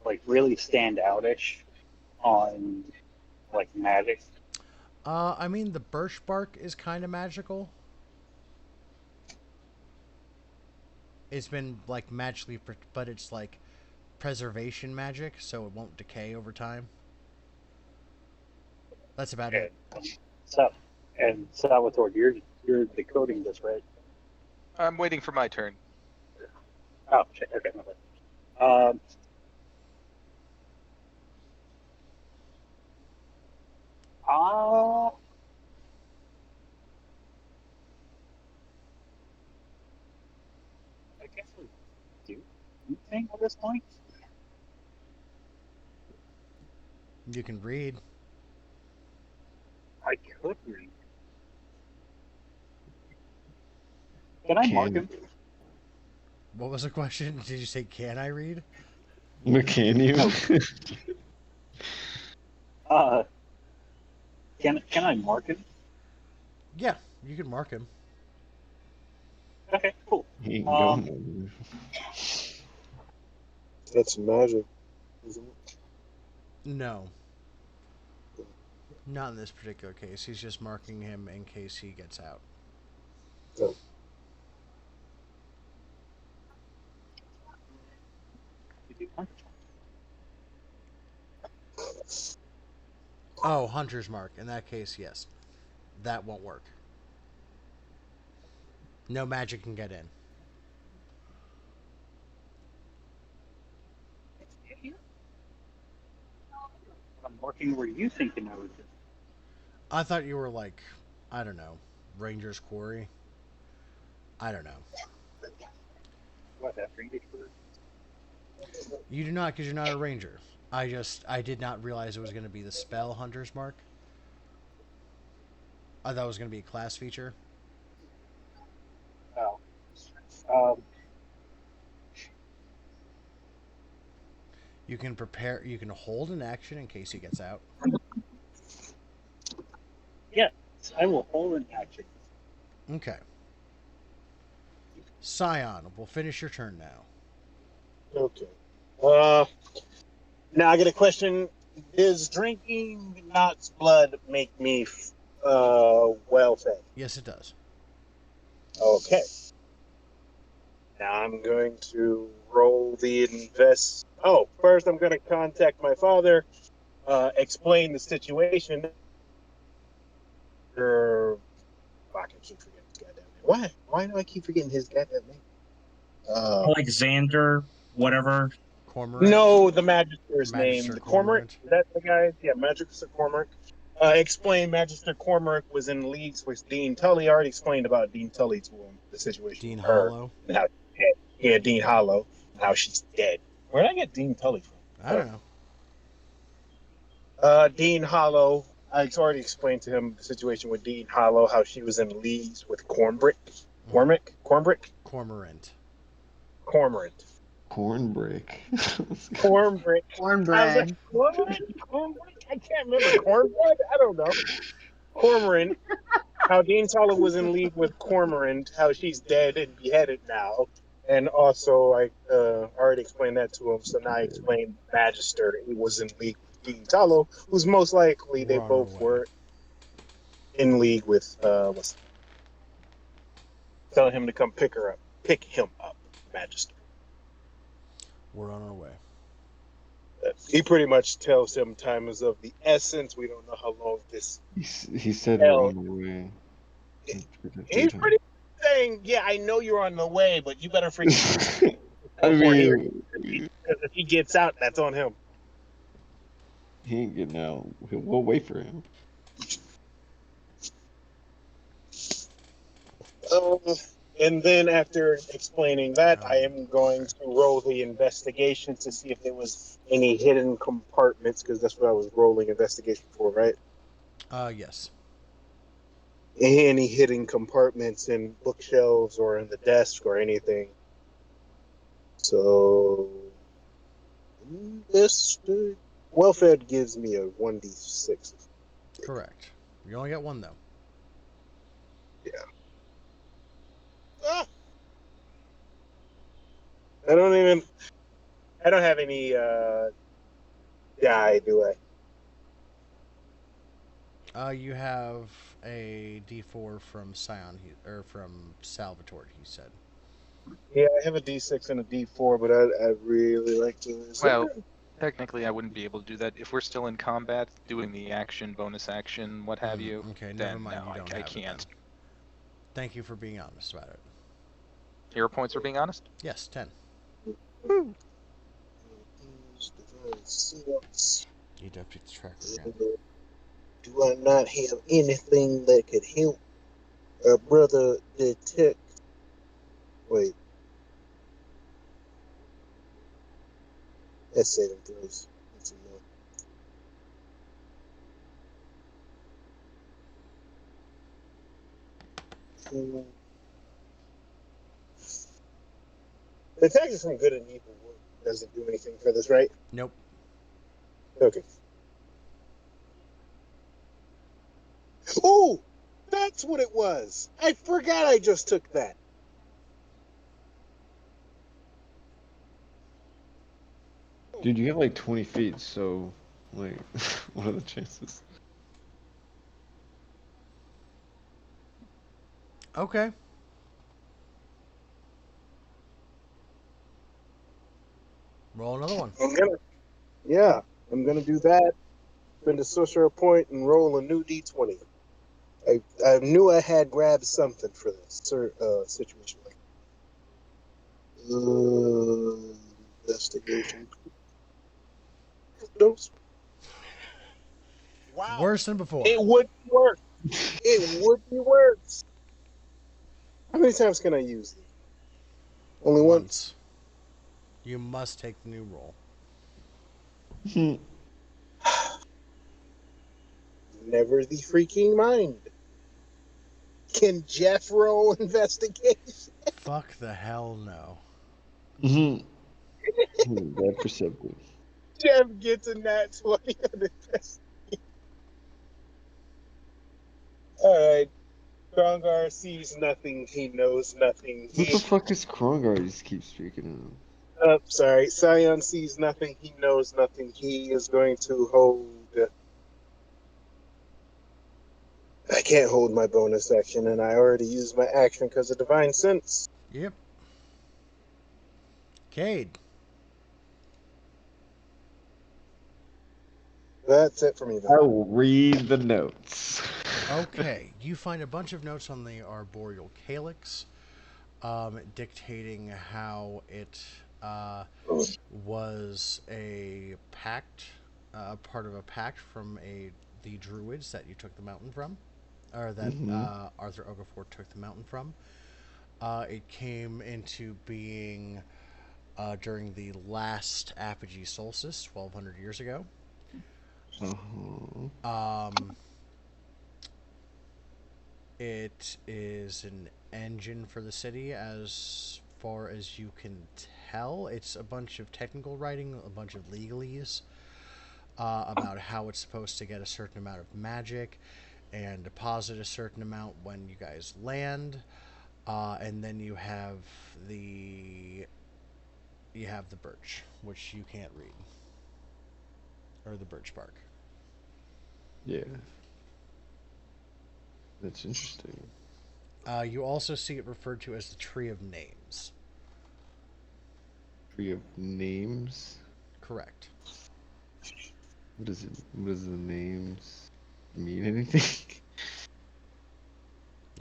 like really stand outish on like magic. I mean, the birch bark is kind of magical. It's been like magically, but it's like preservation magic, so it won't decay over time. That's about And it. so and Salvatore, you're decoding this, right? I'm waiting for my turn. Oh shit, okay, my bad. Uh, I guess we do anything at this point. You can read. I could read. Can I mark him? What was the question? Did you say, can I read? Can you? Uh, can I mark him? Yeah, you can mark him. Okay, cool. He ain't going nowhere. That's magic, isn't it? No. Not in this particular case. He's just marking him in case he gets out. No. Oh, hunter's mark. In that case, yes. That won't work. No magic can get in. I'm marking where you thinking I would do. I thought you were like, I don't know, Ranger's Quarry. I don't know. What that English word? You do not because you're not a ranger. I did not realize it was going to be the spell hunter's mark. I thought it was going to be a class feature. Oh. You can prepare. You can hold an action in case he gets out. Yes, I will hold an action. Okay. Scion, we'll finish your turn now. Okay. Now I get a question. Does drinking Not's blood make me well fed? Yes, it does. Okay. Now I'm going to roll the invest. Oh, first I'm going to contact my father, explain the situation. I can keep forgetting his goddamn name. Why? Why do I keep forgetting his goddamn name? Alexander, whatever. Cormorant. No, the Magister's name. Magister The Cormorant. Cormorant. Is that the guy? Yeah, Magister Cormorant. Explain Magister Cormorant was in leagues with Dean Tully. I already explained about Dean Tully to him, the situation Dean with her. Hollow. And how she's dead. Yeah, Dean Hollow. And how she's dead. Where did I get Dean Tully from? I don't know. Dean Hollow. I already explained to him the situation with Dean Hollow, how she was in leagues with Cormbrick. Cormorant? Cormorant. Cormorant. Cornbreak. Cornbrick. I was like, Cornbread. what? Cornbrick? I can't remember. Cornbread? I don't know. Cormorant. How Dean Tully was in league with Cormorant, how she's dead and beheaded now. And also, I already explained that to him, so now I explained Magister. He was in league with Dean Tullo, who's most likely they We're on our both way. were in league with telling him to come pick him up, Magister. We're on our way. He pretty much tells him time is of the essence. We don't know how long this. He said we're on the way. He's pretty much saying, "Yeah, I know you're on the way, but you better freaking I before mean, because if he gets out, that's on him." he ain't getting out. We'll wait for him. And then after explaining that, I am going to roll the investigation to see if there was any hidden compartments, because that's what I was rolling investigation for, right? Yes. any hidden compartments in bookshelves or in the desk or anything. So this well-fed gives me a 1d6. Correct. You only get one though. Yeah. Ah! I don't have any die, do I? You have a D4 from Scion, or from Salvatore. He said. Yeah, I have a d6 and a d4, but I really like to. Well, technically, I wouldn't be able to do that if we're still in combat, doing the action, bonus action, what have you. Okay, never Then mind. no, You don't I have it then. can't. Thank you for being honest about it. Hero points are being honest. Yes, 10. Woo. You do update the tracker again. Do I not have anything that could help a brother detect? Wait. That's saving throws. That's enough. The Texas from good and evil doesn't do anything for this, right? Nope. Okay. Oh, that's what it was. I forgot I just took that. Dude, you have like 20 feet, so like, what are the chances? Okay. Roll another one. I'm gonna do that. Spend a sorcerer point and roll a new d20. I knew I had grabbed something for this situation. Investigation. Those. Wow. Worse than before. It would work. It would be worse. How many times can I use these? Only once. You must take the new roll. Never the freaking mind. Can Jeff roll investigation? Fuck the hell no. Bad perceptive. Jeff gets a nat 20 on investigation. Alright. Strongar sees nothing, he knows nothing. What the fuck is Krongar you just keep speaking Sorry. Scion sees nothing, he knows nothing. He is going to hold. I can't hold my bonus action, and I already used my action because of Divine Sense. Yep. Cade. That's it for me, of? I then. will read the notes. Okay. You find a bunch of notes on the arboreal calyx, dictating how it was a pact, part of a pact from the druids that you took the mountain from, or that Arthur Okafor took the mountain from. It came into being during the last apogee solstice, 1,200 years ago. It is an engine for the city as far as you can tell. It's a bunch of technical writing, a bunch of legalese about how it's supposed to get a certain amount of magic and deposit a certain amount when you guys land. And then you have the birch, which you can't read, or the birch bark. Yeah. That's interesting. You also see it referred to as the Tree of Names. Tree of names? Correct. What does it? What does the names mean? Anything?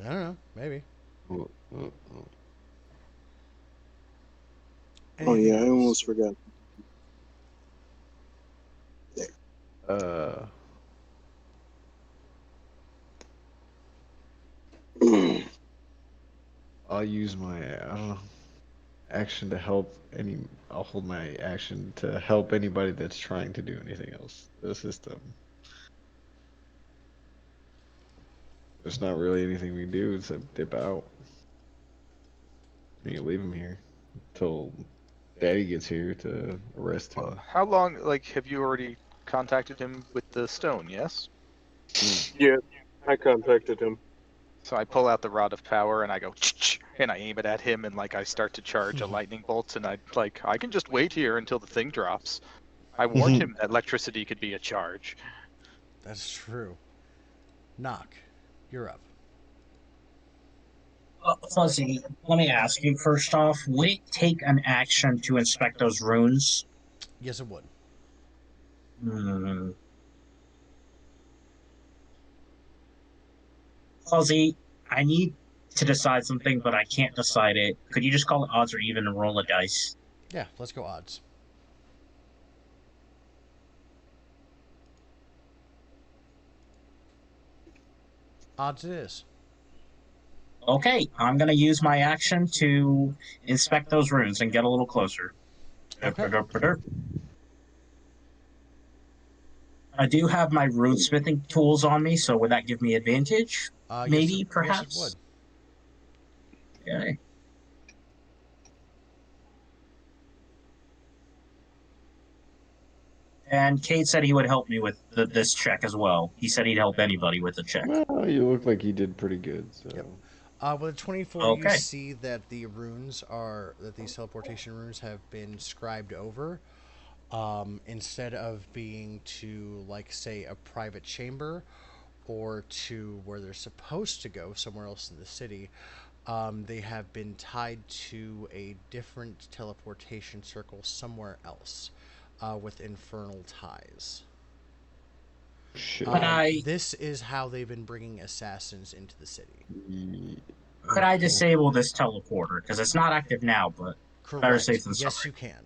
I don't know. Maybe. Oh. Oh, Anything yeah, I else? almost forgot. Uh. I'll use my I don't know action to help any. I'll hold my action to help anybody that's trying to do anything else. The system. there's not really anything we can do except dip out. You can leave him here until Daddy gets here to arrest him. How long, like, have you already contacted him with the stone, yes? Yeah, I contacted him. So I pull out the rod of power and I go, and I aim it at him, and like I start to charge a lightning bolt, and I can just wait here until the thing drops. I warned him that electricity could be a charge. That's true. Knock. You're up. Fuzzy, let me ask you first off, would it take an action to inspect those runes? Yes, it would. Hmm. Fuzzy, I need to decide something, but I can't decide it. Could you just call it odds or even and roll a dice? Yeah, let's go odds. Odds it is. Okay, I'm going to use my action to inspect those runes and get a little closer. Okay. I do have my rune smithing tools on me, so would that give me advantage? Maybe, perhaps? Yes, it would. Okay. And Kate said he would help me with this check as well. He said he'd help anybody with the check. Well, you look like you did pretty good. So. Yep. With a 24, you Okay. see that the runes that these teleportation runes have been scribed over. Instead of being to, like, say, a private chamber or to where they're supposed to go, somewhere else in the city, they have been tied to a different teleportation circle somewhere else with infernal ties. Shit. This is how they've been bringing assassins into the city. Could I disable this teleporter? Because it's not active now, but better safe than sorry. Yes, you can.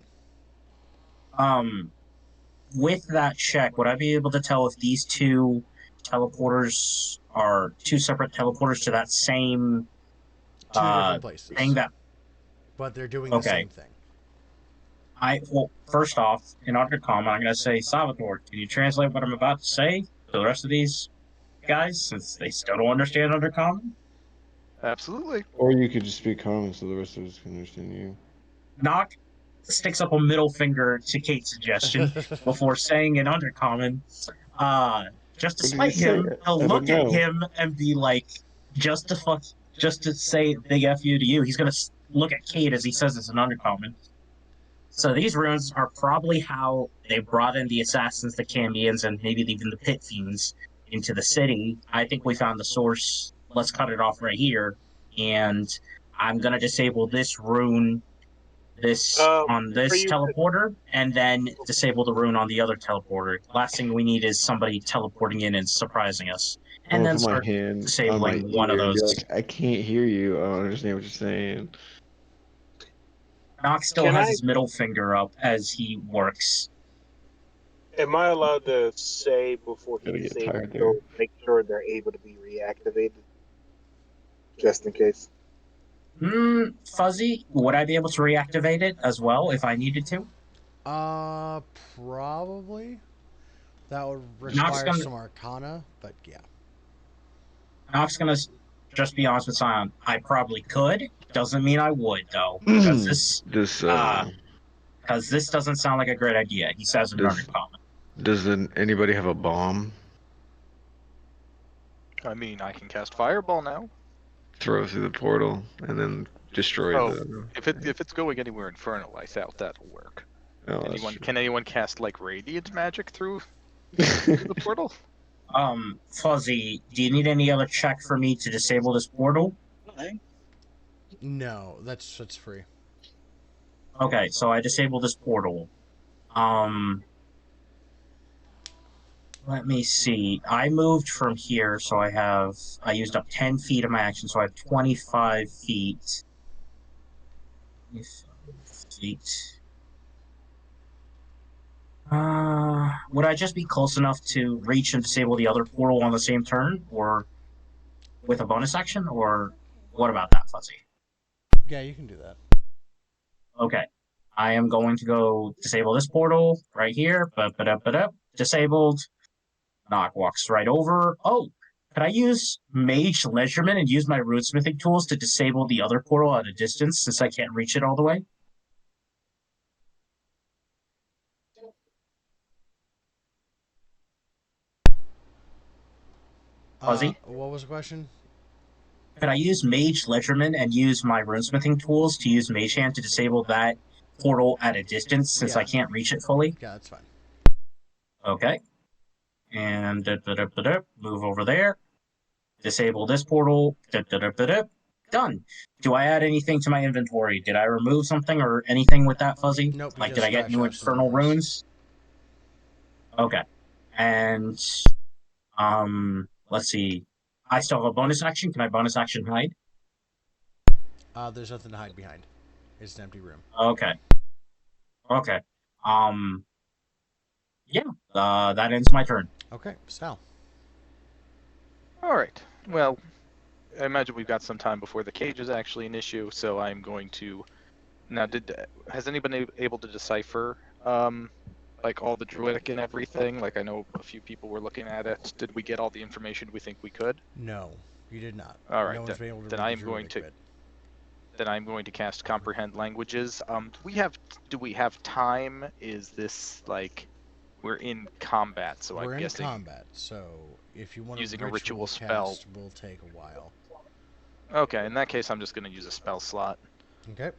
With that check, would I be able to tell if these two teleporters are two separate teleporters to that same Two different places. thing that? But they're doing the same thing. Well, first off, in Undercommon, I'm going to say, Salvatore, can you translate what I'm about to say to the rest of these guys, since they still don't understand Undercommon? Absolutely. Or you could just speak common so the rest of us can understand you. Knock sticks up a middle finger to Kate's suggestion before saying in Undercommon, just to spite him, he'll look at him and be like, just to say big F you to you, he's going to look at Kate as he says it's an Undercommon. So these runes are probably how they brought in the assassins, the Cambians, and maybe even the Pit Fiends into the city. I think we found the source. Let's cut it off right here. And I'm going to disable this rune on this teleporter, and then disable the rune on the other teleporter. Last thing we need is somebody teleporting in and surprising us. And then start disabling one of those. Like, I can't hear you. I don't understand what you're saying. Nox still has his middle finger up as he works. Am I allowed to say before he disables those, make sure they're able to be reactivated? Just in case. Fuzzy, would I be able to reactivate it as well if I needed to? Probably. That would require some Arcana, but yeah. Nox gonna just be honest with Sion. I probably could. Doesn't mean I would though, because this doesn't sound like a great idea. He says in Undercommon. Does anybody have a bomb? I mean, I can cast Fireball now. Throw through the portal and then destroy the. If it's going anywhere infernal, I doubt that'll work. Can anyone cast like radiant magic through the portal? Fuzzy, do you need any other check for me to disable this portal? No, that's free. Okay, so I disable this portal. Let me see. I moved from here, so I used up 10 feet of my action, so I have 25 feet. Would I just be close enough to reach and disable the other portal on the same turn, or with a bonus action, or what about that, Fuzzy? Yeah, you can do that. Okay. I am going to go disable this portal right here. Disabled. Knock walks right over. Oh, Could I use Mage Leisureman and use my runesmithing tools to disable the other portal at a distance since I can't reach it all the way? Fuzzy? What was the question? Could I use Mage Leisureman and use my runesmithing tools to use Mage Hand to disable that portal at a distance since I can't reach it fully? Yeah, that's fine. Okay. And move over there. Disable this portal. Done. Do I add anything to my inventory? Did I remove something or anything with that, Fuzzy? Nope. Like, did I get new scratched off some infernal runes? Okay. And let's see. I still have a bonus action. Can I bonus action hide? There's nothing to hide behind. It's an empty room. Okay. Okay. Yeah. That ends my turn. Okay, Sal. All right. Well, I imagine we've got some time before the cage is actually an issue, so I'm going to. Now, has anybody able to decipher like all the druidic and everything? Like, I know a few people were looking at it. Did we get all the information we think we could? No, you did not. All right. No one's been able to then read I'm the going Druidic to. bit. Then I'm going to cast comprehend languages. Do we have time? Is this like we're in combat? So We're I'm in guessing combat, so if you want using a a ritual cast, spell will take a while. Okay, in that case, I'm just going to use a spell slot. Okay.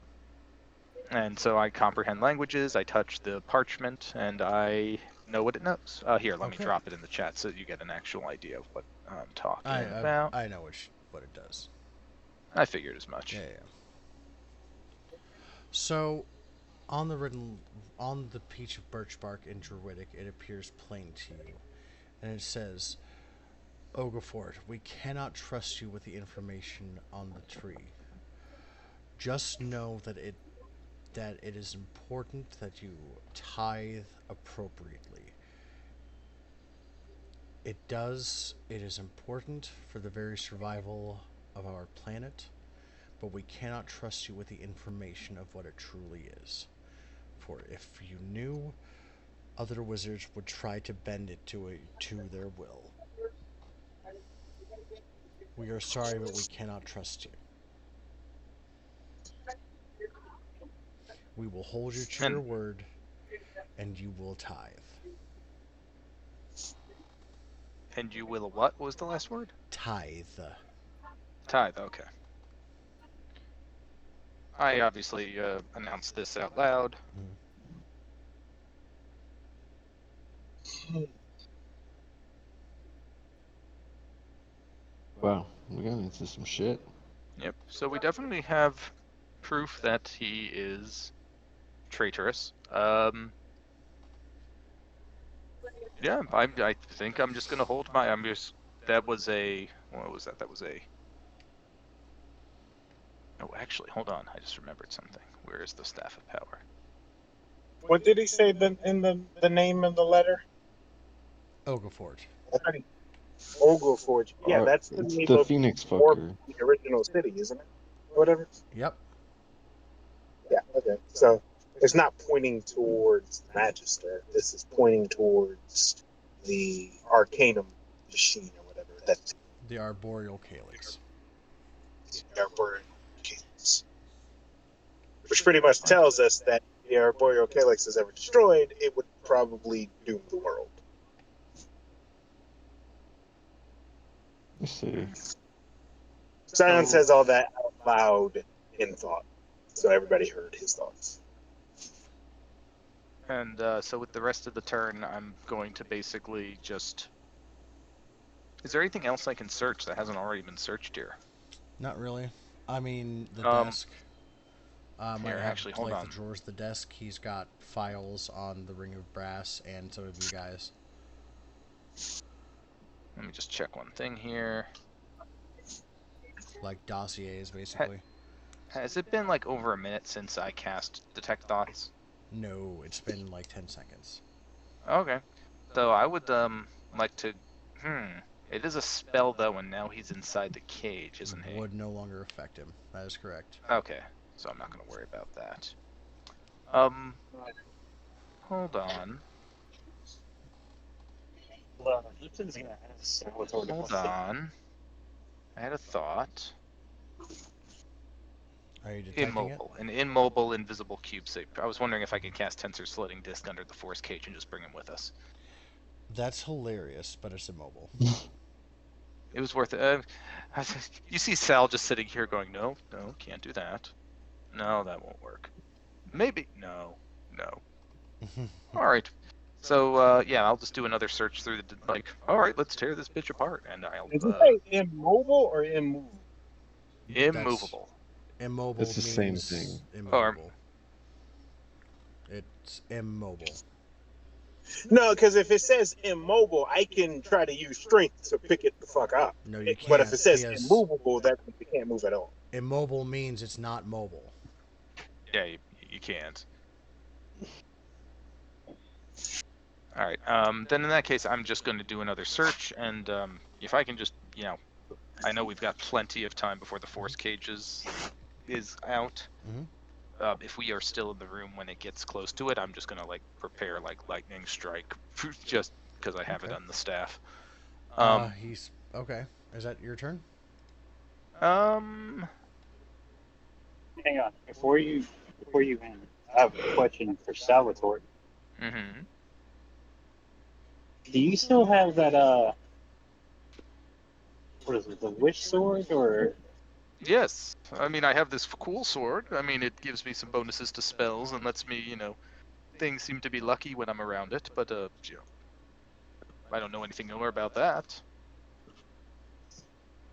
And so I comprehend languages, I touch the parchment, and I know what it knows. Here, let me drop it in the chat so you get an actual idea of what I'm talking about. I know what it does. I figured as much. Yeah. So, on the peach of birch bark in Druidic, it appears plain to you, and it says, Ogafort, we cannot trust you with the information on the tree. Just know that it is important that you tithe appropriately. It is important for the very survival of our planet, but we cannot trust you with the information of what it truly is. For if you knew, other wizards would try to bend it to their will. We are sorry, but we cannot trust you. We will hold you to your word, and you will tithe. And you will what? What was the last word? Tithe. Tithe, okay. I obviously announced this out loud. Wow, we got into some shit. Yep, so we definitely have proof that he is traitorous. Yeah, I think I'm just gonna hold my. That was a. What was that? That was a. Oh, actually, hold on. I just remembered something. Where is the Staff of Power? What did he say in the name of the letter? Ogafort. Ogleforge. Yeah, that's the it's name the of Phoenix fucker. the original city, isn't it? Whatever. Yep. Yeah. Okay. So it's not pointing towards Magister. This is pointing towards the Arcanum machine or whatever. That's the Arboreal Calyx. The Arboreal Calyx. Which pretty much tells us that if the Arboreal Calyx is ever destroyed, it would probably doom the world. Let's see. Zion says all that out loud in thought, so everybody heard his thoughts. And so with the rest of the turn, I'm going to basically just... Is there anything else I can search that hasn't already been searched here? Not really. I mean, the desk. Here, actually, hold on. The drawers of the desk. He's got files on the Ring of Brass, and so have you guys. Let me just check one thing here. Like dossiers, basically. Has it been like over a minute since I cast Detect Thoughts? No, it's been like 10 seconds. Okay. So I would like to... It is a spell, though, and now he's inside the cage, isn't he? Would no longer affect him. That is correct. Okay. So I'm not going to worry about that. Hold on. Lipton's gonna ask Salvatore to Hold come sit. on. I had a thought. Are you detecting it? An immobile, invisible cube shape. I was wondering if I could cast Tensor Slitting Disc under the Force Cage and just bring him with us. That's hilarious, but it's immobile. It was worth it. You see Sal just sitting here going, no, can't do that. No, that won't work. Maybe. No. All right. So, yeah, I'll just do another search through the, all right, let's tear this bitch apart. And I'll, Is it say immobile or immovable? immovable. Immobile It's the means same thing. immovable. It's immobile. No, because if it says immobile, I can try to use strength to pick it the fuck up. No, you can't. But if it says because immovable, that means it can't move at all. immobile means it's not mobile. Yeah, you can't. All right. Then in that case, I'm just going to do another search, and if I can just, I know we've got plenty of time before the Force Cage is out. Mhm. If we are still in the room when it gets close to it, I'm just going to prepare lightning strike, just because I have it Okay. on the staff. He's okay. Is that your turn? Hang on. Before you end, I have a question for Salvatore. Mm-hmm. Do you still have that what is it, the Witch Sword or Yes. I mean, I have this cool sword. I mean, it gives me some bonuses to spells and lets me, things seem to be lucky when I'm around it, but I don't know anything more about that.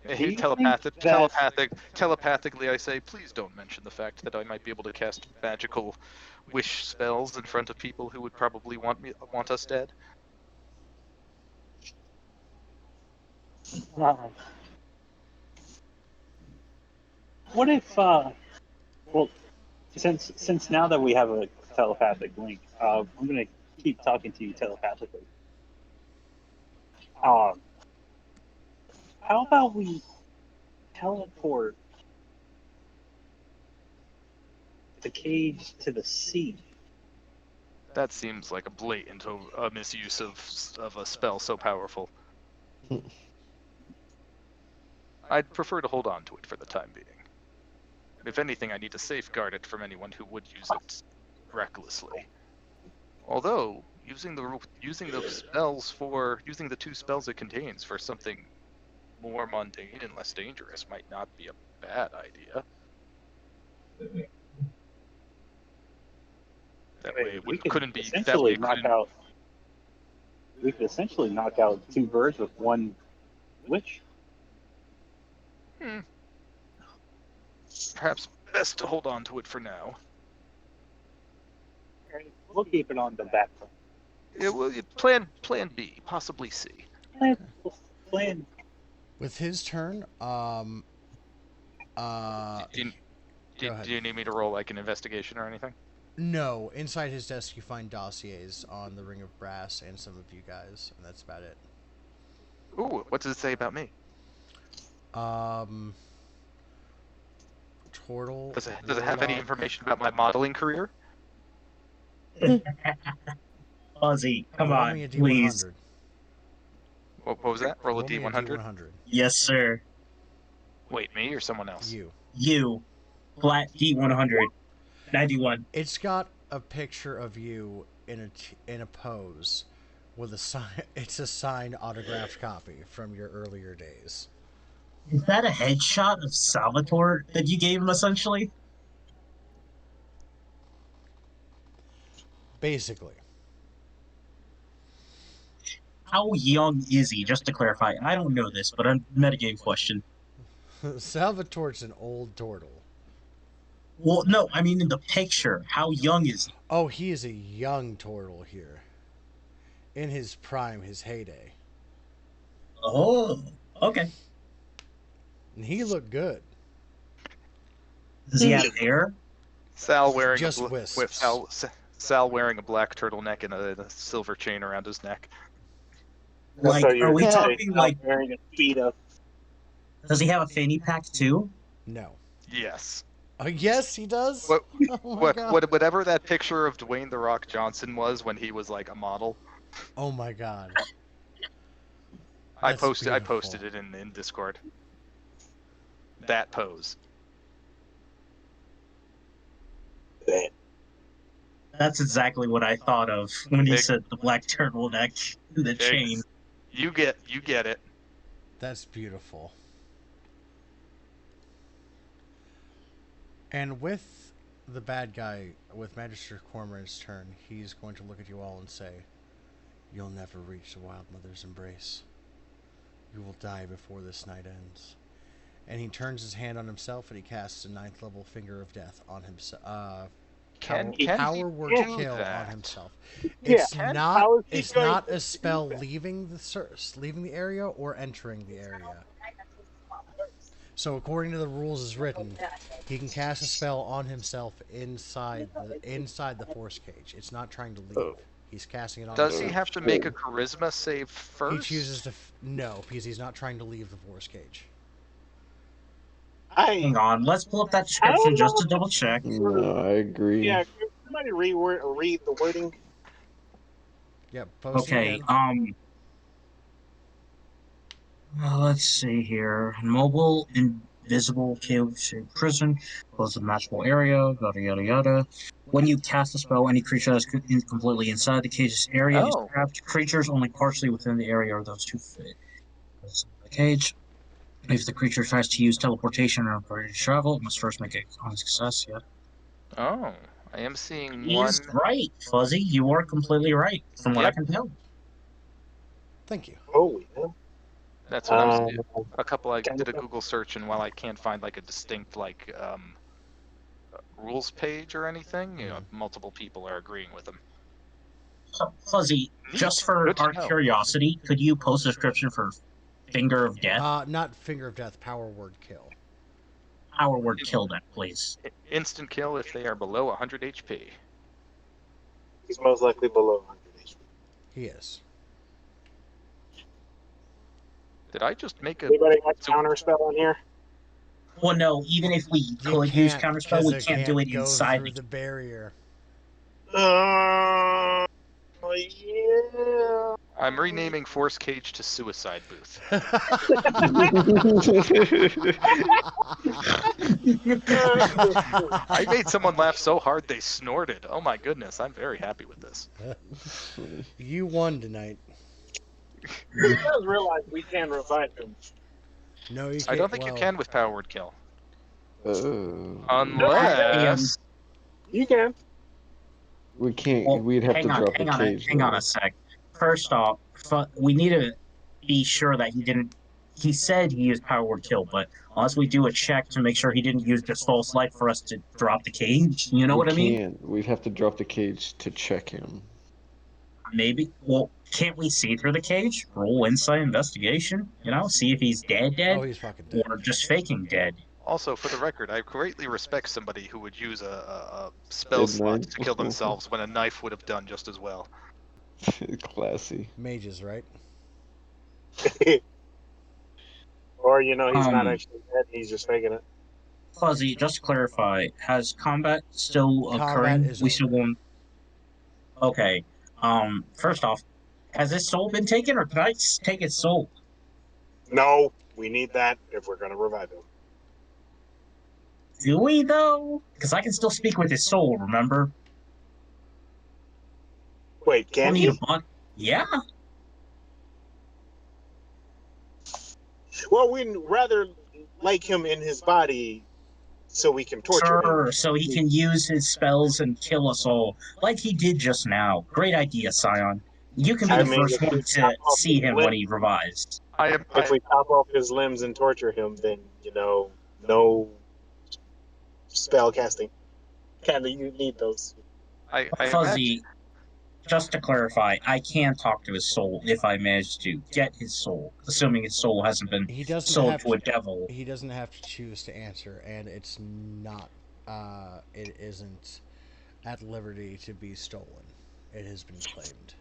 do you think that Telepathically, I say, please don't mention the fact that I might be able to cast magical wish spells in front of people who would probably want us dead. what if well since now that we have a telepathic link, I'm gonna keep talking to you telepathically. Um, how about we teleport the cage to the sea? That seems like a blatant misuse of a spell so powerful. I'd prefer to hold on to it for the time being. If anything, I need to safeguard it from anyone who would use it recklessly. Although using the two spells it contains for something more mundane and less dangerous might not be a bad idea. That way it We could couldn't be. That way essentially it knock couldn't. out. We could essentially knock out two birds with one witch. Perhaps best to hold on to it for now. We'll keep it on the back burner. It will plan B, possibly C. Plan. With his turn, Do you need me to roll like an investigation or anything? no. Inside his desk, you find dossiers on the Ring of Brass and some of you guys, and that's about it. Ooh, what does it say about me? Turtle. Does it have any information about my modeling career? Ozzy, come Roll on, me a please. D100. What was that? Roll a Roll me a D100? D100. Yes, sir. Wait, me or someone else? You. Flat D100. 91. It's got a picture of you in a pose with a sign. It's a signed autographed copy from your earlier days. Is that a headshot of Salvatore that you gave him, essentially? Basically. How young is he? Just to clarify, I don't know this, but a metagame question. Salvatore's an old turtle. Well, no, I mean in the picture. How young is he? Oh, he is a young turtle here. In his prime, his heyday. Oh, okay. And he looked good. Does he have hair? Sal wearing Just wisps. with Sal wearing a black turtleneck and a silver chain around his neck. Like, are we talking like wearing a speedo? Does he have a fanny pack too? No. Yes. Yes, he does. Whatever that picture of Dwayne the Rock Johnson was when he was like a model. Oh my god. I That's posted beautiful. it in Discord. That pose. That's exactly what I thought of when you Ex- said the black turtleneck, the chain. You get it. That's beautiful. And with the bad guy, with Magister Cormoran's turn, he's going to look at you all and say, "You'll never reach the Wild Mother's embrace. You will die before this night ends." And he turns his hand on himself and he casts a 9th level Finger of Death on himself. Can Power he word do kill on that? himself. Yeah. It's How is he it's going not to a spell do that? leaving the area or entering the area. So according to the rules as written, he can cast a spell on himself inside the force cage. It's not trying to leave. He's casting it on Does he himself. have to make a charisma save first? He chooses to no, because he's not trying to leave the force cage. Hang on, let's pull up that I description don't just know to double check. No, I agree. Yeah, can somebody read the wording? Yep, post it Okay, again. let's see here. Mobile, invisible, cave-shaped prison, close the matchable area, yada yada yada. When you cast a spell, any creature that's completely inside the cage's area is Oh. trapped. Creatures only partially within the area are those 2 feet. The cage. If the creature tries to use teleportation or ability to travel, it must first make a con success. Yeah. Oh, I am seeing He's one. right, Fuzzy. You are completely right, from what I Yep. can tell. Thank you. Holy hell. That's what I'm Um, seeing. A couple. I did a Google search, and while I can't find like a distinct rules page or anything, multiple people are agreeing with them. So, Fuzzy, just Neat. for Good to our know. curiosity, could you post a description for Finger of Death? Not Finger of Death, power word kill. Our word kill that, please. Instant kill if they are below 100 HP. he's most likely below 100 HP. He is. Did I just make a? Anybody got counter spell in here? Well, no, even if we You could use can't, counterspell, because we it can't do can't it go inside through the barrier. Yeah. I'm renaming Force Cage to Suicide Booth. I made someone laugh so hard they snorted. Oh my goodness, I'm very happy with this. You won tonight. He does realize we can revive him. No, you can't. I don't think you can with Power Word Kill. Oh. Unless... You can. We can't. Well, We'd have to drop a cage. hang on though. a sec. First off, we need to be sure that he didn't. He said he used power word kill, but unless we do a check to make sure he didn't use this false light for us to drop the cage, you know We what I mean? can't. We'd have to drop the cage to check him. Maybe. Well, can't we see through the cage? Roll insight investigation. You know, see if he's dead, Oh, he's fucking dead. or just faking dead. Also, for the record, I greatly respect somebody who would use a spell Dead slot knight. to kill themselves when a knife would have done just as well. Classy. Mages, right? Or, he's not actually dead, he's just faking it. Fuzzy, just to clarify, has combat still Combat occurring? is We still over. going? Okay. First off, has his soul been taken, or can I take his soul? No, we need that if we're going to revive him. Do we though? Because I can still speak with his soul. Remember? Wait, can he? Yeah. Well, we'd rather like him in his body so we can torture him. So he can use his spells and kill us all, like he did just now. Great idea, Scion. You can be the first if we one to chop off see his him when he revives. If we chop off his limbs and torture him, then, no spell casting. You need those. I Fuzzy, just to clarify, I can talk to his soul if I manage to get his soul, assuming his soul hasn't been He doesn't sold have to a devil. He doesn't have to choose to answer, and it's not. It isn't at liberty to be stolen. It has been claimed.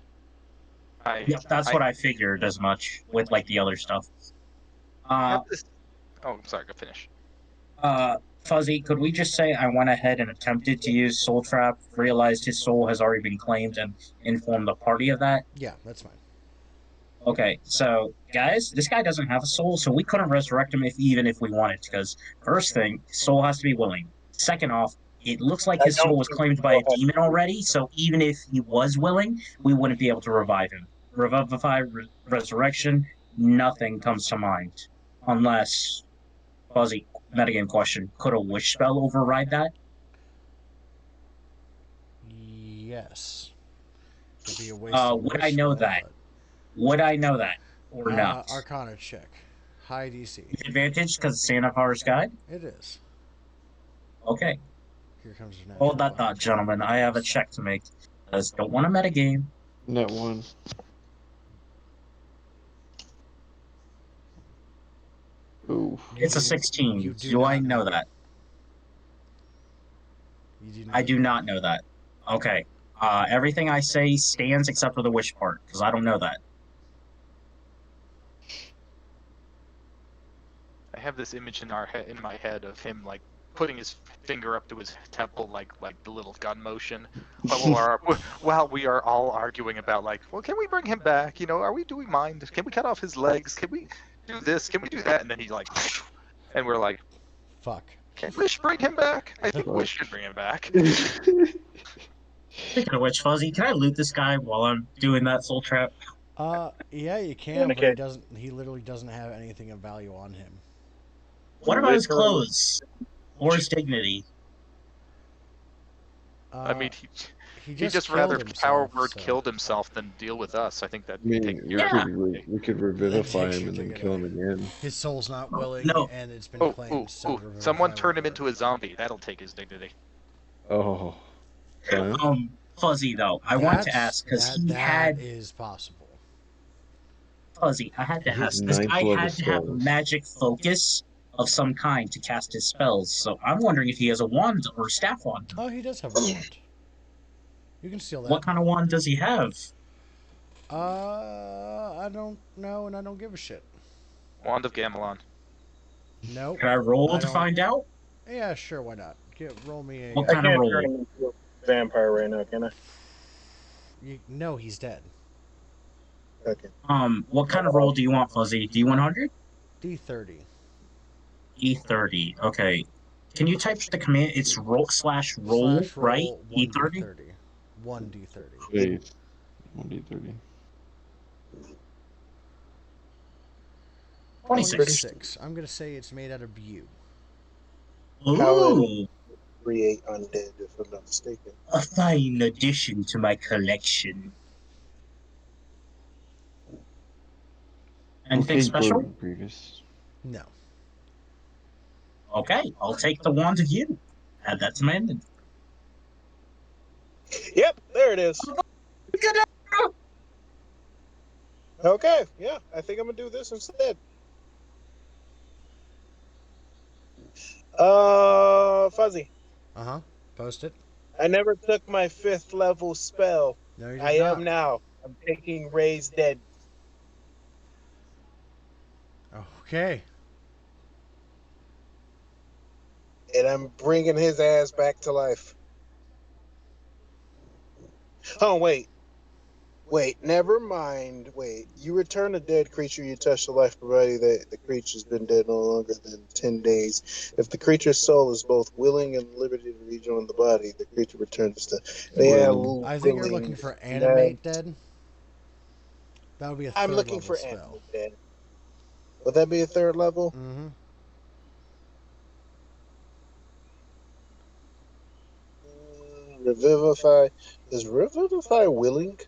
Yep, that's what I figured as much with like the other stuff. Oh, I'm sorry. Go finish. Fuzzy, could we just say I went ahead and attempted to use Soul Trap, realized his soul has already been claimed, and informed the party of that? Yeah, that's fine. Okay, so guys, this guy doesn't have a soul, so we couldn't resurrect him even if we wanted. Because first thing, soul has to be willing. Second off, it looks like I his don't soul was think claimed by Phil a has demon already. So even if he was willing, we wouldn't be able to revive him. Revivify, resurrection, nothing comes to mind, unless Fuzzy metagame question: could a wish spell override that? Yes. It'd be a waste of Would wish I know spell, that? but Would I know that or not? Arcana check. High DC. Advantage because it's Santa Power's guide. It is. Okay. Here comes your natural Hold that 20. thought, gentlemen. I have a check to make. Because don't want to metagame. Net one. Ooh. It's a You 16. do Do I not know know. that? You do not I do know. not know that. Okay. Everything I say stands except for the wish part, because I don't know that. I have this image in my head of him like putting his finger up to his temple, like the little gun motion, while we are all arguing about like, well, can we bring him back? You know, are we doing mind? Can we cut off his legs? Can we do this? Can we do that? And then he's like, and we're like, Fuck. can Wish bring him back? I think Fuck. Wish can bring him back. Speaking of which, Fuzzy, can I loot this guy while I'm doing that soul trap? Yeah, you can, but Okay. he literally doesn't have anything of value on him. What about his Literally. clothes? Or his dignity? I mean, he he just killed rather power himself, word so killed himself than deal with us. I think that I mean, takes we care of Yeah. could we could that revivify takes him your and then ticket kill away. him again. His soul's not willing, No. and it's been Oh, claimed. So someone revivify turn him won't into work. a zombie. That'll take his dignity. Oh, science. Fuzzy, though, I want to ask, because he That had is possible. Fuzzy, I had to He has ask. This ninth guy level had to have a spells. magic focus of some kind to cast his spells, so I'm wondering if he has a wand or a staff wand. Oh, he does have a wand. You can steal that. What kind of wand does he have? I don't know, and I don't give a shit. Wand of Gamelon. Nope. Can I roll I to don't- find out? Yeah, sure. Why not? Roll me a. What I kind of can't roll? turn him into a vampire right now, can I? No, he's dead. Okay. What kind of roll do you want, Fuzzy? D100? D30. E30. Okay. Can you type the command? It's roll, Slash right? roll E30? 1d30. 1d30. Faith. 1d30. 26. 26. I'm gonna say it's made out of yew. Ooh, Create undead, if I'm not mistaken. a fine addition to my collection. Anything Okay, special? Gordon Grievous. No. Okay, I'll take the wand of you. Add that to my inventory. Yep, there it is. Okay, yeah, I think I'm gonna do this instead. Fuzzy. Post it. I never took my 5th level spell. No, you did I not. am now. I'm taking Raise Dead. Okay. And I'm bringing his ass back to life. Oh, wait. Wait, never mind. Wait, you return a dead creature you touch to life, provided that the creature's been dead no longer than 10 days. If the creature's soul is both willing and liberty to rejoin the body, the creature returns to. Yeah, I think you're looking for animate dead. That would be a I'm third looking level for spell. animate dead. Would that be a 3rd level? Mm-hmm. Revivify. Is Revivify willing?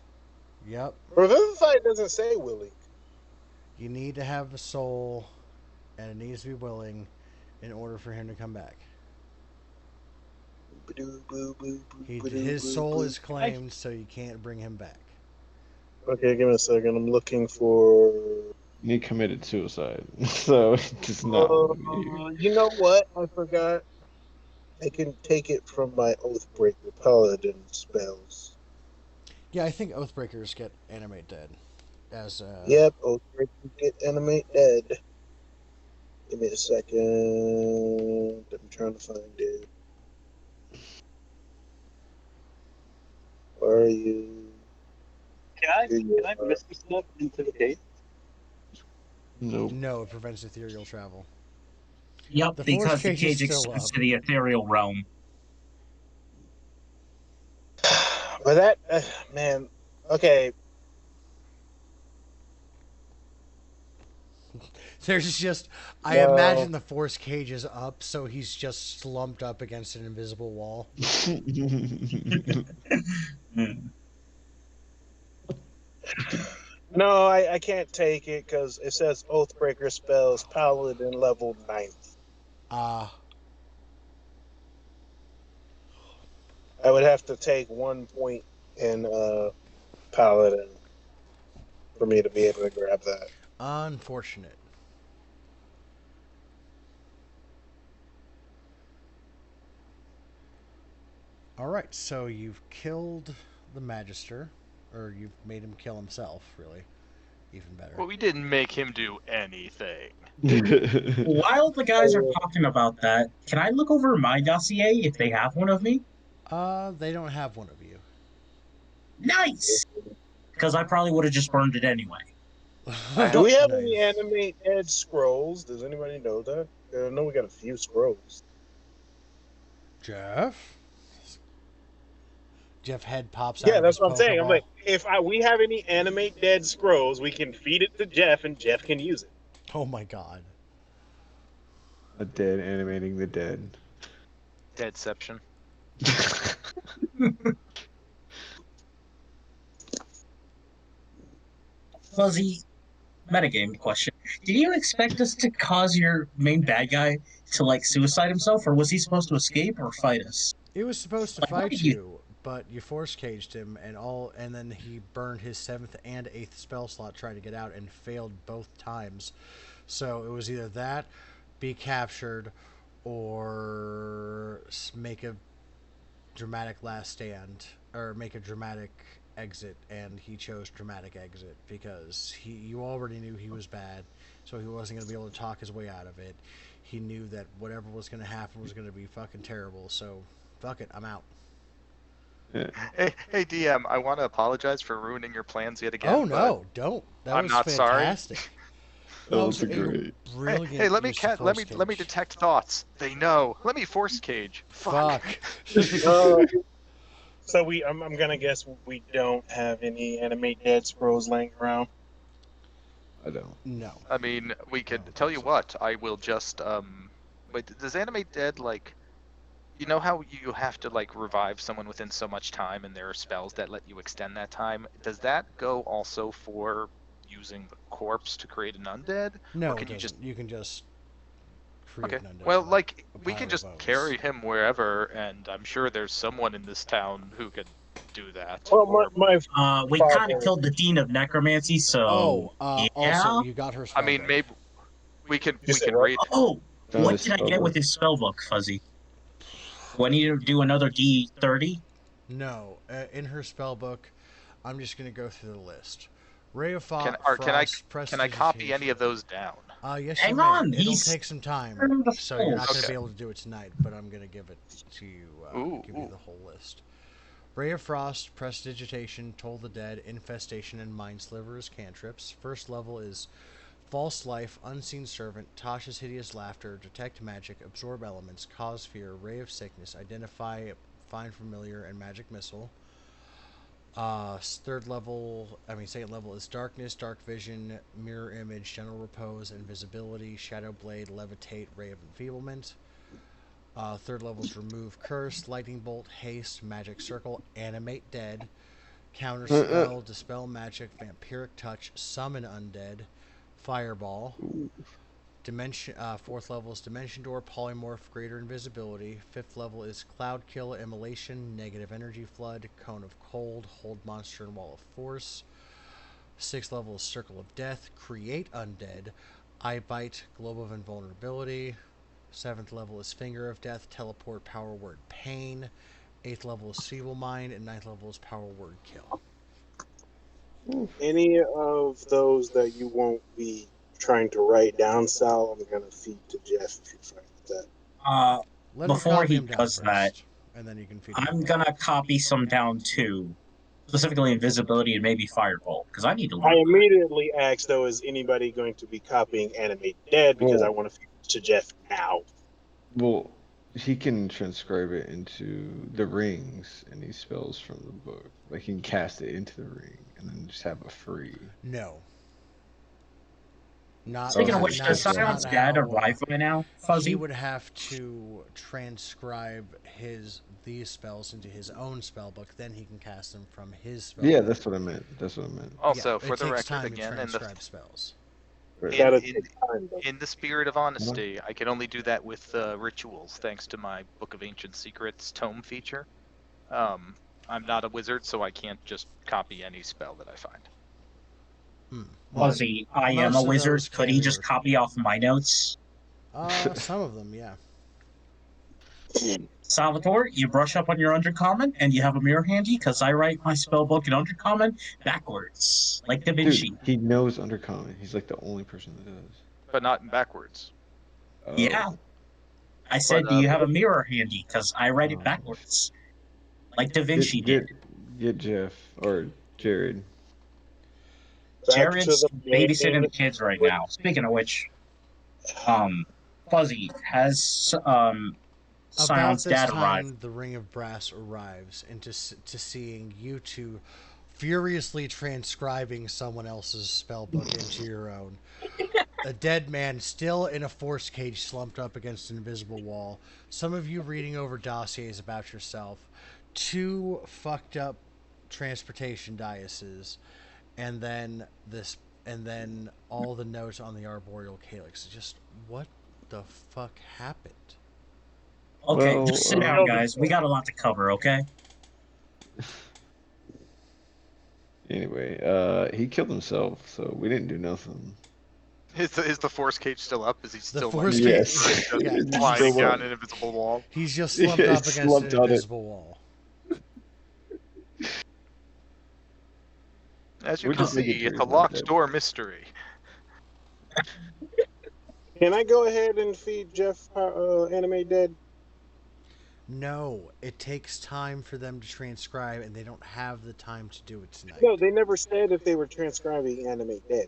Yep. Revivify doesn't say willing. You need to have a soul, and it needs to be willing, in order for him to come back. His soul is claimed, so you can't bring him back. Okay, give me a second. I'm looking for. He committed suicide, so it's not. You know what? I forgot. I can take it from my Oathbreaker Paladin spells. Yeah, I think Oathbreakers get animate dead. Yep, Oathbreaker get animate dead. Give me a second. I'm trying to find it. Where are you? Can I I misty step into the cave? Nope. No, it prevents ethereal travel. Yep, The force because the cage is cage still extends up. to the ethereal realm. But that, man, okay. There's just, I No. imagine the force cage is up, so he's just slumped up against an invisible wall. No, I can't take it because it says Oathbreaker spells Paladin level 9th. I would have to take 1 point in Paladin for me to be able to grab that. Unfortunate. Alright, so you've killed the Magister, or you've made him kill himself, really. Even better. Well, we didn't make him do anything. While the guys are talking about that, can I look over my dossier if they have one of me? They don't have one of you. Nice! Because I probably would have just burned it anyway. Do we have Nice. any animate dead scrolls? Does anybody know that? I know we got a few scrolls. Jeff? Jeff head pops out Yeah, of that's his what I'm saying. I'm Pokeball. like, if we have any animate dead scrolls, we can feed it to Jeff, and Jeff can use it. Oh my god. A dead animating the dead. Deadception. Fuzzy metagame question. Did you expect us to cause your main bad guy to like suicide himself, or was he supposed to escape or fight us? It was supposed to Like, what fight did you- you, but you force caged him, and then he burned his 7th and 8th spell slot trying to get out and failed both times. So it was either that, be captured, or make a dramatic last stand, or make a dramatic exit, and he chose dramatic exit because you already knew he was bad, so he wasn't going to be able to talk his way out of it. He knew that whatever was going to happen was going to be fucking terrible, so fuck it, I'm out. Yeah. Hey, DM, I want to apologize for ruining your plans yet again. Oh no, don't. That I'm was not sorry. fantastic. That was a great. brilliant Hey, let me use of let me force let me cage. detect thoughts. They know. Let me force cage. Fuck. So I'm gonna guess we don't have any animate dead scrolls laying around. I don't. No. I mean, we I could don't tell think you so. what. I will just wait. Does animate dead like? You know how you have to like revive someone within so much time, and there are spells that let you extend that time. Does that go also for using the corpse to create an undead? No, Or it can you doesn't. just You can just create Okay. an undead. Well, from like a we pile can of just bones. carry him wherever, and I'm sure there's someone in this town who could do that. Well, Or my We father. kind of killed the dean of necromancy, so Oh, yeah. also, you got her I spell mean, book. maybe we You we said can what? raid. Oh, Found what his can I spell get with book. his spell book, Fuzzy? Do I need to do another D30? No, in her spell book, I'm just going to go through the list. Ray of Can Frost, can I copy any of those down? Yes, Hang you may. on, It'll he's take some time, turning the so you're not going to force. be able to do it tonight, but I'm going to give it to you, give you Ooh. the whole list. Ray of Frost, Prestidigitation, Toll the Dead, Infestation, and Mind Sliver as cantrips. First level is False Life, Unseen Servant, Tasha's Hideous Laughter, Detect Magic, Absorb Elements, Cause Fear, Ray of Sickness, Identify, Find Familiar, and Magic Missile. Second level is Darkness, Dark Vision, Mirror Image, General Repose, Invisibility, Shadow Blade, Levitate, Ray of Enfeeblement. Third level is Remove Curse, Lightning Bolt, Haste, Magic Circle, Animate Dead, Counter Spell, Dispel Magic, Vampiric Touch, Summon Undead, Fireball. Fourth level is Dimension Door, Polymorph, Greater Invisibility. Fifth level is Cloud Kill, Immolation, Negative Energy Flood, Cone of Cold, Hold Monster, and Wall of Force. Sixth level is Circle of Death, Create Undead, Eye Bite, Globe of Invulnerability. Seventh level is Finger of Death, Teleport, Power Word, Pain. Eighth level is Feeble Mind, and ninth level is Power Word, Kill. Any of those that you won't be trying to write down, Sal, I'm gonna feed to Jeff if you're fine with that. Let him Before copy he him down does that, first, and then you can feed I'm him. gonna copy some down too. specifically invisibility and maybe fireball, because I need to I learn. immediately asked, though, is anybody going to be copying Animate Dead? Because I Well- want to feed it to Jeff now. Well, he can transcribe it into the rings and these spells from the book. Like he can cast it into the ring and then just have a free. No. Not Speaking of Okay, which, not, does that's Sion's not dad how, arrive by now, he Fuzzy? would have to transcribe these spells into his own spell book. Then he can cast them from his spell Yeah, book. that's what I meant. That's what I meant. Also, Yeah, for it the takes record, time again, to transcribe spells. Right. in, That'll in, take time, though. in the spirit of honesty, I can only do that with rituals, thanks to my Book of Ancient Secrets tome feature. I'm not a wizard, so I can't just copy any spell that I find. Well, Fuzzy, I am most a of wizard. those Could can he be just copy off my notes? Some of them, yeah. Salvatore, you brush up on your undercommon and you have a mirror handy, because I write my spell book in undercommon backwards, like Da Vinci. Dude, he knows Undercommon. He's like the only person that does. But not backwards. Oh. Yeah. I said, do you have a mirror handy? Because I write it Oh. backwards, like Da Vinci Get did. get Jeff or Jared. Back to Jared's the babysitting main. the kids right now. Speaking of which, Fuzzy, has About Sion's this dad time, arrived? the Ring of Brass arrives, and to seeing you two furiously transcribing someone else's spell book into your own. A dead man still in a force cage slumped up against an invisible wall. Some of you reading over dossiers about yourself. Two fucked up transportation dioceses, and then all the notes on the arboreal calyx. Just what the fuck happened? Okay, Well, just sit down, guys. We got a lot to cover, okay? Anyway, he killed himself, so we didn't do nothing. Is the force cage still up? Is he still force like, cage- just yeah, It's sliding still down up. an invisible wall? He's just slumped Yeah, up it's against slumped an on it. invisible wall. As you We're can just making see, sure it's he's a not locked dead. door mystery. Can I go ahead and feed Jeff Animate Dead? No, it takes time for them to transcribe, and they don't have the time to do it tonight. No, they never said if they were transcribing Animate Dead.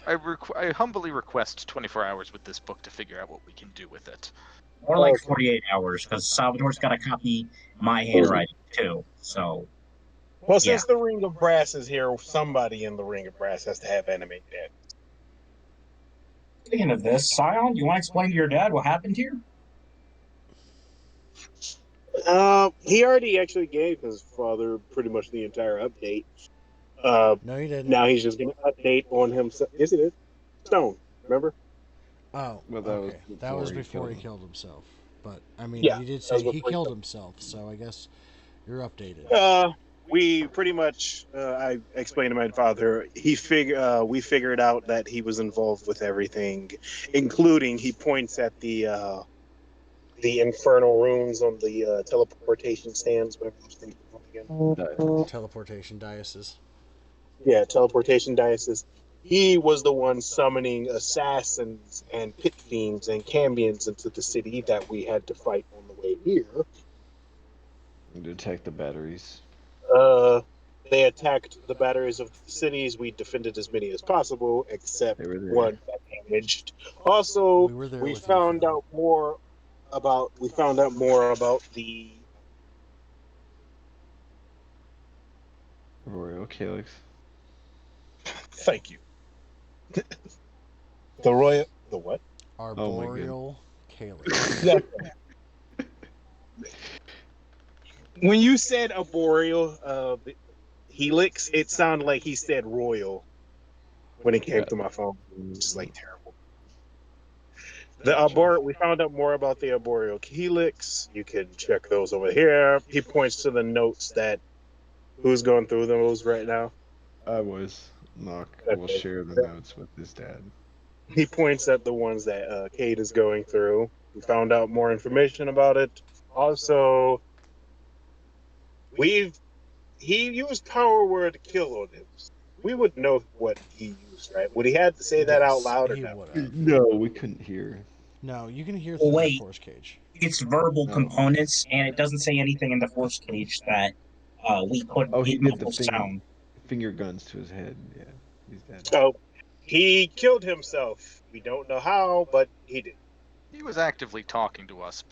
I humbly request 24 hours with this book to figure out what we can do with it. Or like Okay. 48 hours, because Salvatore's got to copy my handwriting too. So, Well, Yeah. since the Ring of Brass is here, somebody in the Ring of Brass has to have Animate Dead. speaking of this, Sion, you want to explain to your dad what happened here? He already actually gave his father pretty much the entire update. No, you didn't. Now he's just going to update on himself. Yes, he did. Stone, remember? Oh, Well, that was okay. That was before he him. killed himself. But, I mean, Yeah, you did that say was he before he killed killed himself, so I guess you're updated. We pretty much, I explained to my father, we figured out that he was involved with everything, including he points at the infernal runes on the teleportation stands, whatever those things are called again. Teleportation diocese. Yeah, teleportation diocese. He was the one summoning assassins and pit fiends and cambions into the city that we had to fight on the way here. Detect the batteries. They attacked the batteries of the cities. We defended as many as possible, except They were there. one got damaged. Also, We were there we with you found for out more about the Royal Calyx. thank you. The royal the what? Arboreal calyx. Yeah. When you said arboreal helix, it sounded like he said royal when it came Yeah. to my phone. It's just like terrible. We found out more about the arboreal helix. You can check those over here. He points to the notes that who's going through those right now. I was. Knock will Okay. share the notes with his dad. He points at the ones that Kate is going through. We found out more information about it. Also, he used power word to kill on him. We would know what he used, right? Would he have to say that out Yes, loud or he no? would have. No, we couldn't hear. No, you can hear Well, through that wait. force cage. it's verbal No. components, and it doesn't say anything in the force cage that we couldn't Oh, he did the muffle sound. finger guns to his head. Yeah, he's dead. So he killed himself. We don't know how, but he did. He was actively talking to us.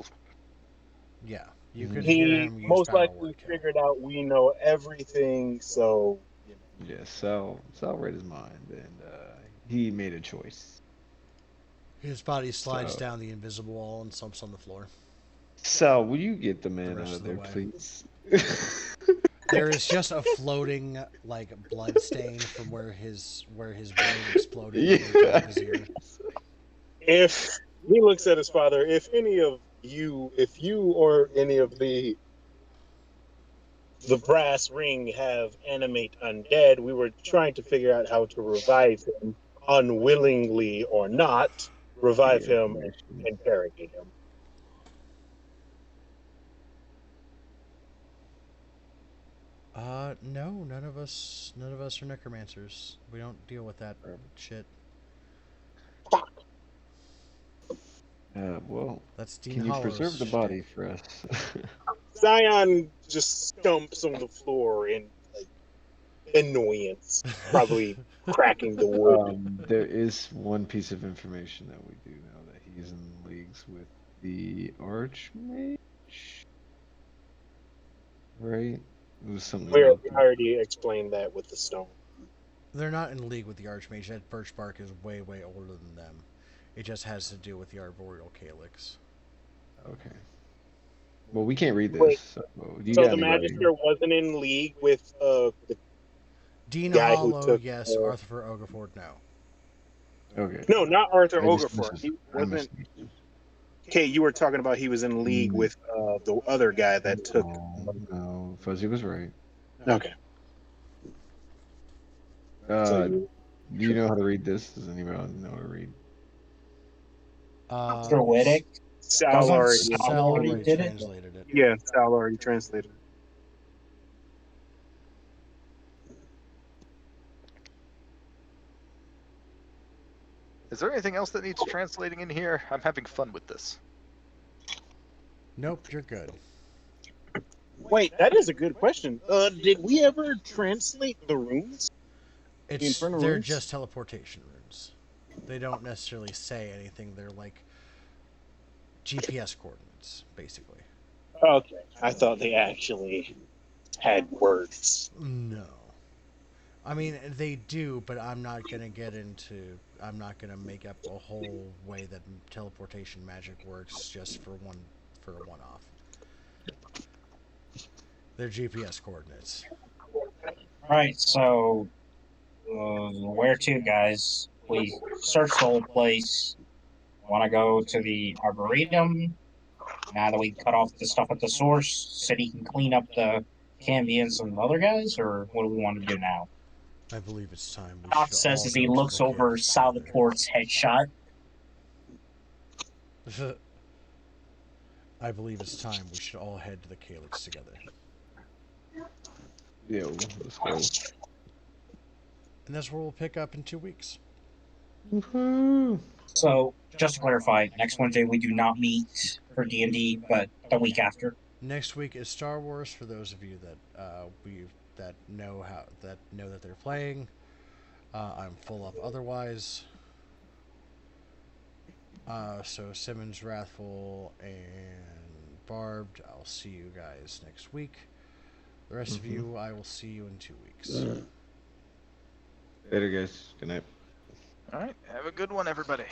Yeah, you could Mhm. hear He him use most power likely word kill. figured out we know everything, so you know. Yeah, Sal read his mind, and he made a choice. His body slides So, down the invisible wall and slumps on the floor. Sal, will you get the The man rest out of of the there, way. please? There is just a floating like blood stain from where his brain exploded Yeah. midway through his ear. If he looks at his father, if you or any of the brass ring have animate undead, we were trying to figure out how to revive him, unwillingly or not, revive Yeah, him and information. interrogate him. No, none of us are necromancers. We don't deal with that shit. Well, That's Dean can you Hollow's preserve the body shtick. for us? Zion just stumps on the floor in like annoyance, probably cracking the wood. There is one piece of information that we do know that he's in leagues with the Archmage, right? It was something We about already explained that with the stone. They're not in league with the Archmage. That birch bark is way, way older than them. It just has to do with the arboreal calyx. Okay. Well, we can't read this. Wait, So you so got the any writing? Magister wasn't in league with the Dean guy who Hollow, took. yes. Arthur Ogaford, no. Okay. No, not Arthur I just Ogefor. He I wasn't. misunderstood. Okay, you were talking about he was in league Mm, with the other guy that took. no, Fuzzy was right. Okay, so Uh, you. do you know how to read this? Does anybody know how to read? S- Druidic. Sal Doesn't already. Sal Sal already already did it? translated it. Yeah, Sal already translated. Is there anything else that needs translating in here? I'm having fun with this. Nope, you're good. Wait, that is a good question. Did we ever translate the runes? The infernal They're runes? just teleportation runes. They don't necessarily say anything. They're like GPS coordinates, basically. Okay, I thought they actually had words. No. I mean, they do, but I'm not gonna get into. I'm not gonna make up a whole way that teleportation magic works just for a one-off. They're GPS coordinates. Right, so where to, guys? We searched the whole place. Want to go to the Arboretum? Now that we cut off the stuff at the source, City can clean up the Cambians and the other guys, or what do we want to do now? I believe it's time we Doc should says all as he go to looks the over calyx together. Salvator's headshot. I believe it's time we should all head to the calyx together. Yo, let's go. And that's where we'll pick up in 2 weeks. Woohoo! So, just to clarify, next Wednesday we do not meet for D&D, but the week after. Next week is Star Wars for those of you that know that they're playing. I'm full up otherwise. So Simmons, Wrathful, and Barbed. I'll see you guys next week. The rest of you, I will see you in 2 weeks. Later, guys. Good night. All right, have a good one, everybody.